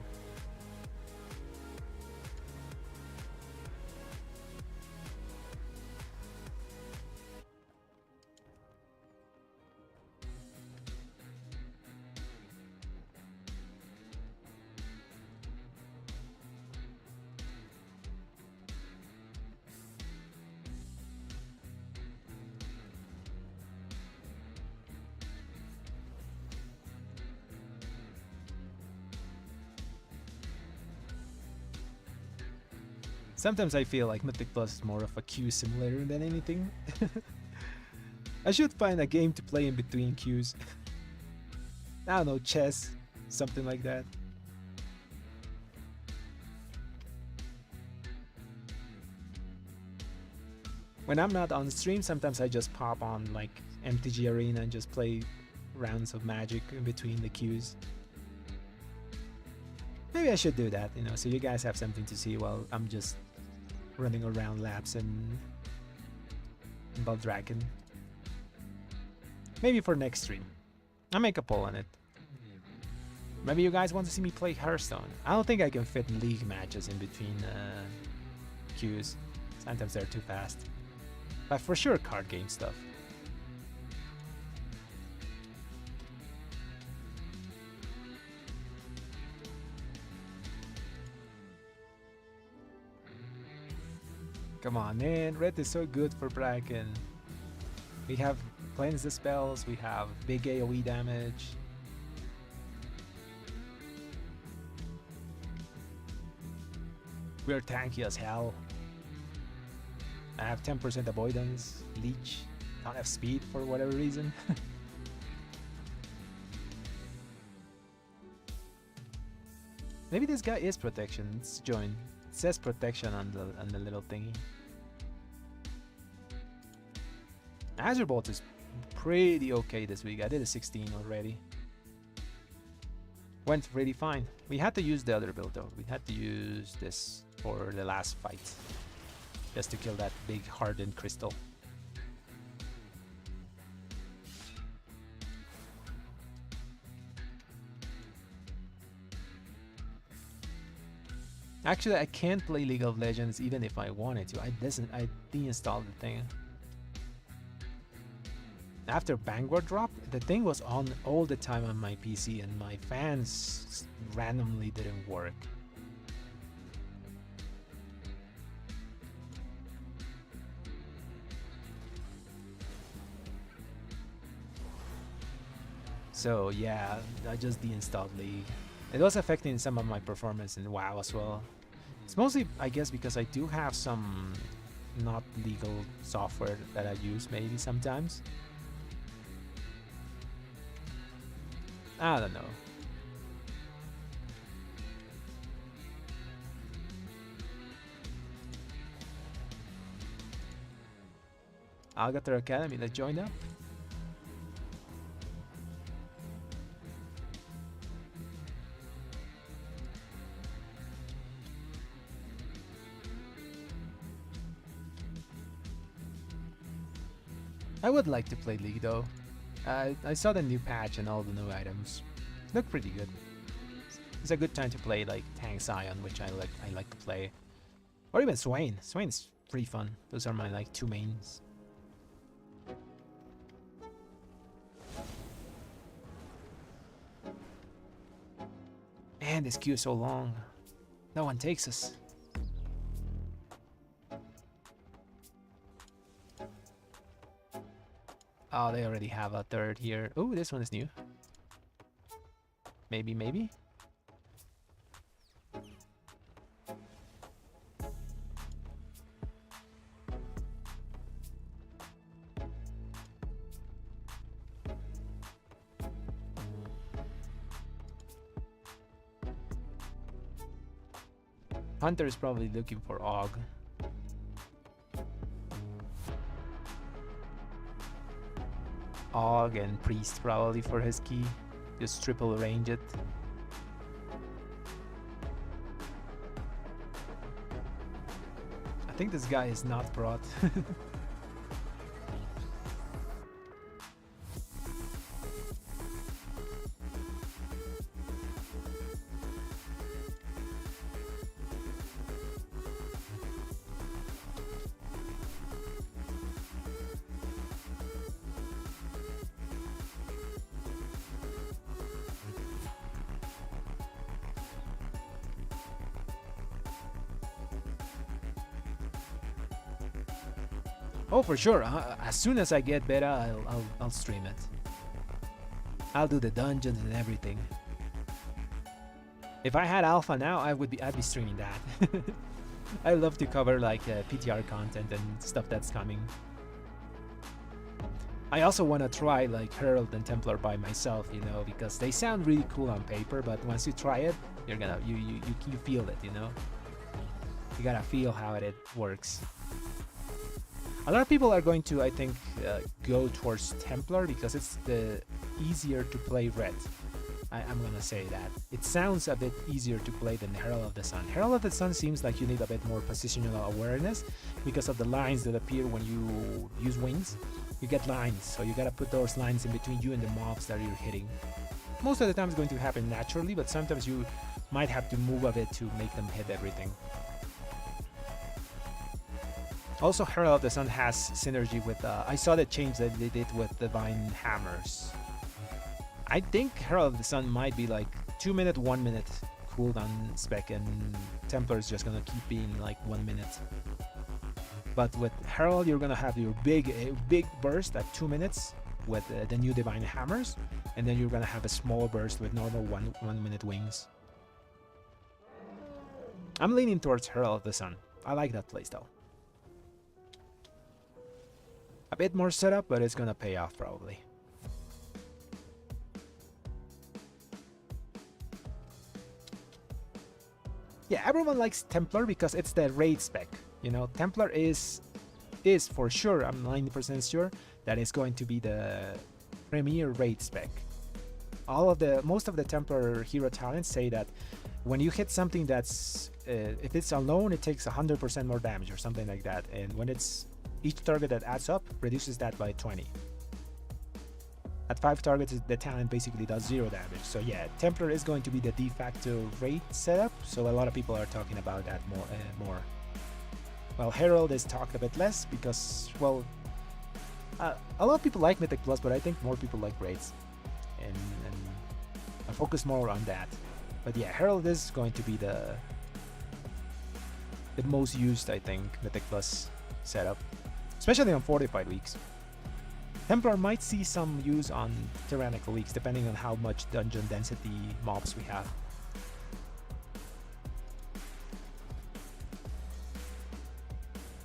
Sometimes I feel like Mythic Plus is more of a queue simulator than anything. I should find a game to play in between queues. I don't know, chess, something like that. When I'm not on stream, sometimes I just pop on like MTG Arena and just play rounds of Magic in between the queues. Maybe I should do that, you know, so you guys have something to see while I'm just running around laps and Blood Dragon. Maybe for next stream. I'll make a poll on it. Maybe you guys want to see me play Hearthstone. I don't think I can fit league matches in between queues. Sometimes they're too fast. But for sure card game stuff. Come on, man. Red is so good for Bracken. We have cleanse the spells. We have big AoE damage. We're tanky as hell. I have 10% avoidance, leech, don't have speed for whatever reason. Maybe this guy is protection. Let's join. It says protection on the little thingy. Azure Bolt is pretty okay this week. I did a 16 already. Went really fine. We had to use the other build though. We had to use this for the last fight. Just to kill that big hardened crystal. Actually, I can't play League of Legends even if I wanted to. I deinstalled the thing. After Vanguard dropped, the thing was on all the time on my PC and my fans randomly didn't work. So yeah, I just deinstalled League. It was affecting some of my performance in WoW as well. It's mostly, I guess, because I do have some not legal software that I use maybe sometimes. I don't know. Algator Academy, let's join up. I would like to play League though. I saw the new patch and all the new items. Look pretty good. It's a good time to play like Tank Scion, which I like to play. Or even Swain. Swain's pretty fun. Those are my like two mains. Man, this queue is so long. No one takes us. Oh, they already have a third here. Oh, this one is new. Maybe, maybe? Hunter is probably looking for AUG. AUG and Priest probably for his key. Just triple range it. I think this guy is not brought. Oh, for sure. As soon as I get beta, I'll stream it. I'll do the dungeons and everything. If I had alpha now, I'd be streaming that. I love to cover like PTR content and stuff that's coming. I also want to try like Herald and Templar by myself, you know, because they sound really cool on paper, but once you try it, you're gonna you feel it, you know. You gotta feel how it works. A lot of people are going to, I think, go towards Templar because it's the easier to play red. I'm gonna say that. It sounds a bit easier to play than Herald of the Sun. Herald of the Sun seems like you need a bit more positional awareness because of the lines that appear when you use wings. You get lines, so you gotta put those lines in between you and the mobs that you're hitting. Most of the time it's going to happen naturally, but sometimes you might have to move a bit to make them hit everything. Also, Herald of the Sun has synergy with, I saw the change that they did with Divine Hammers. I think Herald of the Sun might be like 2 minute, 1 minute cooldown spec, and Templar is just gonna keep being like 1 minute. But with Herald, you're gonna have your big burst at 2 minutes with the new Divine Hammers, and then you're gonna have a small burst with normal 1 minute wings. I'm leaning towards Herald of the Sun. I like that playstyle. A bit more setup, but it's gonna pay off probably. Yeah, everyone likes Templar because it's the raid spec. You know, Templar is for sure, I'm 90% sure, that is going to be the premier raid spec. Most of the Templar hero talents say that when you hit something that's, if it's alone, it takes 100% more damage or something like that. And when it's each target that adds up reduces that by 20. At 5 targets, the talent basically does 0 damage. So yeah, Templar is going to be the de facto raid setup. So a lot of people are talking about that more. Well, Herald is talked a bit less because, well, a lot of people like Mythic Plus, but I think more people like raids, and I focus more on that. But yeah, Herald is going to be the most used, I think, Mythic Plus setup, especially on fortified weeks. Templar might see some use on tyrannical weeks, depending on how much dungeon density mobs we have.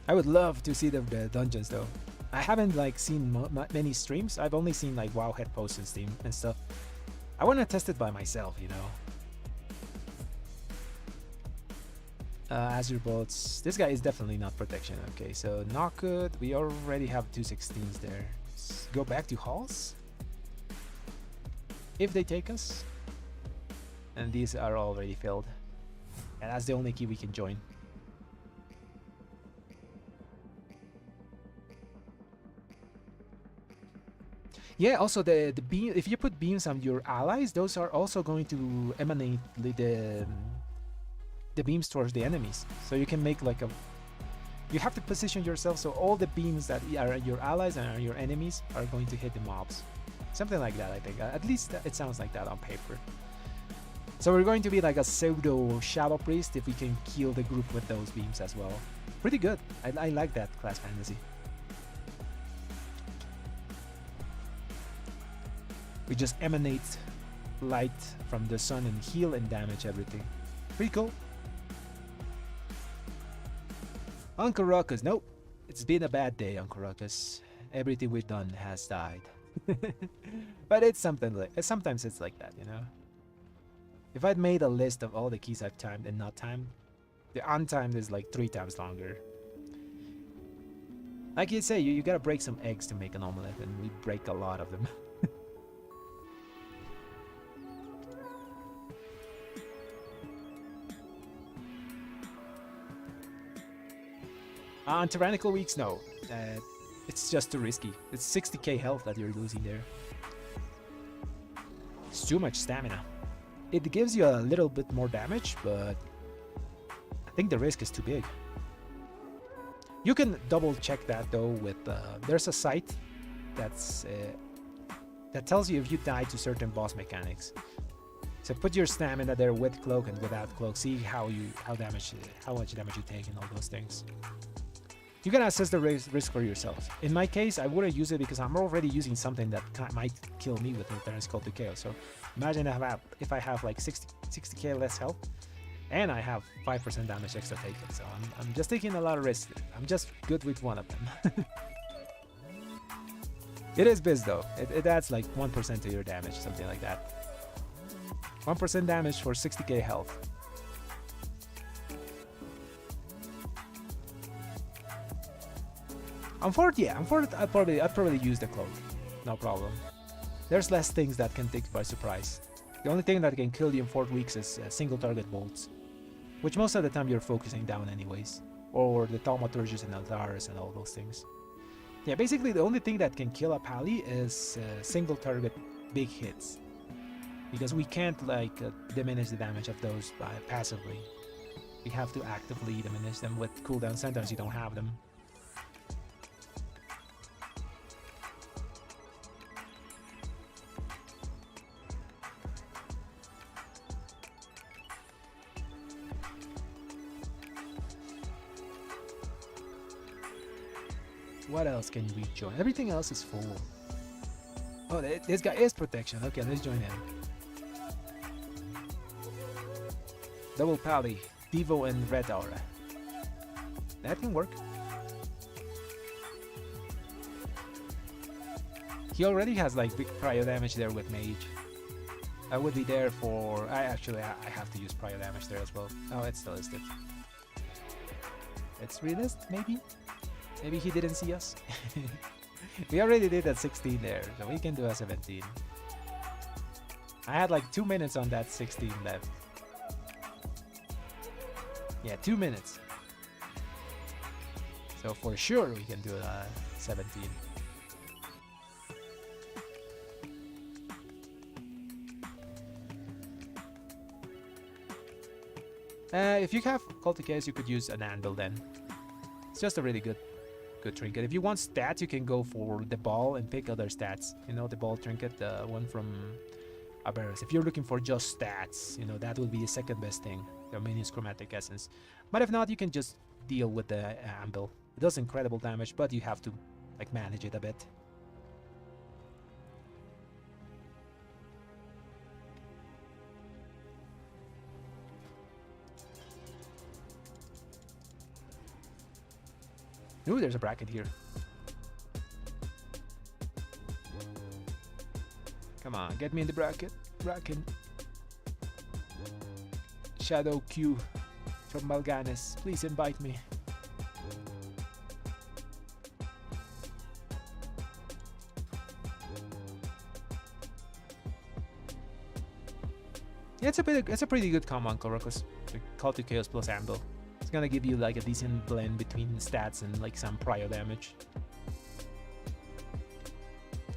I would love to see the dungeons though. I haven't like seen many streams. I've only seen like Wowhead posts and Steam and stuff. I want to test it by myself, you know. Azure Bolts. This guy is definitely not protection. Okay, so not good. We already have 216s there. Let's go back to halls. If they take us. And these are already filled. And that's the only key we can join. Yeah, also the beam, if you put beams on your allies, those are also going to emanate the beams towards the enemies. So you can make like you have to position yourself so all the beams that are your allies and are your enemies are going to hit the mobs. Something like that, I think. At least it sounds like that on paper. So we're going to be like a pseudo Shadow Priest if we can kill the group with those beams as well. Pretty good. I like that class fantasy. We just emanate light from the sun and heal and damage everything. Pretty cool. Uncle Ruckus, nope. It's been a bad day, Uncle Ruckus. Everything we've done has died. But it's something like, sometimes it's like that, you know. If I'd made a list of all the keys I've timed and not timed, The untimed is like 3 times longer. Like you say, you gotta break some eggs to make an omelette, and we break a lot of them. On tyrannical weeks, no. It's just too risky. It's 60k health that you're losing there. It's too much stamina. It gives you a little bit more damage, but I think the risk is too big. You can double check that though with there's a site that's that tells you if you die to certain boss mechanics. So put your stamina there with cloak and without cloak. See how much damage you take and all those things. You can assess the risk for yourself. In my case, I wouldn't use it because I'm already using something that might kill me with Returns Call to Chaos. So imagine if I have like 60k less health and I have 5% damage extra taken. So I'm just taking a lot of risks. I'm just good with one of them. It is biz though. It adds like 1% to your damage, something like that. 1% damage for 60k health. I'd probably use the cloak. No problem. There's less things that can take you by surprise. The only thing that can kill you in 4 weeks is single target bolts, which most of the time you're focusing down anyways. Or the Thaumaturges and Altaris and all those things. Yeah, basically the only thing that can kill a pally is single target big hits. Because we can't like diminish the damage of those passively. We have to actively diminish them with cooldown. Sometimes you don't have them. What else can we join? Everything else is full. Oh, this guy is protection. Okay, let's join him. Double Pally, Devo, and Red Aura. That can work. He already has like big prio damage there with Mage. I would be there for... I have to use prio damage there as well. Oh, it's still listed. It's relist, maybe? Maybe he didn't see us. We already did that 16 there, so we can do a 17. I had like 2 minutes on that 16 left. Yeah, 2 minutes. So for sure we can do a 17. If you have Call to Chaos, you could use an anvil then. It's just a really good trinket. If you want stats, you can go for the ball and pick other stats. You know, the ball trinket, the one from Aberus. If you're looking for just stats, you know, that would be the second best thing. The Minions Chromatic Essence. But if not, you can just deal with the anvil. It does incredible damage, but you have to like manage it a bit. Ooh, there's a bracket here. Come on, get me in the bracket. Shadow Q from Malganis. Please invite me. Yeah, it's a pretty good combo on Korokos. Call to Chaos plus Anvil. It's gonna give you like a decent blend between stats and like some prio damage.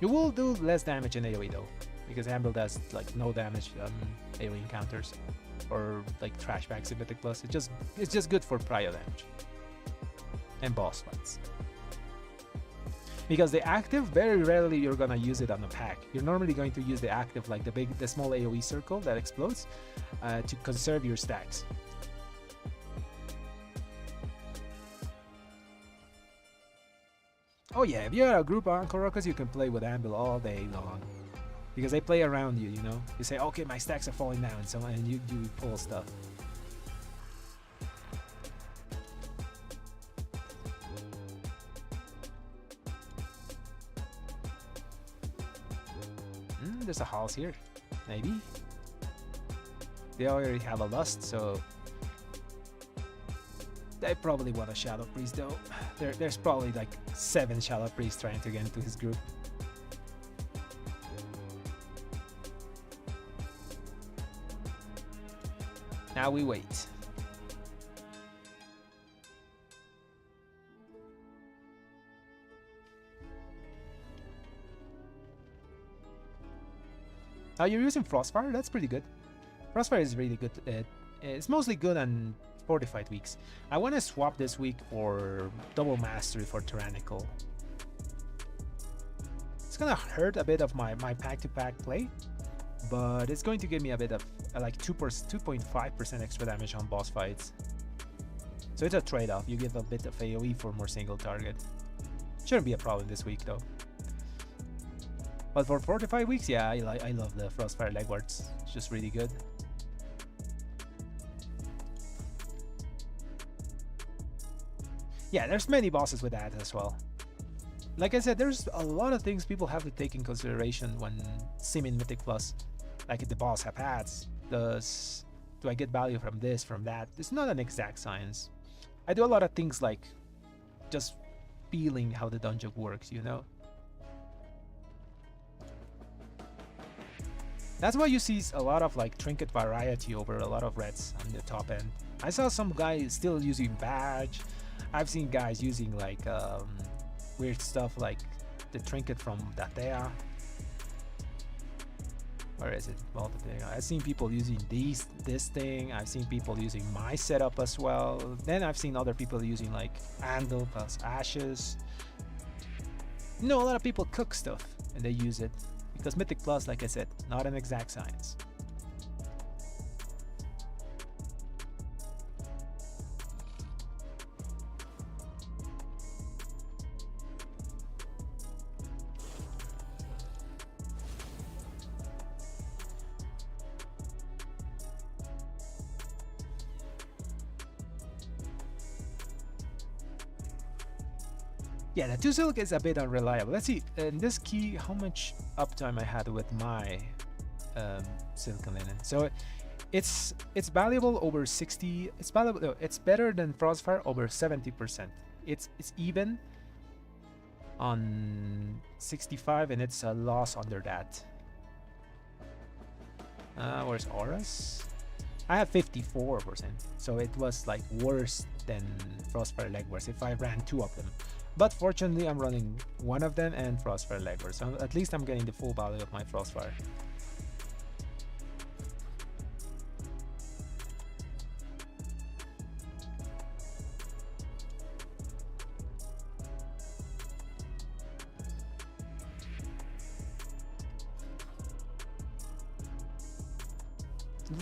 You will do less damage in AoE though, because Anvil does like no damage on AoE encounters or like trash back Symmetric Plus. It's just good for prio damage and boss fights. Because the active, very rarely you're gonna use it on a pack. You're normally going to use the active, like the small AoE circle that explodes, to conserve your stacks. Oh yeah, if you're a group on Korokos, you can play with Anvil all day long. Because they play around you, you know? You say, okay, my stacks are falling down, and you pull stuff. There's a house here. Maybe. They already have a lust, so I probably want a Shadow Priest though. There's probably like 7 Shadow Priests trying to get into his group. Now we wait. You're using Frostfire? That's pretty good. Frostfire is really good. It's mostly good on fortified weeks. I want to swap this week for double mastery for tyrannical. It's gonna hurt a bit of my pack to pack play, but it's going to give me a bit of like 2.5% extra damage on boss fights. So it's a trade-off. You give a bit of AoE for more single target. Shouldn't be a problem this week though. But for 45 weeks, yeah, I love the Frostfire Legwards. It's just really good. Yeah, there's many bosses with that as well. Like I said, there's a lot of things people have to take in consideration when simming Mythic Plus. Like if the boss have hats, do I get value from this, from that? It's not an exact science. I do a lot of things like just feeling how the dungeon works, you know? That's why you see a lot of like trinket variety over a lot of reds on the top end. I saw some guys still using badge. I've seen guys using like weird stuff like the trinket from Datea. Or is it multiple? I've seen people using this thing. I've seen people using my setup as well. Then I've seen other people using like Andal plus Ashes. You know, a lot of people cook stuff and they use it. Because Mythic Plus, like I said, not an exact science. Yeah, the 2 silk is a bit unreliable. Let's see, in this key, how much uptime I had with my silk linen. So it's valuable over 60. It's valuable. No, it's better than Frostfire over 70%. It's even on 65, and it's a loss under that. Where's Auras? I have 54%, so it was like worse than Frostfire Legwards if I ran 2 of them. But fortunately, I'm running 1 of them and Frostfire Legwards, so at least I'm getting the full value of my Frostfire.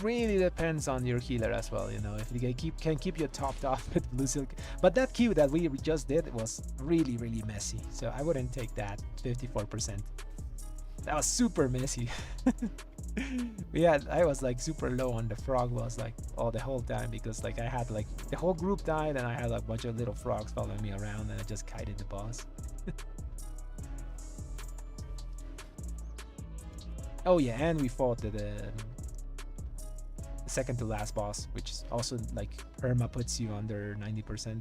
Really depends on your healer as well, you know, if they can keep you topped off with blue silk. But that queue that we just did was really messy, so I wouldn't take that 54%. That was super messy. I was like super low on the frog was like the whole time, because like I had like the whole group died and I had like, a bunch of little frogs following me around, and I just kited the boss. Oh yeah, and we fought the second to last boss, which is also like Perma puts you under 90%.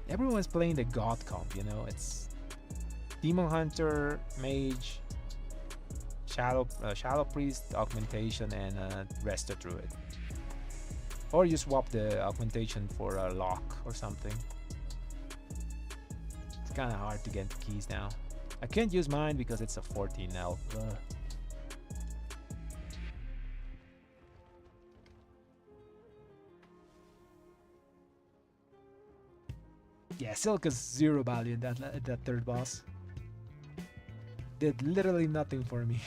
Everyone's playing the god comp, you know, it's Demon Hunter, Mage, Shadow Priest, Augmentation, and Resto Druid. Or you swap the augmentation for a lock or something. It's kind of hard to get the keys now. I can't use mine because it's a 14 now. Yeah, Silk is 0 value in that third boss. Did literally nothing for me.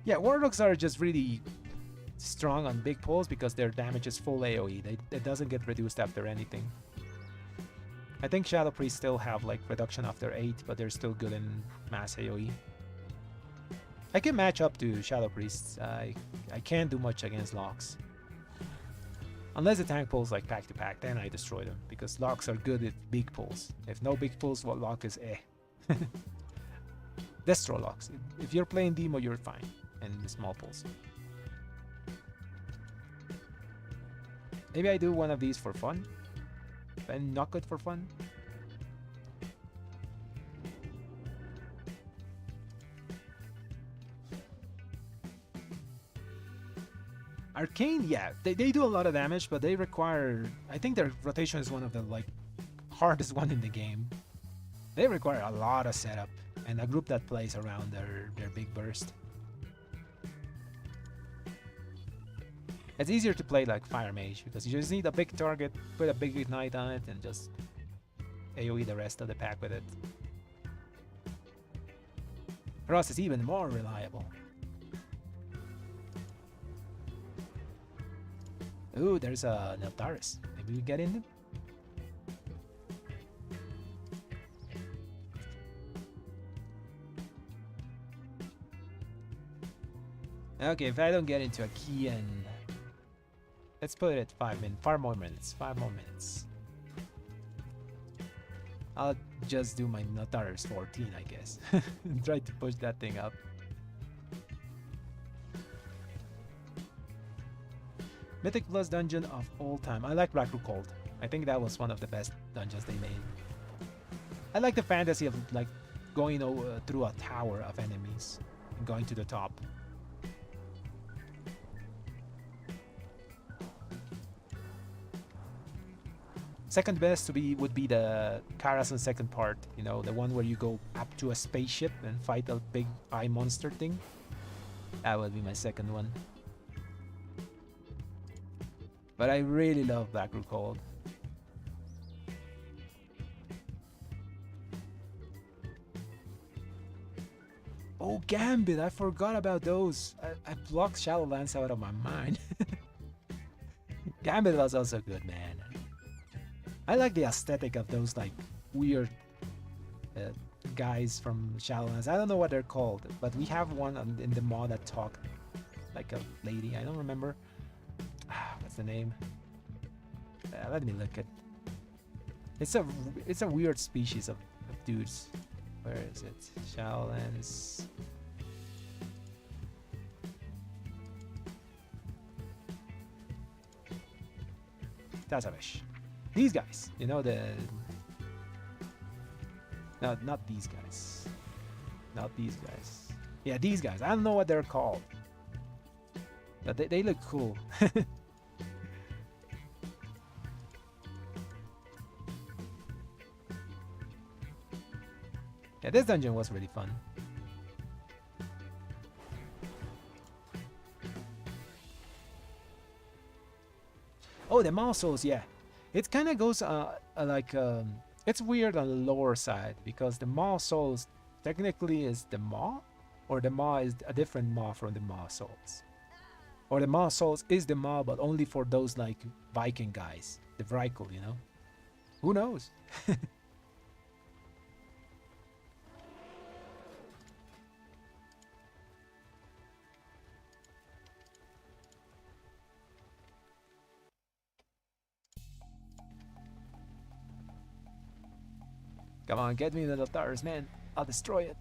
Yeah, Warlocks are just really strong on big pulls because their damage is full AoE. It doesn't get reduced after anything. I think Shadow Priests still have like reduction after 8, but they're still good in mass AoE. I can match up to Shadow Priests. I can't do much against locks. Unless the tank pulls like pack to pack, then I destroy them. Because locks are good at big pulls. If no big pulls, what lock is eh. Destro locks. If you're playing demo, you're fine. And the small pulls. Maybe I do one of these for fun. And not good for fun. Arcane, yeah, they do a lot of damage, but they require... I think their rotation is one of the like hardest one in the game. They require a lot of setup and a group that plays around their big burst. It's easier to play like Fire Mage because you just need a big target, put a big ignite on it, and just AoE the rest of the pack with it. Ross is even more reliable. Ooh, there's a Neltaris. Maybe we get in them? Okay, if I don't get into a key and... Let's put it at 5 minutes. 5 more minutes. 5 more minutes. I'll just do my Neltaris 14, I guess. And try to push that thing up. Mythic Plus dungeon of all time. I like Blackroot Cold. I think that was one of the best dungeons they made. I like the fantasy of like going through a tower of enemies and going to the top. Second best would be the Karasun second part. You know, the one where you go up to a spaceship and fight a big eye monster thing. That would be my second one. But I really love Blackroot Cold. Oh, Gambit! I forgot about those. I blocked Shadowlands out of my mind. Gambit was also good, man. I like the aesthetic of those like weird guys from Shadowlands. I don't know what they're called, but we have one in the mod that talked like a lady. I don't remember. What's the name? Let me look at. It's a weird species of dudes. Where is it? Shadowlands. Tazavish. These guys, you know the. No, not these guys. Not these guys. Yeah, these guys. I don't know what they're called. But they look cool. Yeah, this dungeon was really fun. Oh, the Maw Souls, yeah. It kind of goes like it's weird on the lower side because the Maw Souls technically is the Maw, or the Maw is a different Maw from the Maw Souls. Or the Maw Souls is the Maw, but only for those like Viking guys, the Vrykul, you know? Who knows? Come on, get me the Neltaris, man. I'll destroy it.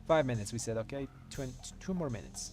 5 minutes, we said, okay? 2 more minutes.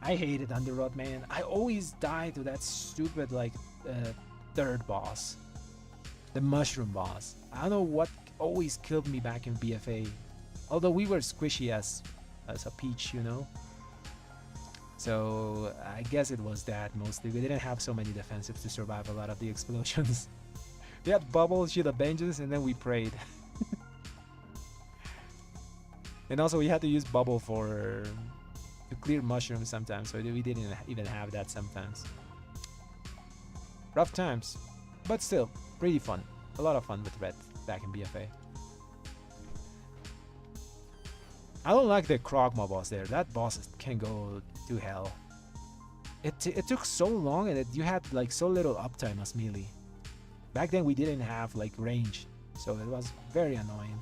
I hated Underrot, man. I always die to that stupid like third boss, the mushroom boss. I don't know what always killed me back in BFA. Although we were squishy as a peach, you know. So I guess it was that mostly. We didn't have so many defensives to survive a lot of the explosions. We had bubble, shield of vengeance, and then we prayed. And also we had to use bubble for to clear mushrooms sometimes, so we didn't even have that sometimes. Rough times, but still pretty fun. A lot of fun with red back in BFA. I don't like the Krogma boss there. That boss can go to hell. It took so long, and you had like so little uptime as melee. Back then we didn't have like range, so it was very annoying.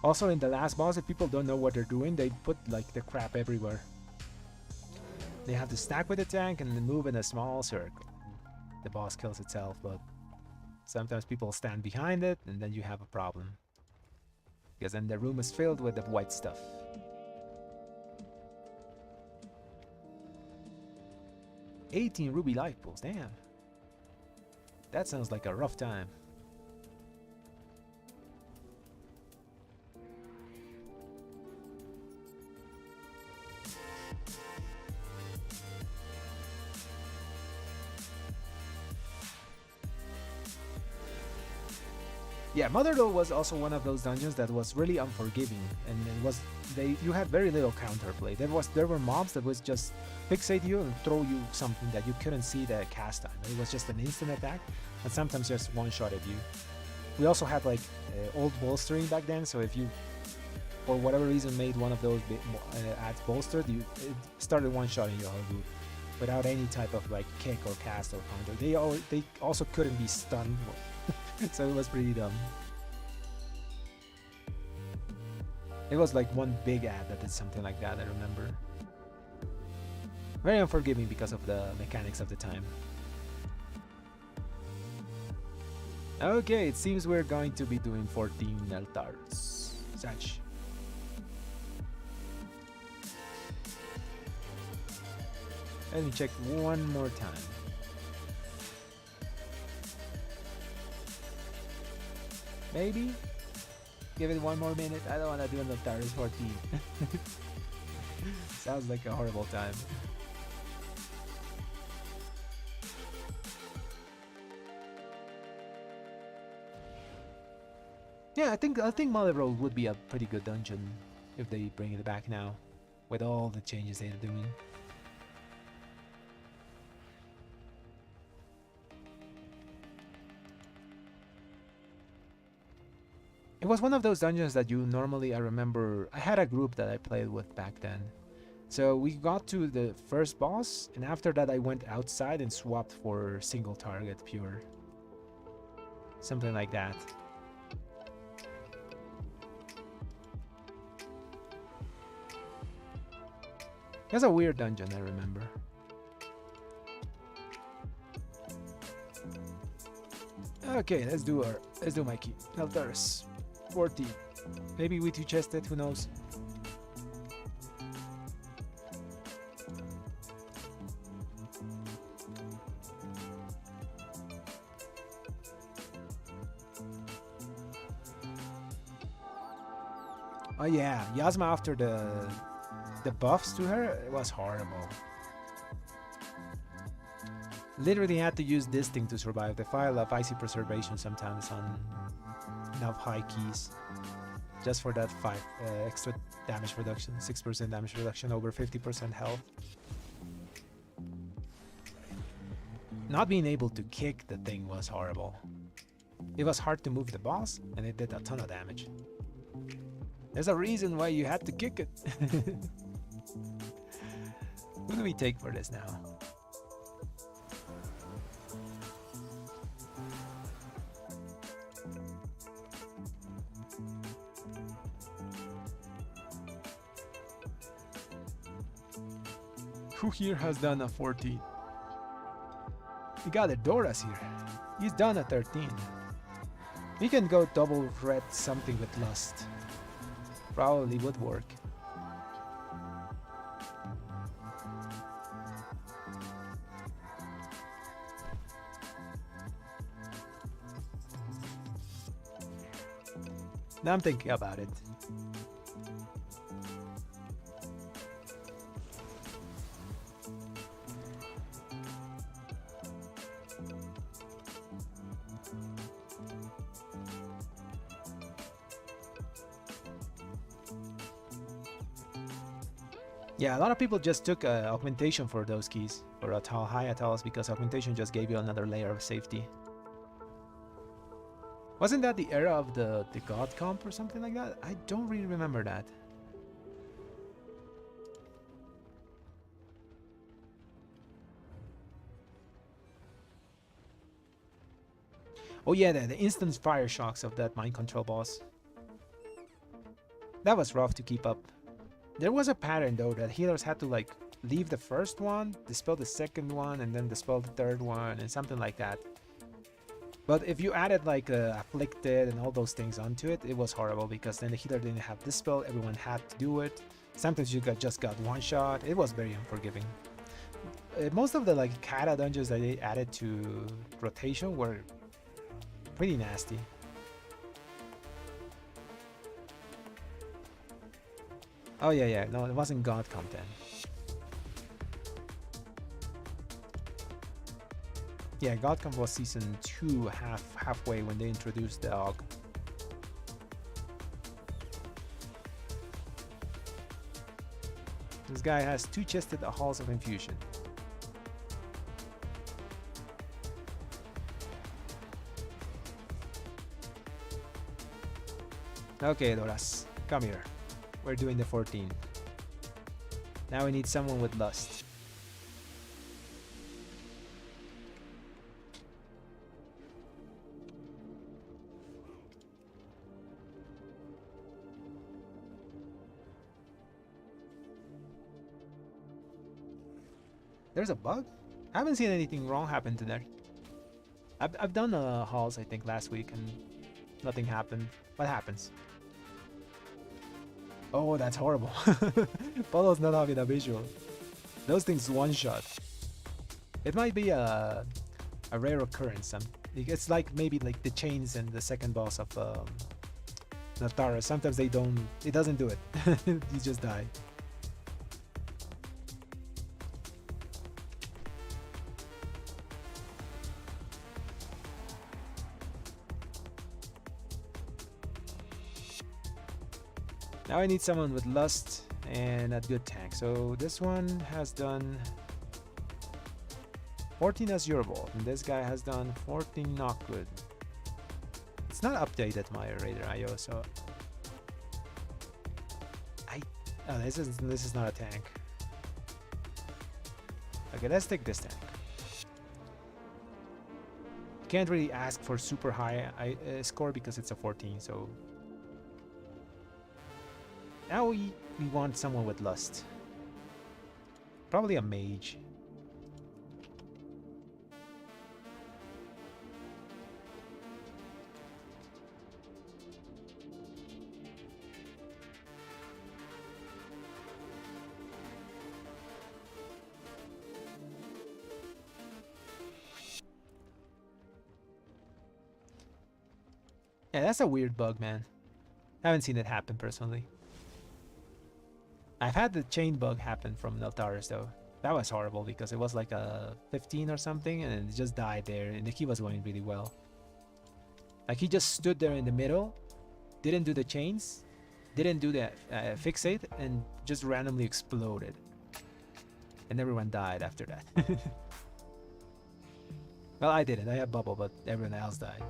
Also in the last boss, if people don't know what they're doing, they put like the crap everywhere. They have to stack with the tank and then move in a small circle. The boss kills itself, but sometimes people stand behind it and then you have a problem. Because then the room is filled with the white stuff. $18 ruby life pools, damn. That sounds like a rough time. Yeah, Motherlode was also one of those dungeons that was really unforgiving, and you had very little counterplay. There were mobs that was just fixate you and throw you something that you couldn't see the cast time. It was just an instant attack, and sometimes just one-shotted you. We also had like old bolstering back then, so if you, for whatever reason, made one of those ads bolstered, it started one-shotting your whole group without any type of like kick or cast or counter. They also couldn't be stunned. So it was pretty dumb. It was like one big ad that did something like that, I remember. Very unforgiving because of the mechanics of the time. Okay, it seems we're going to be doing 14 altars. Such. Let me check one more time. Maybe? Give it one more minute. I don't want to do an Altaris 14. Sounds like a horrible time. Yeah, I think Motherlode would be a pretty good dungeon if they bring it back now, with all the changes they're doing. It was one of those dungeons that I remember, I had a group that I played with back then. So we got to the first boss, and after that I went outside and swapped for single target pure. Something like that. It was a weird dungeon, I remember. Okay, let's do my key. Altaris. 40. Maybe we two-chested, who knows? Oh yeah, Yasma after the buffs to her, it was horrible. Literally had to use this thing to survive. The file of Icy Preservation sometimes on enough high keys. Just for that 5 extra damage reduction, 6% damage reduction over 50% health. Not being able to kick the thing was horrible. It was hard to move the boss, and it did a ton of damage. There's a reason why you had to kick it. Who do we take for this now? Who here has done a 14? We got a Doras here. He's done a 13. We can go double red something with Lust. Probably would work. Now I'm thinking about it. Yeah, a lot of people just took augmentation for those keys, for high Atalas, because augmentation just gave you another layer of safety. Wasn't that the era of the god comp or something like that? I don't really remember that. Oh yeah, the instant fire shocks of that mind control boss. That was rough to keep up. There was a pattern though that healers had to like leave the first one, dispel the second one, and then dispel the third one, and something like that. But if you added like afflicted and all those things onto it, it was horrible because then the healer didn't have dispel, everyone had to do it. Sometimes you just got one shot. It was very unforgiving. Most of the like cata dungeons that they added to rotation were pretty nasty. Oh yeah, no, it wasn't god content. Yeah, god comp was season 2, halfway when they introduced the AUG. This guy has 2 chested halls of infusion. Okay, Doras, come here. We're doing the 14. Now we need someone with lust. There's a bug? I haven't seen anything wrong happen to there. I've done hauls I think last week and nothing happened. What happens? Oh, that's horrible. Polo's not having a visual. Those things one shot. It might be a rare occurrence. It's like maybe like the chains and the second boss of Natara. Sometimes they don't. It doesn't do it. You just die. Now I need someone with lust and a good tank. So this one has done 14 as Euroball, and this guy has done 14 not good. It's not updated my Raider IO, so oh, this is not a tank. Okay, let's take this tank. Can't really ask for super high score because it's a 14, so now we want someone with lust. Probably a mage. Yeah, that's a weird bug, man. I haven't seen it happen personally. I've had the chain bug happen from Neltaris though. That was horrible because it was like a 15 or something and it just died there and the key was going really well. Like he just stood there in the middle, didn't do the chains, didn't do the fixate, and just randomly exploded. And everyone died after that. Well, I didn't. I had bubble, but everyone else died.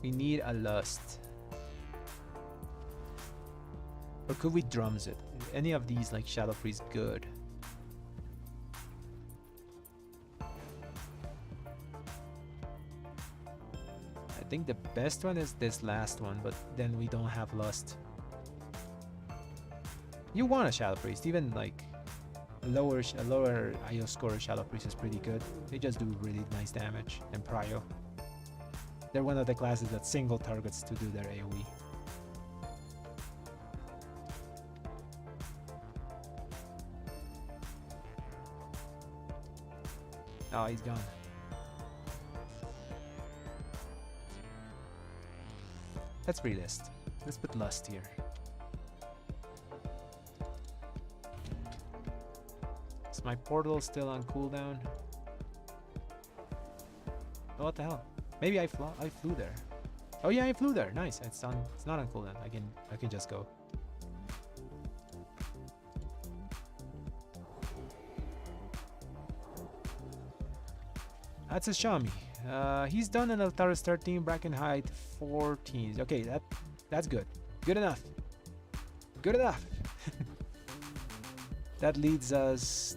We need a lust. Or could we drums it? Any of these like Shadow Priest good? I think the best one is this last one, but then we don't have lust. You want a Shadow Priest, even like a lower IO score Shadow Priest is pretty good. They just do really nice damage and prio. They're one of the classes that single targets to do their AoE. Oh, he's gone. Let's relist. Let's put lust here. Is my portal still on cooldown? What the hell? Maybe I flew there. Oh yeah, I flew there. Nice. It's not on cooldown. I can just go. That's a Xiaomi. He's done an Altaris 13, Bracken height 14. Okay, that's good. Good enough. Good enough. That leaves us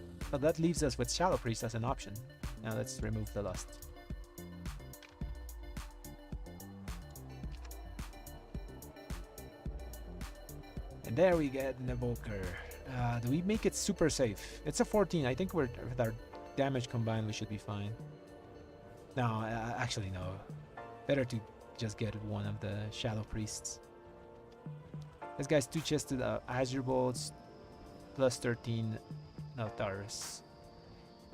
with Shadow Priest as an option. Now let's remove the Lust. And there we get an Evoker. Do we make it super safe? It's a 14. I think with our damage combined, we should be fine. No, actually no. Better to just get one of the Shadow Priests. This guy's 2-chested Azure Bolts, plus 13 Altaris.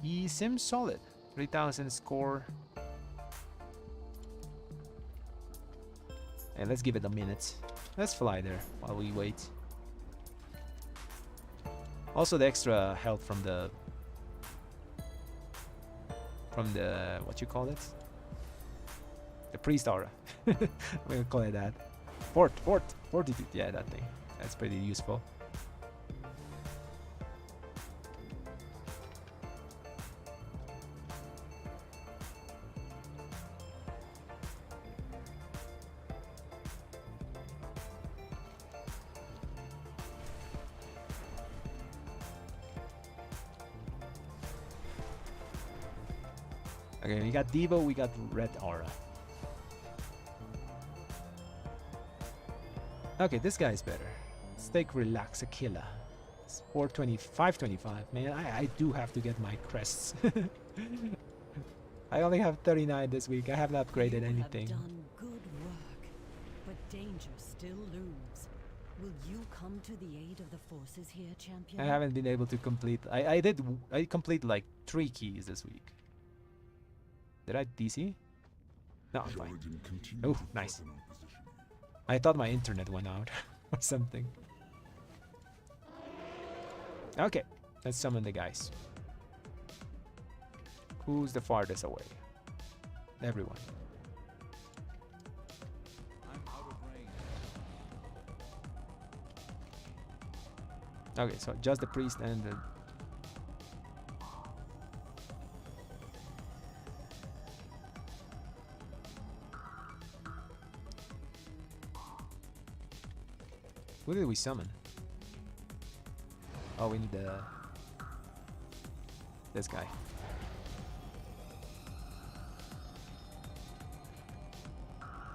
He seems solid. 3000 score. And let's give it a minute. Let's fly there while we wait. Also the extra health from the what you call it? The priest aura. We're gonna call it that. Fortitude. Yeah, that thing. That's pretty useful. Okay, we got Devo, we got Red Aura. Okay, this guy's better. Let's take Relax Aquila. It's 420, 525. Man, I do have to get my crests. I only have 39 this week. I haven't upgraded anything. You have done good work, but danger still looms. Will you come to the aid of the forces here, champion? I haven't been able to complete. I completed like 3 keys this week. Did I DC? No, I'm fine. Oh, nice. I thought my internet went out or something. Okay, let's summon the guys. Who's the farthest away? Everyone. Okay, so just the priest and the... Who did we summon? Oh, we need this guy.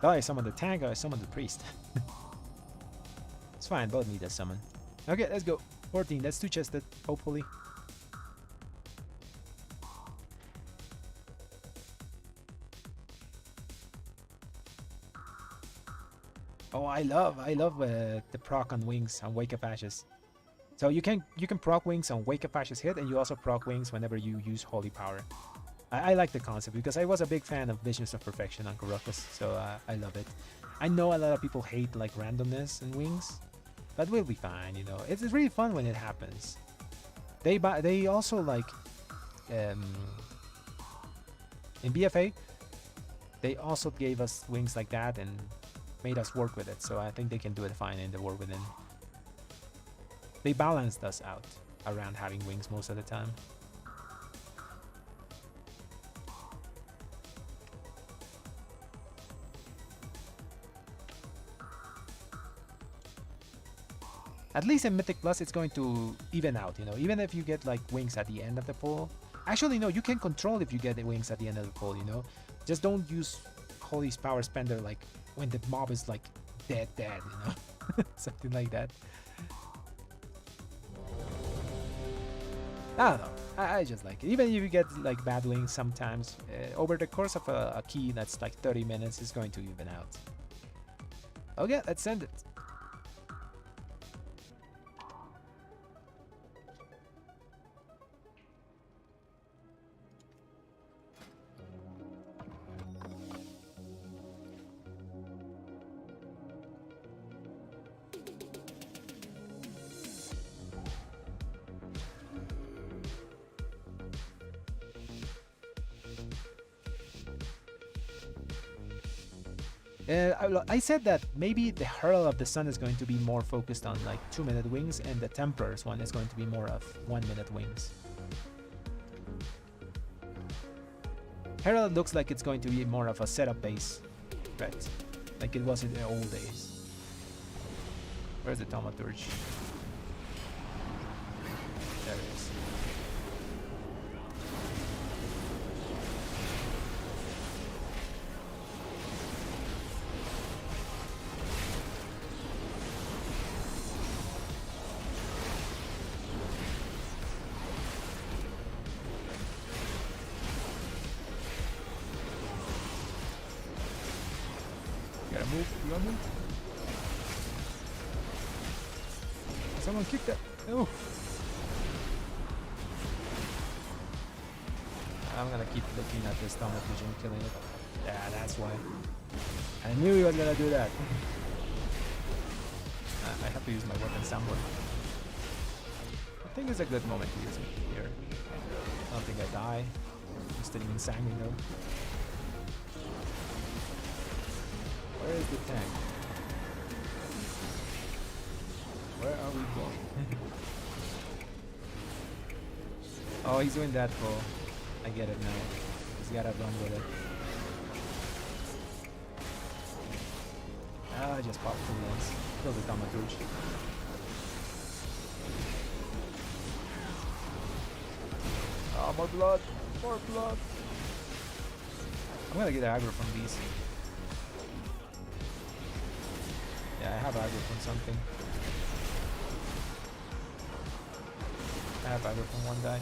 Oh, I summoned the tank, or I summoned the priest. It's fine, both need a summon. Okay, let's go. 14, that's 2-chested, hopefully. Oh, I love the proc on wings on Wake of Ashes. So you can proc wings on Wake of Ashes hit, and you also proc wings whenever you use Holy Power. I like the concept because I was a big fan of Visions of Perfection on Kurokos, so I love it. I know a lot of people hate like randomness and wings, but we'll be fine, you know. It's really fun when it happens. They also like in BFA they also gave us wings like that and made us work with it, so I think they can do it fine in the War Within. They balanced us out around having wings most of the time. At least in Mythic Plus, it's going to even out, you know, even if you get like wings at the end of the pull. Actually, no, you can control if you get the wings at the end of the pull, you know. Just don't use Holy Power Spender like when the mob is like dead, you know. Something like that. I don't know. I just like it. Even if you get like bad wings sometimes, over the course of a key that's like 30 minutes, it's going to even out. Okay, let's send it. I said that maybe the Herald of the Sun is going to be more focused on like 2-minute wings, and the Temperor's one is going to be more of 1-minute wings. Herald looks like it's going to be more of a setup base threat, like it was in the old days. Where's the Thaumaturge? There it is. Gotta move, you wanna move? Someone kick that. Oh! I'm gonna keep looking at this Thaumaturge and killing it. Yeah, that's why. I knew he was gonna do that. I have to use my weapon somewhere. I think it's a good moment to use it here. I don't think I die. I'm still in sanguine though. Where is the tank? Where are we going? Oh, he's doing that for. I get it now. He's gotta run with it. Ah, just pop 2 lanes. Kill the Thaumaturge. Oh, more blood! More blood! I'm gonna get aggro from these. Yeah, I have aggro from something. I have aggro from one guy.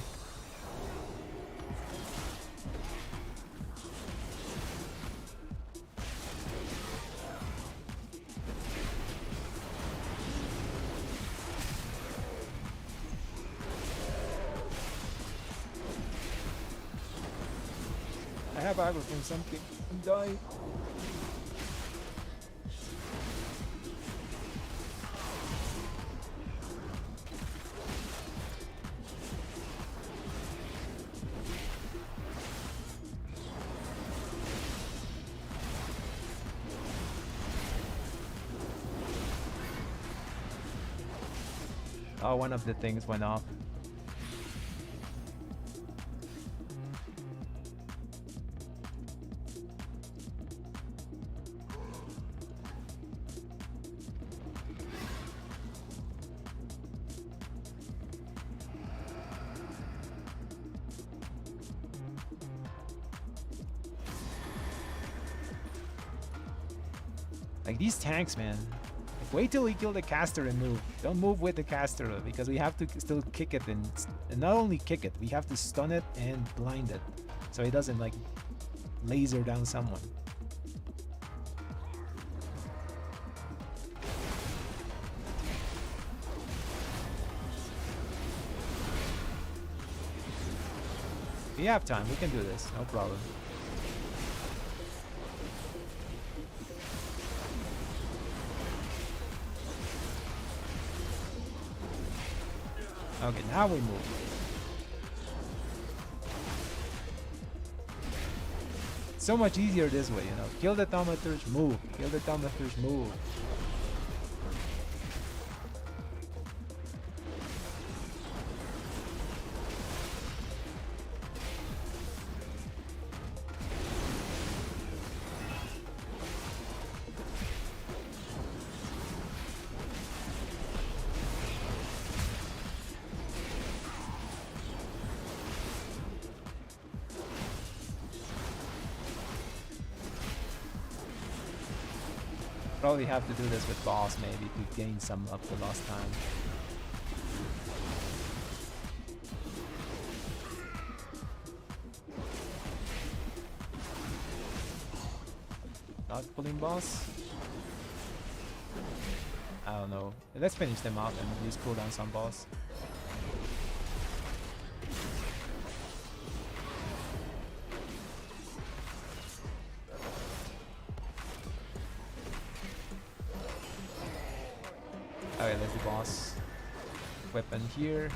I have aggro from something. I'm dying. Oh, one of the things went off. Like these tanks, man. Like, wait till we kill the caster and move. Don't move with the caster because we have to still kick it and not only kick it, we have to stun it and blind it so it doesn't like laser down someone. We have time, we can do this, no problem. Okay, now we move. So much easier this way, you know. Kill the Thaumaturge, move. Kill the Thaumaturge, move. Probably have to do this with boss maybe to gain some of the lost time. Not pulling boss? I don't know. Let's finish them out and use cooldowns on boss. Okay, there's the boss. Weapon here.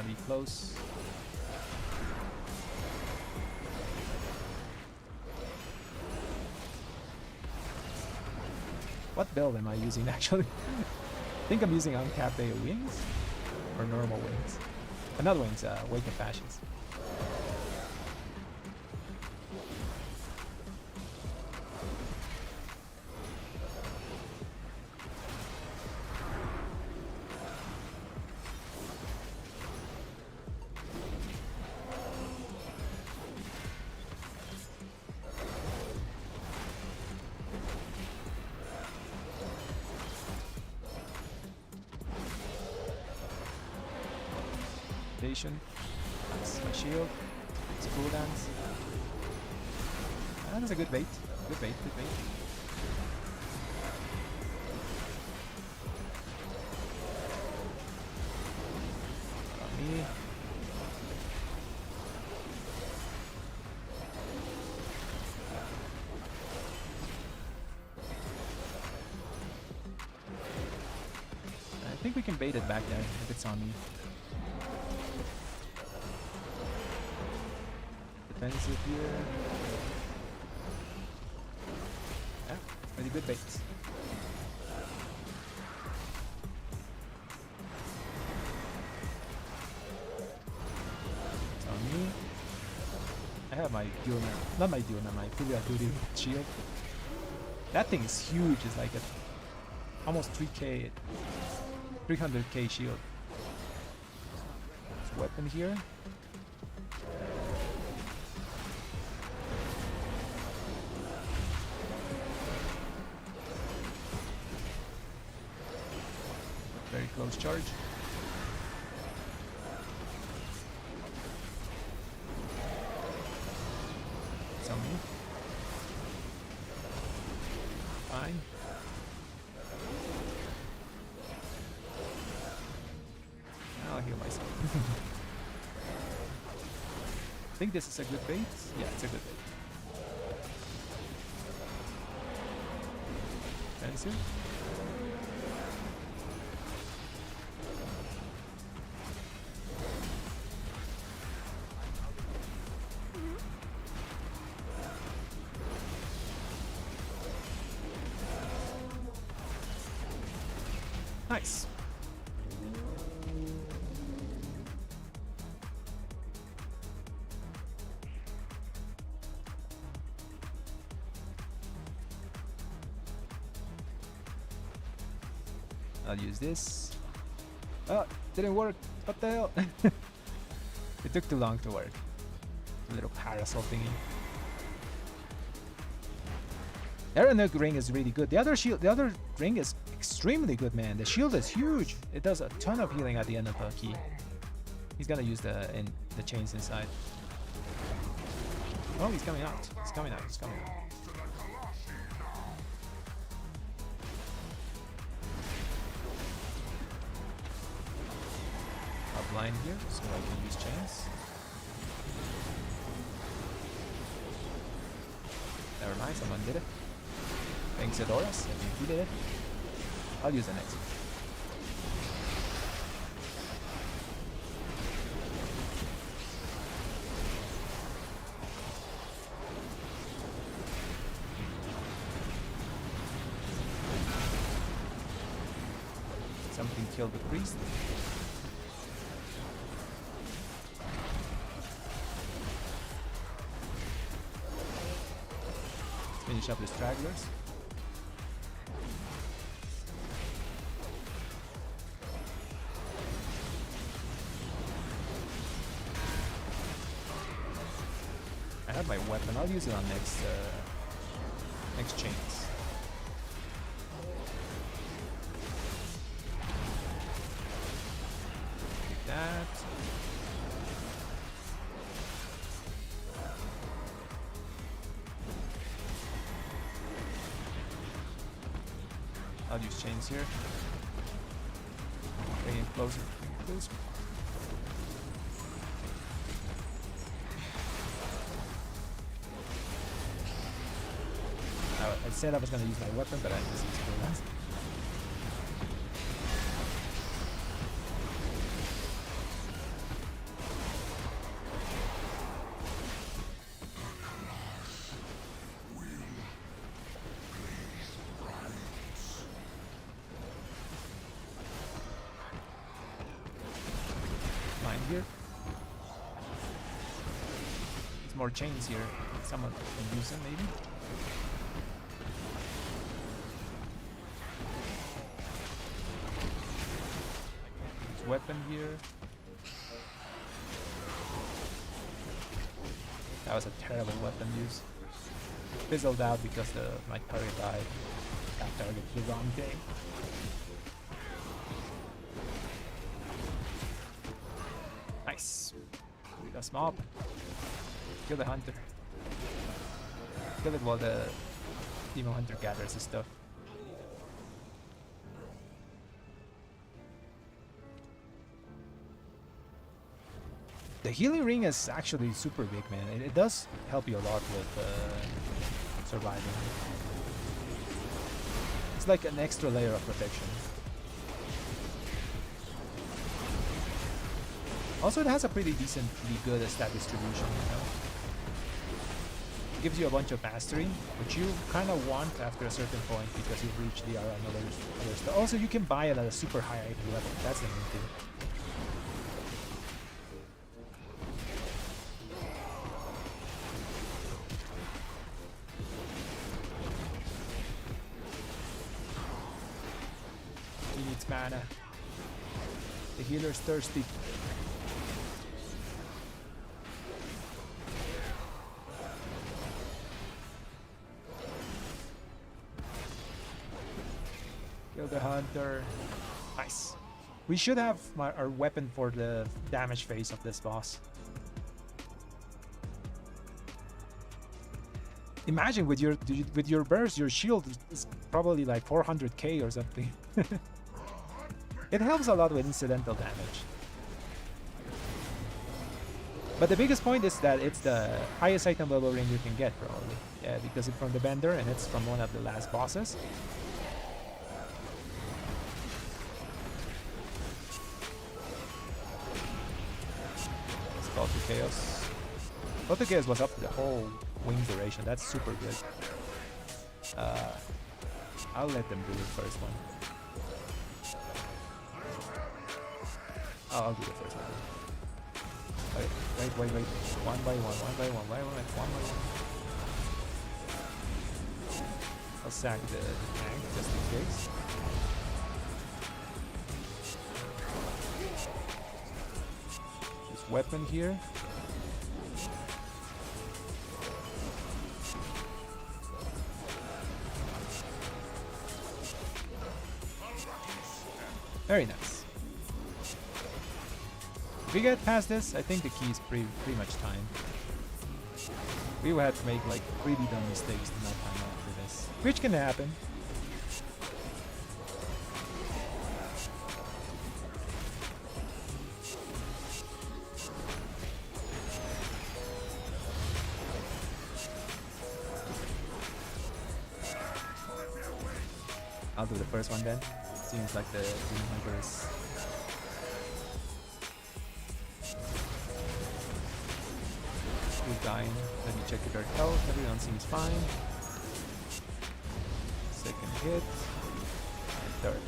gonna be close. What build am I using actually? I think I'm using uncapped AO wings or normal wings. Another wings, Wake of Ashes. That's my shield. It's cool dance. That's a good bait. Good bait, good bait. Got me. I think we can bait it back there if it's on me. Defensive here. Yeah, pretty good bait. It's on me. I have my Diona, not my Diona, my Fulia shield. That thing is huge. It's like a almost 3k, 300k shield. There's a weapon here. Very close charge. It's on me. Fine. I'll heal myself. I think this is a good bait. Yeah, it's a good bait. Fancy. Nice. I'll use this. Oh, didn't work. What the hell? It took too long to work. A little parasol thingy. Aeronautic ring is really good. The other ring is extremely good, man. The shield is huge. It does a ton of healing at the end of the key. He's gonna use the chains inside. Oh, he's coming out. He's coming out. He's coming out. I'll blind here so I can use chains. Never mind, someone did it. Thanks, Adoras. I think he did it. I'll use the next. Something killed the priest. Let's finish up the stragglers. I have my weapon. I'll use it on next chains. Take that. I'll use chains here. Bring it closer. Bring it closer. I said I was going to use my weapon, but I just used it last. here. There's more chains here. Someone can use them maybe. There's weapon here. That was a terrible weapon use. Fizzled out because my target died. That target the wrong thing. Nice. We got mob. Kill the hunter. Kill it while the demon hunter gathers his stuff. The healing ring is actually super big, man. It does help you a lot with surviving. It's like an extra layer of protection. Also, it has a pretty decently good stat distribution, you know? It gives you a bunch of mastery, which you kind of want after a certain point because you've reached the other stuff. Also, you can buy it at a super high item level. That's the main thing. He needs mana. The healer's thirsty. Kill the hunter. Nice. We should have our weapon for the damage phase of this boss. Imagine with your burst, your shield is probably like 400k or something. It helps a lot with incidental damage. But the biggest point is that it's the highest item level ring you can get, probably. Yeah, because it's from the vendor and it's from one of the last bosses. It's called the Chaos. Call to Chaos was up the whole wing duration. That's super good. I'll let them do the first one. I'll do the first one. Wait. One by one. I'll sack the tank just in case. This weapon here. Very nice. If we get past this, I think the key is pretty much time. We will have to make like really dumb mistakes to not time out for this, which can happen. I'll do the first one then. Seems like the demon hunter is dying. Let me check their health. Everyone seems fine. Second hit. And third.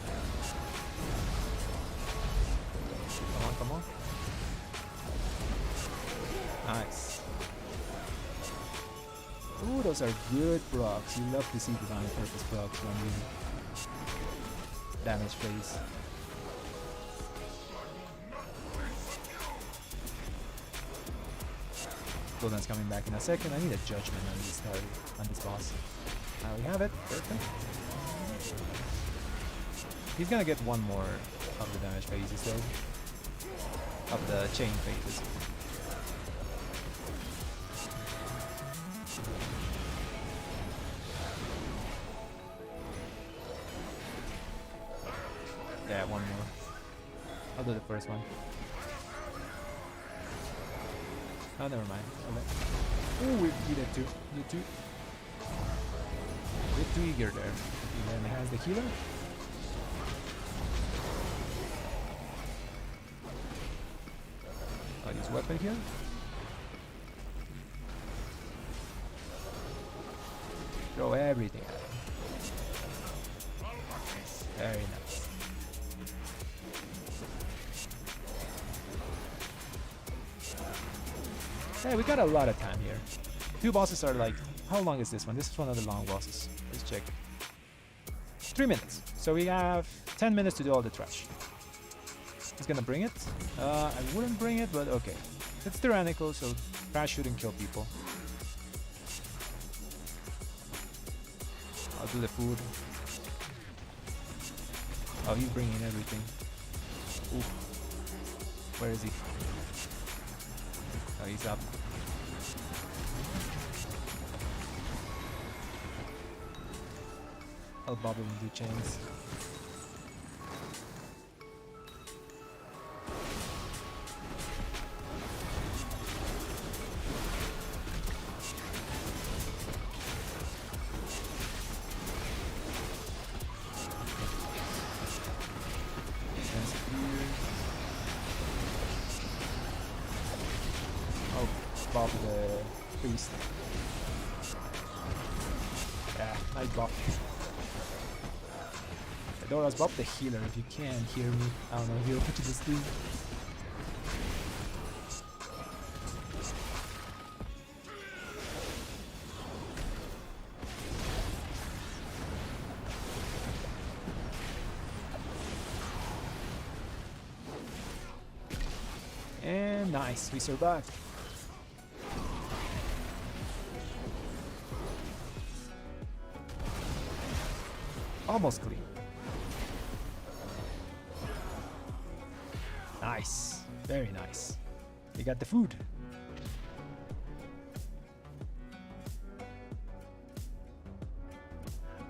Come on. Nice. Ooh, those are good procs. You love to see divine purpose procs when you damage phase. Golden's coming back in a second. I need a judgment on this boss. Now we have it. Perfect. He's gonna get one more of the damage phases though. Of the chain phases. Yeah, one more. I'll do the first one. Oh, never mind. Oh, we did two. Did two. We're too eager there. He then has the healer. I'll use weapon here. Throw everything at him. Very nice. Hey, we got a lot of time here. 2 bosses are like... How long is this one? This is one of the long bosses. Let's check. 3 minutes. So we have 10 minutes to do all the trash. He's gonna bring it. I wouldn't bring it, but okay. It's tyrannical, so trash shouldn't kill people. I'll do the food. Oh, he's bringing everything. Ooh. Where is he? Oh, he's up. I'll bobble and do chains. Oh, bob the priest. Yeah, nice bop. Dora's Bob the healer, if you can hear me. I don't know, he'll put you to sleep. And nice, we survived. Almost clean. Nice, very nice. We got the food.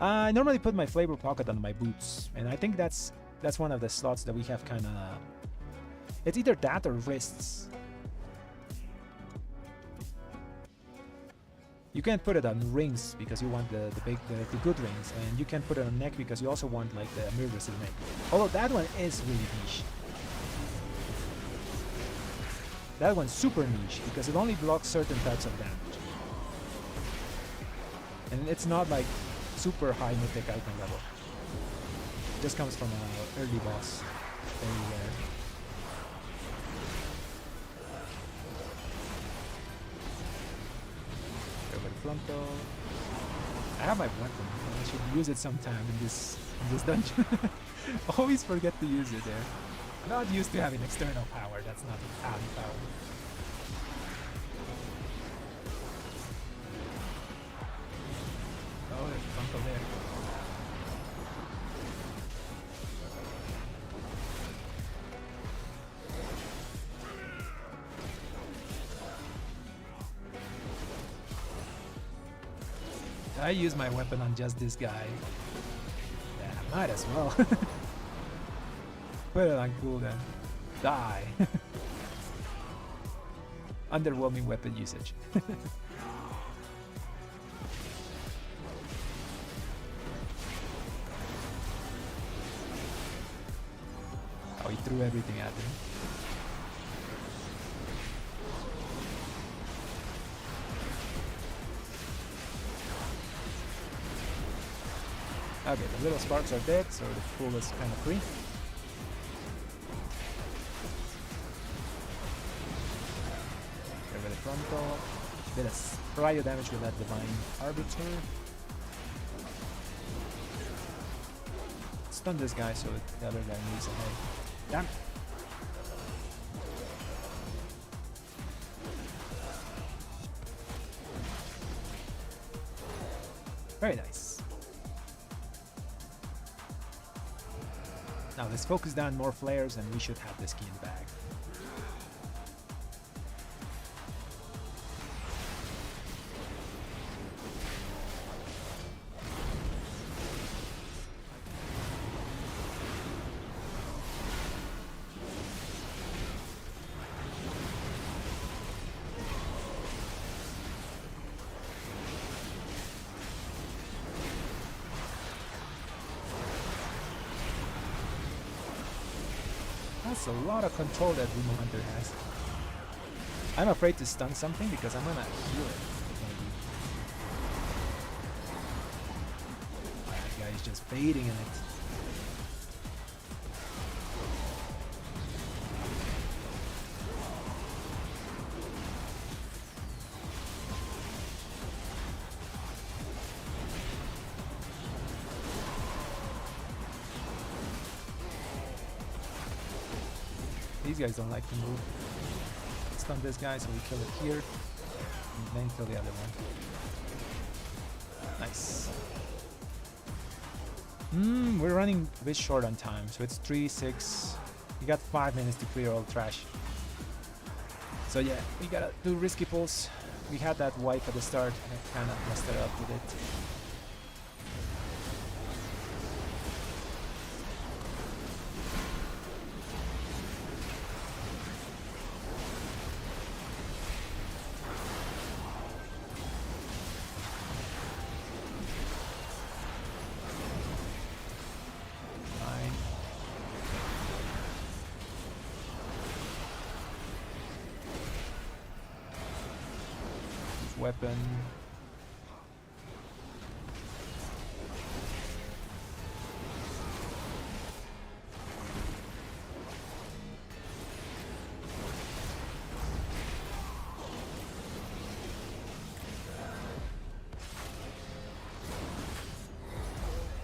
I normally put my flavor pocket on my boots, and I think that's one of the slots that we have kind of. It's either that or wrists. You can't put it on rings because you want the good rings, and you can't put it on neck because you also want like the mirrors in the neck. Although that one is really niche. That one's super niche because it only blocks certain types of damage. And it's not like super high mythic item level. It just comes from an early boss. Very rare. Fronto. I have my weapon. I should use it sometime in this dungeon. Always forget to use it there. Not used to having external power, that's not Italian power. Oh, there's a bunker there. I use my weapon on just this guy. Yeah, might as well. Put it on cooldown. Die. Underwhelming weapon usage. Oh, he threw everything at him. Okay, the little sparks are dead, so the pool is kind of free. Over the frontal. Bit of prior damage with that Divine Arbiter. Stun this guy so the other guy moves ahead. Damn it. Very nice. Now let's focus down more flares and we should have this key in the bag. That's a lot of control that Demon Hunter has. I'm afraid to stun something because I'm gonna heal it. Maybe. That guy is just baiting in it. These guys don't like to move. Stun this guy, so we kill it here. And then kill the other one. Nice. We're running a bit short on time, so it's 3-6. We got 5 minutes to clear all the trash. So yeah, we gotta do risky pulls. We had that wipe at the start, and I kinda messed it up with it. Weapon.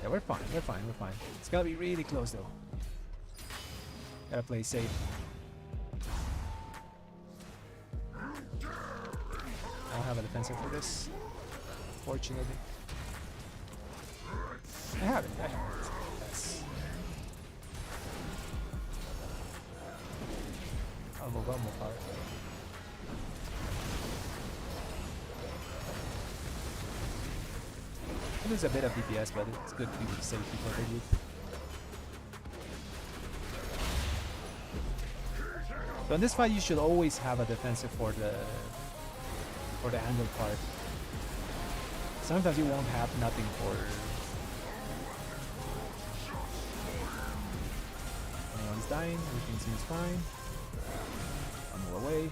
Yeah, we're fine, we're fine, we're fine. It's gotta be really close though. Gotta play safe. I don't have a defensive for this, fortunately. I have it, Yes. I'll move hard. I lose a bit of DPS, but it's good to be safe before they loop. So in this fight, you should always have a defensive for the angle part. Sometimes you won't have nothing for. Anyone's dying, everything seems fine. I'll move away.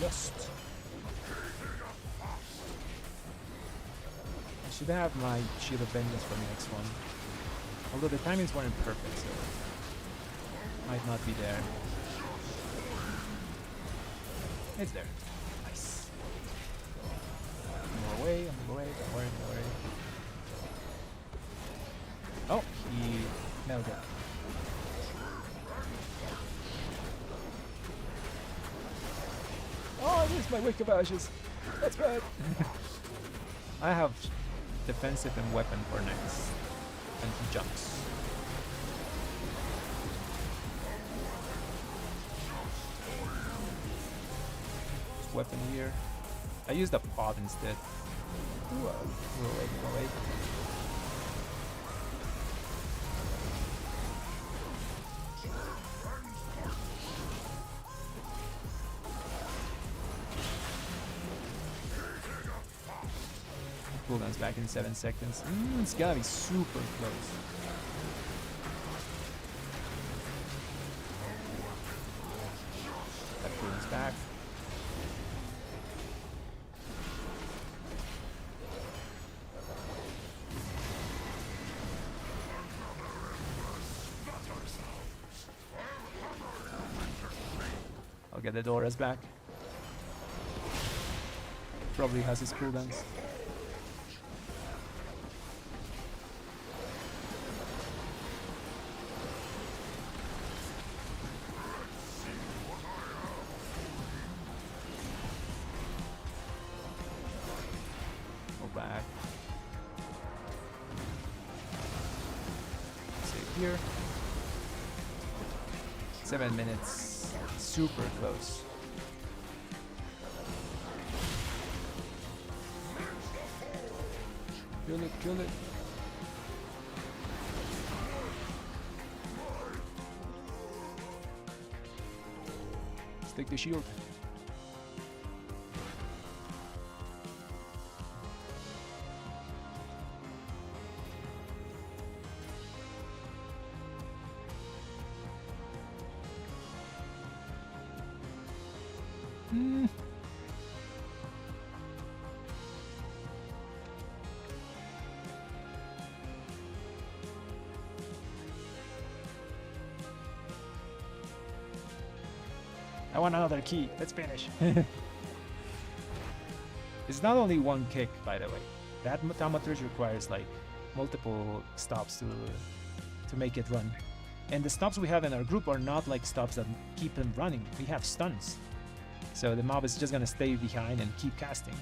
Lost. I should have my Shield of Vengeance for the next one. Although the timings weren't perfect, so might not be there. It's there. Nice. Move away, don't worry, don't worry. Oh, he melted. Oh, there's my Wake of Ashes. That's bad. I have defensive and weapon for next. And he jumps. Weapon here. I used a pod instead. Ooh, move away. Cooldown's back in 7 seconds. It's gotta be super close. That cooldown's back. I'll get the Dora's back. Probably has his cooldowns. Back. Save here. 7 minutes. Super close. Kill it. Let's take the shield. I want another key. Let's finish. It's not only one kick, by the way. That thaumaturge requires like multiple stops to make it run. And the stops we have in our group are not like stops that keep him running. We have stuns. So the mob is just gonna stay behind and keep casting.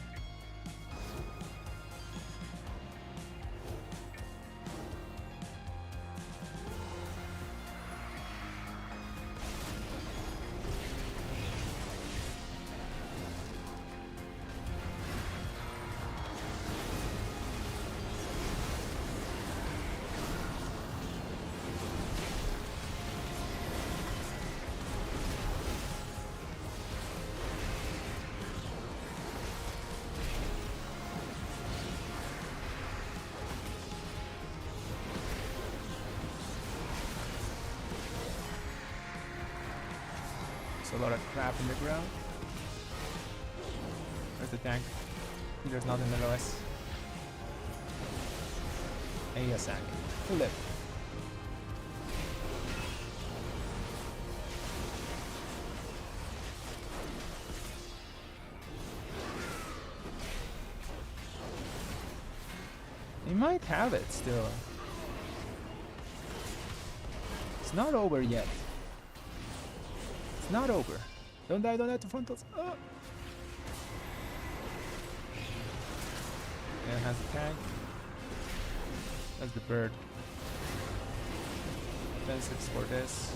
A lot of crap in the ground. There's the tank. There's nothing in the LOS. And a sack. Full it. He might have it still. It's not over yet. Not over. Don't die to frontals. Oh. Yeah, has the tank. That's the bird. Defensives for this.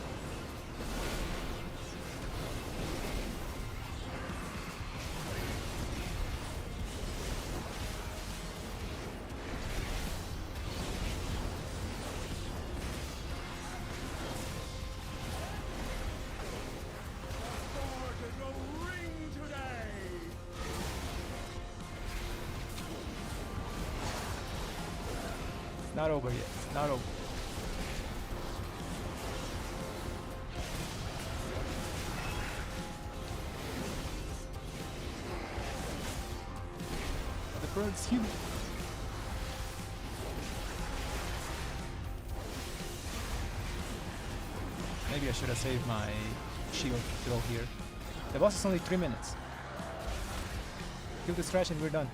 Not over yet. It's not over. The bird's huge. Maybe I should have saved my shield to go here. The boss is only 3 minutes. Kill this trash and we're done.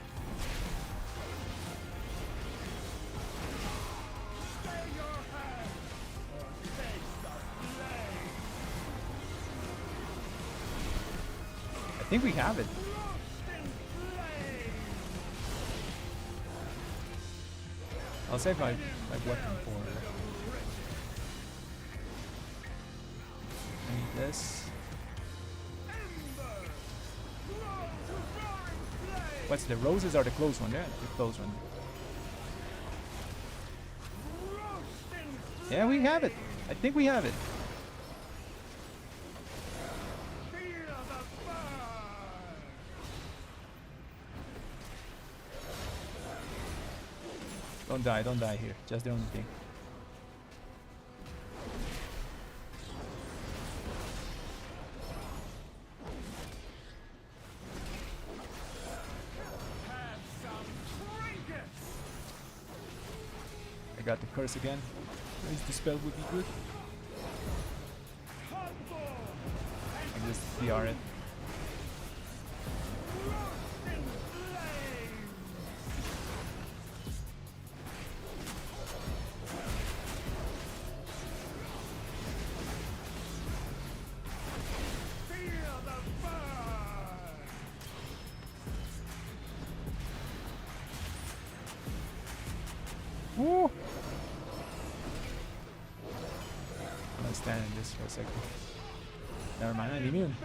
I think we have it. I'll save my weapon for I need this. What's the roses are the close one? Yeah, the close one. Yeah, we have it. I think we have it. Don't die here. Just the only thing. I got the curse again. At least the spell would be good. I just PR it. Woo! I'm gonna stand in this for a second. Never mind, I'm immune.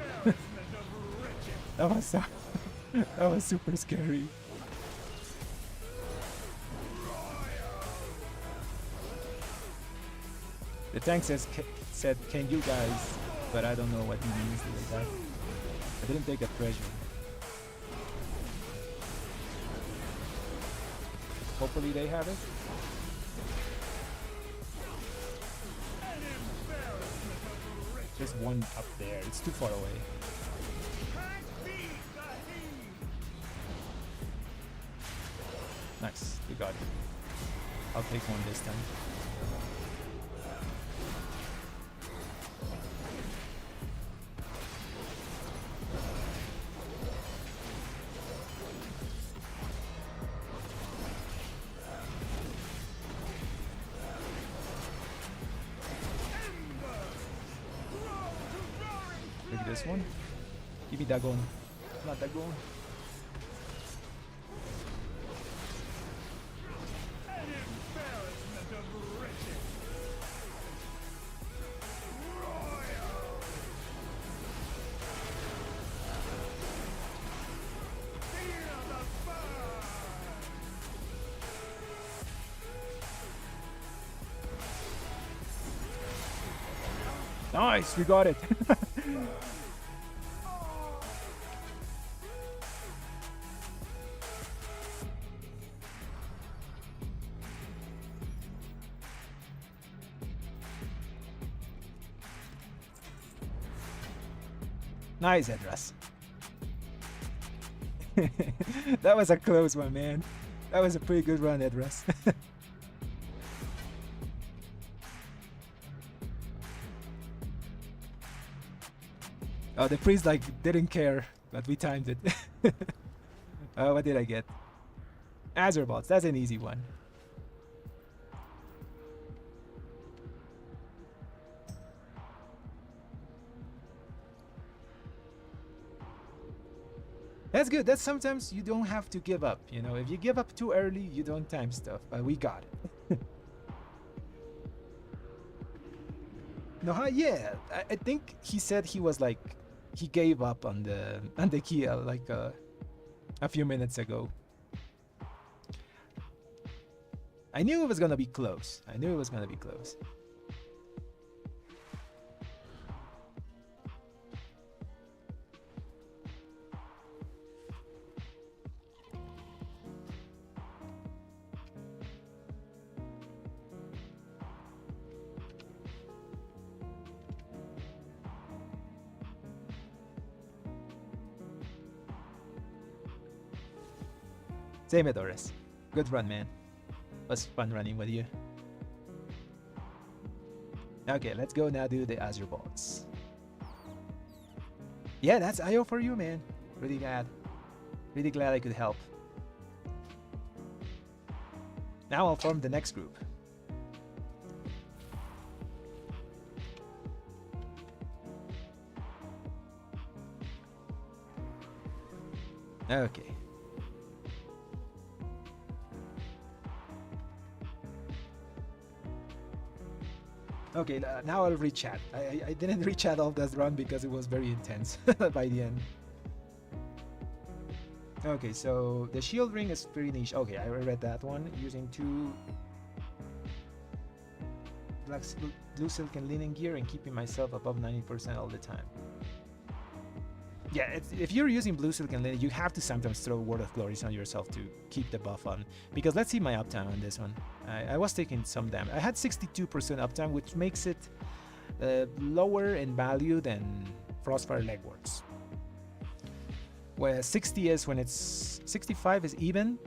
That was that was super scary. The tank said, "Can you guys?" But I don't know what he means with that. I didn't take a treasure. Hopefully they have it. There's one up there. It's too far away. Nice. We got it. I'll take one this time. this one. Give me Dagon. Not Dagon. Nice, we got it. Nice address. That was a close one, man. That was a pretty good run, address. Oh, the priest like didn't care, but we timed it. Oh, what did I get? Azurbots, that's an easy one. That's good. That's sometimes you don't have to give up. You know, if you give up too early, you don't time stuff. But we got it. No, yeah. I think he said he was like he gave up on the Kia like a few minutes ago. I knew it was gonna be close. I knew it was gonna be close. Same at Doris. Good run, man. Was fun running with you. Okay, let's go now do the Azure Bolts. Yeah, that's IO for you, man. Really glad. Really glad I could help. Now I'll form the next group. Okay. Okay, now I'll re-chat. I didn't re-chat all that run because it was very intense by the end. Okay, so the shield ring is pretty niche. Okay, I read that one. Using 2 blue silk and linen gear and keeping myself above 90% all the time. Yeah, if you're using blue silk and linen, you have to sometimes throw Word of Glories on yourself to keep the buff on. Because let's see my uptime on this one. I was taking some damage. I had 62% uptime, which makes it lower in value than Frostfire Legworks. Where 60 is when it's 65 is even.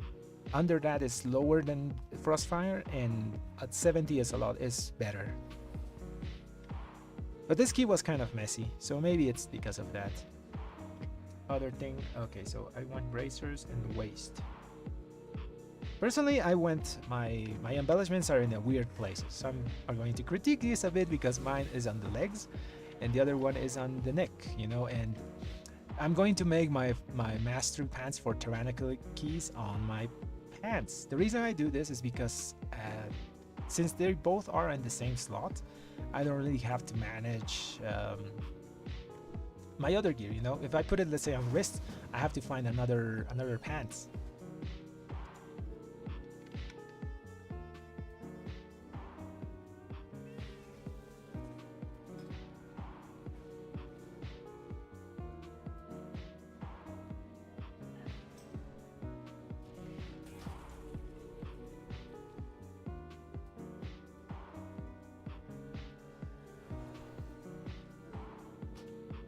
Under that is lower than Frostfire, and at 70 is better. But this key was kind of messy, so maybe it's because of that. Other thing, okay, so I want bracers and waist. Personally, I went, my embellishments are in a weird place. Some are going to critique this a bit because mine is on the legs and the other one is on the neck, you know, and I'm going to make my mastery pants for tyrannical keys on my pants. The reason I do this is because since they both are in the same slot, I don't really have to manage my other gear, you know. If I put it, let's say, on wrist, I have to find another pants.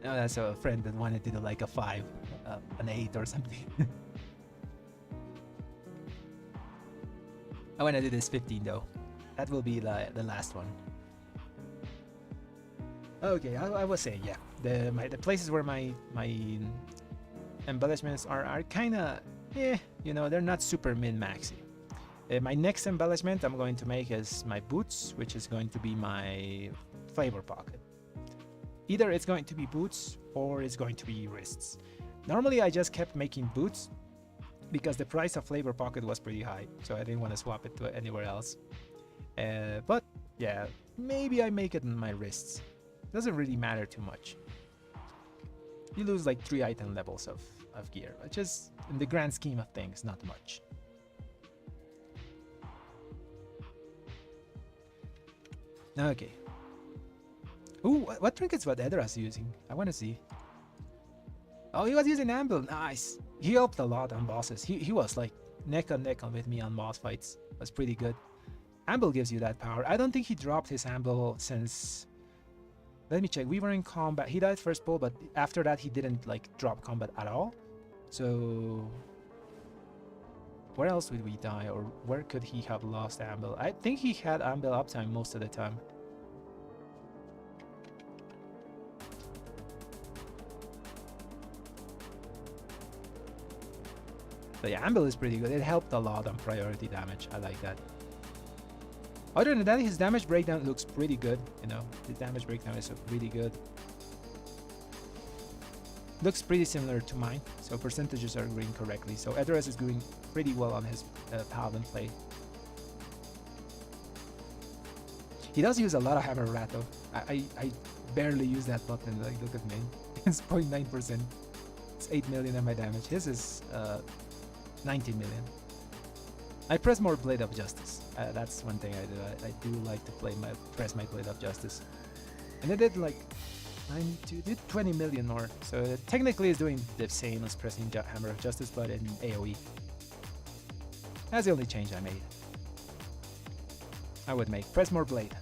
No, that's a friend that wanted to do like a 5, an 8 or something. I want to do this 15 though. That will be the last one. Okay, I was saying, yeah, the places where my embellishments are kind of, you know, they're not super min-maxy. My next embellishment I'm going to make is my boots, which is going to be my flavor pocket. either it's going to be boots or it's going to be wrists. Normally I just kept making boots because the price of Flavor Pocket was pretty high, so I didn't want to swap it to anywhere else. But yeah, maybe I make it on my wrists. Doesn't really matter too much. You lose like 3 item levels of gear, which is, in the grand scheme of things, not much. Okay. Ooh, what trinkets was Edoras using? I want to see. Oh, he was using Amble. Nice. He helped a lot on bosses. He was like neck and neck with me on boss fights. Was pretty good. Amble gives you that power. I don't think he dropped his Amble since... Let me check. We were in combat. He died first pull, but after that he didn't like drop combat at all. So... Where else would we die, or where could he have lost Amble? I think he had Amble uptime most of the time. But yeah, Amble is pretty good. It helped a lot on priority damage. I like that. Other than that, his damage breakdown looks pretty good. You know, the damage breakdown is really good. Looks pretty similar to mine, so percentages are agreeing correctly. So Edoras is doing pretty well on his Paladin play. He does use a lot of Hammer Rat though. I barely use that button. Like, look at me. It's 0.9%. It's 8 million on my damage. His is 19 million. I press more Blade of Justice. That's one thing I do. I do like to press my Blade of Justice. And I did like 20 million more. So technically it's doing the same as pressing Hammer of Justice, but in AoE. That's the only change I made. I would make press more Blade.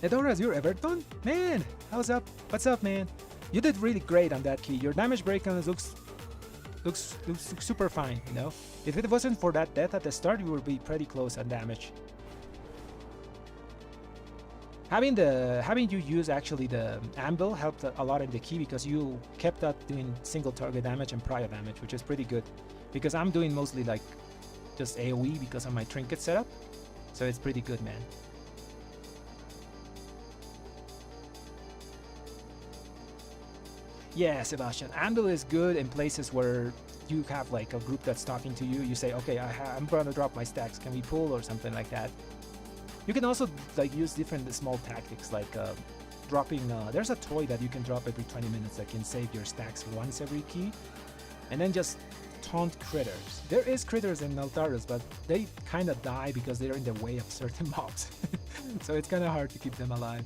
Edoras, you're Everton? Man, how's up? What's up, man? You did really great on that key. Your damage breakdown looks super fine, you know? If it wasn't for that death at the start, you would be pretty close on damage. Having you use actually the Amble helped a lot in the key because you kept that doing single target damage and prior damage, which is pretty good. Because I'm doing mostly like just AoE because of my trinket setup. So it's pretty good, man. Yeah, Sebastian. Amble is good in places where you have like a group that's talking to you. You say, okay, I'm gonna drop my stacks. Can we pull or something like that? You can also like use different small tactics like dropping. There's a toy that you can drop every 20 minutes that can save your stacks once every key, and then just taunt critters. There is critters in Altaris, but they kind of die because they're in the way of certain mobs. So it's kind of hard to keep them alive.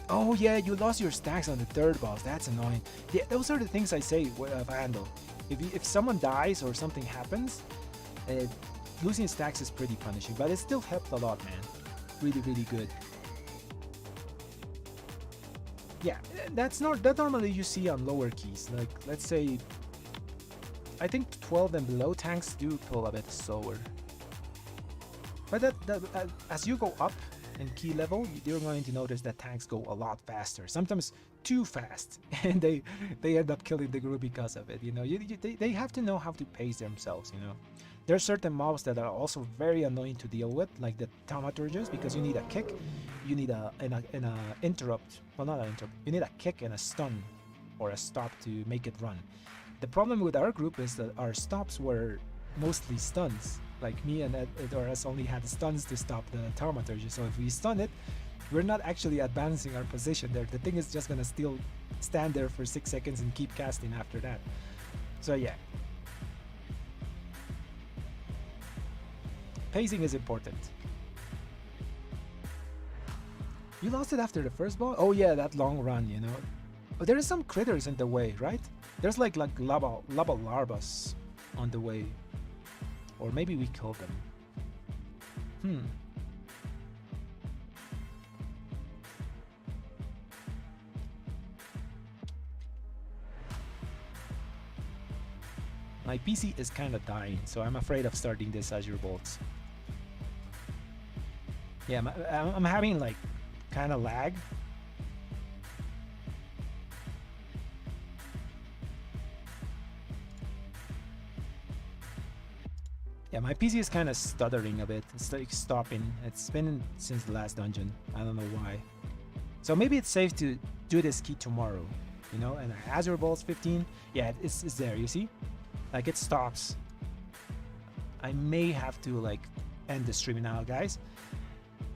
Oh yeah, you lost your stacks on the third boss. That's annoying. Yeah, those are the things I say of Handle. If someone dies or something happens, losing stacks is pretty punishing, but it still helped a lot, man. Really, really good. Yeah, that normally you see on lower keys. Like, let's say, I think 12 and below tanks do pull a bit slower. But as you go up in key level, you're going to notice that tanks go a lot faster, sometimes too fast, and they end up killing the group because of it. You know, they have to know how to pace themselves. You know, there are certain mobs that are also very annoying to deal with, like the thaumaturges, because you need a kick, you need an interrupt. Well, not an interrupt. You need a kick and a stun or a stop to make it run. The problem with our group is that our stops were mostly stuns. Like me and Edoras only had stuns to stop the thaumaturgy, so if we stun it, we're not actually advancing our position there. The thing is just gonna still stand there for 6 seconds and keep casting after that. So yeah. Pacing is important. You lost it after the first boss? Oh yeah, that long run, you know. But there are some critters in the way, right? There's like lava larvas on the way. Or maybe we killed them. my PC is kind of dying, so I'm afraid of starting this Azure Bolts. Yeah, I'm having like kind of lag. Yeah, my PC is kind of stuttering a bit. It's like stopping. It's been since the last dungeon. I don't know why. So maybe it's safe to do this key tomorrow, you know? And Azure Bolts 15, yeah, it's there, you see? Like it stops. I may have to like end the stream now, guys,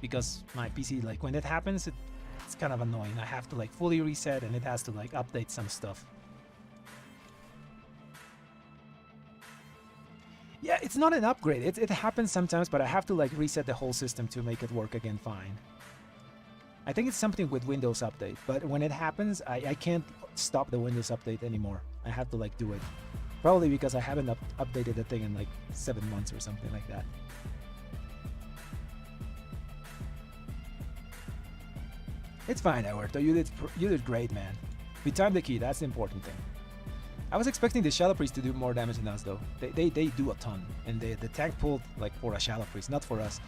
because my PC, like when it happens, it's kind of annoying. I have to like fully reset and it has to like update some stuff. Yeah, it's not an upgrade. It happens sometimes, but I have to like reset the whole system to make it work again fine. I think it's something with Windows Update, but when it happens, I can't stop the Windows Update anymore. I have to like do it. Probably because I haven't updated the thing in like 7 months or something like that. It's fine, Alberto. You did great, man. We timed the key. That's the important thing. I was expecting the Shadow Priest to do more damage than us, though. They do a ton, and the tank pulled like for a Shadow Priest, not for us.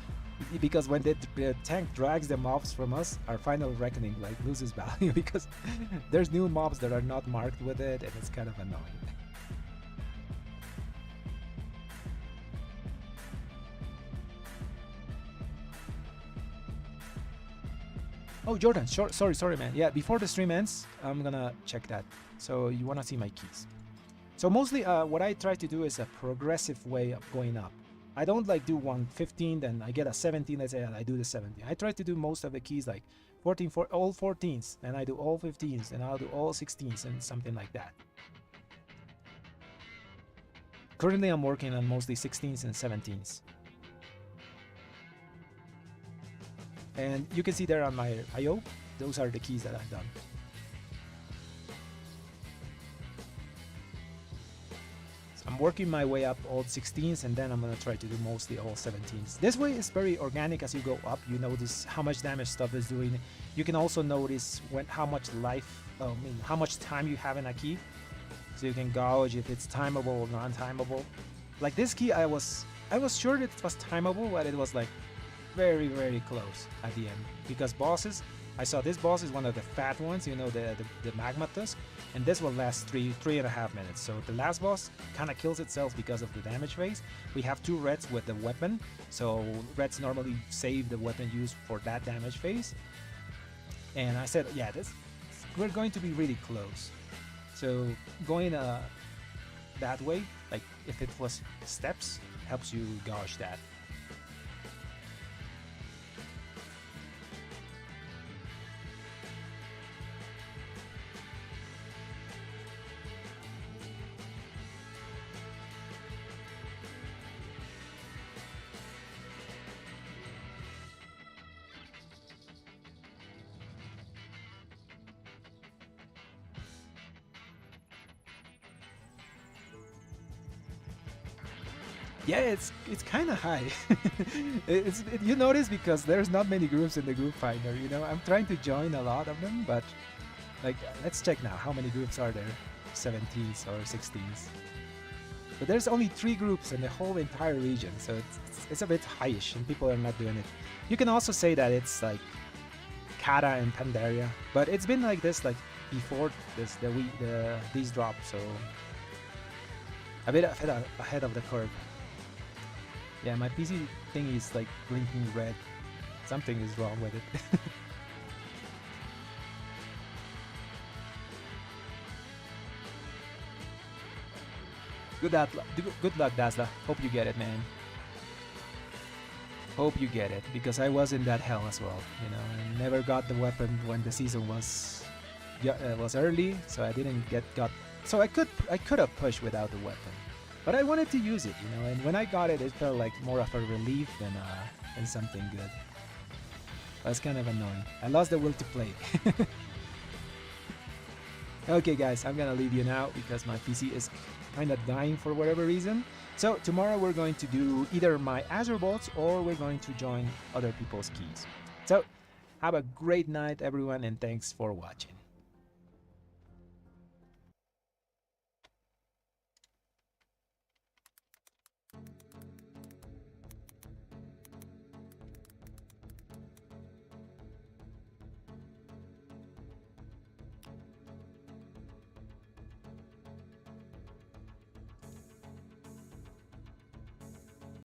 Because when the tank drags the mobs from us, our final reckoning like loses value because there's new mobs that are not marked with it, and it's kind of annoying. Oh, Jordan, sorry, man. Yeah, before the stream ends, I'm gonna check that. So you wanna see my keys. So mostly what I try to do is a progressive way of going up. I don't like do 115, then I get a 17, let's say, and I do the 17. I try to do most of the keys like 14, all 14s, and I do all 15s, and I'll do all 16s, and something like that. Currently, I'm working on mostly 16s and 17s. And you can see there on my IO, those are the keys that I've done. So I'm working my way up all 16s, and then I'm gonna try to do mostly all 17s. This way is very organic. As you go up, you notice how much damage stuff is doing. You can also notice how much how much time you have in a key. So you can gauge if it's timeable or non-timeable. Like this key, I was sure that it was timeable, but it was like very, very close at the end. Because bosses, I saw this boss is one of the fat ones, you know, the magma tusk, and this will last 3.5 minutes. So the last boss kind of kills itself because of the damage phase. We have 2 reds with the weapon, so reds normally save the weapon use for that damage phase. And I said, yeah, we're going to be really close. So going that way, like if it was steps, helps you gauge that. Yeah, it's kind of high. You notice because there's not many groups in the group finder, you know. I'm trying to join a lot of them, but like let's check now how many groups are there, 17s or 16s. But there's only 3 groups in the whole entire region, so it's a bit highish and people are not doing it. You can also say that it's like Cata and Pandaria, but it's been like this like before these drops, so a bit ahead of the curve. Yeah, my PC thing is like blinking red. Something is wrong with it. Good luck, Dazzler. Hope you get it, man. Hope you get it, because I was in that hell as well. You know, I never got the weapon when the season was early, so I didn't got. So I could have pushed without the weapon. But I wanted to use it, you know, and when I got it, it felt like more of a relief than something good. That's kind of annoying. I lost the will to play. Okay, guys, I'm gonna leave you now because my PC is kind of dying for whatever reason. So tomorrow we're going to do either my Azure Bolts or we're going to join other people's keys. So have a great night, everyone, and thanks for watching.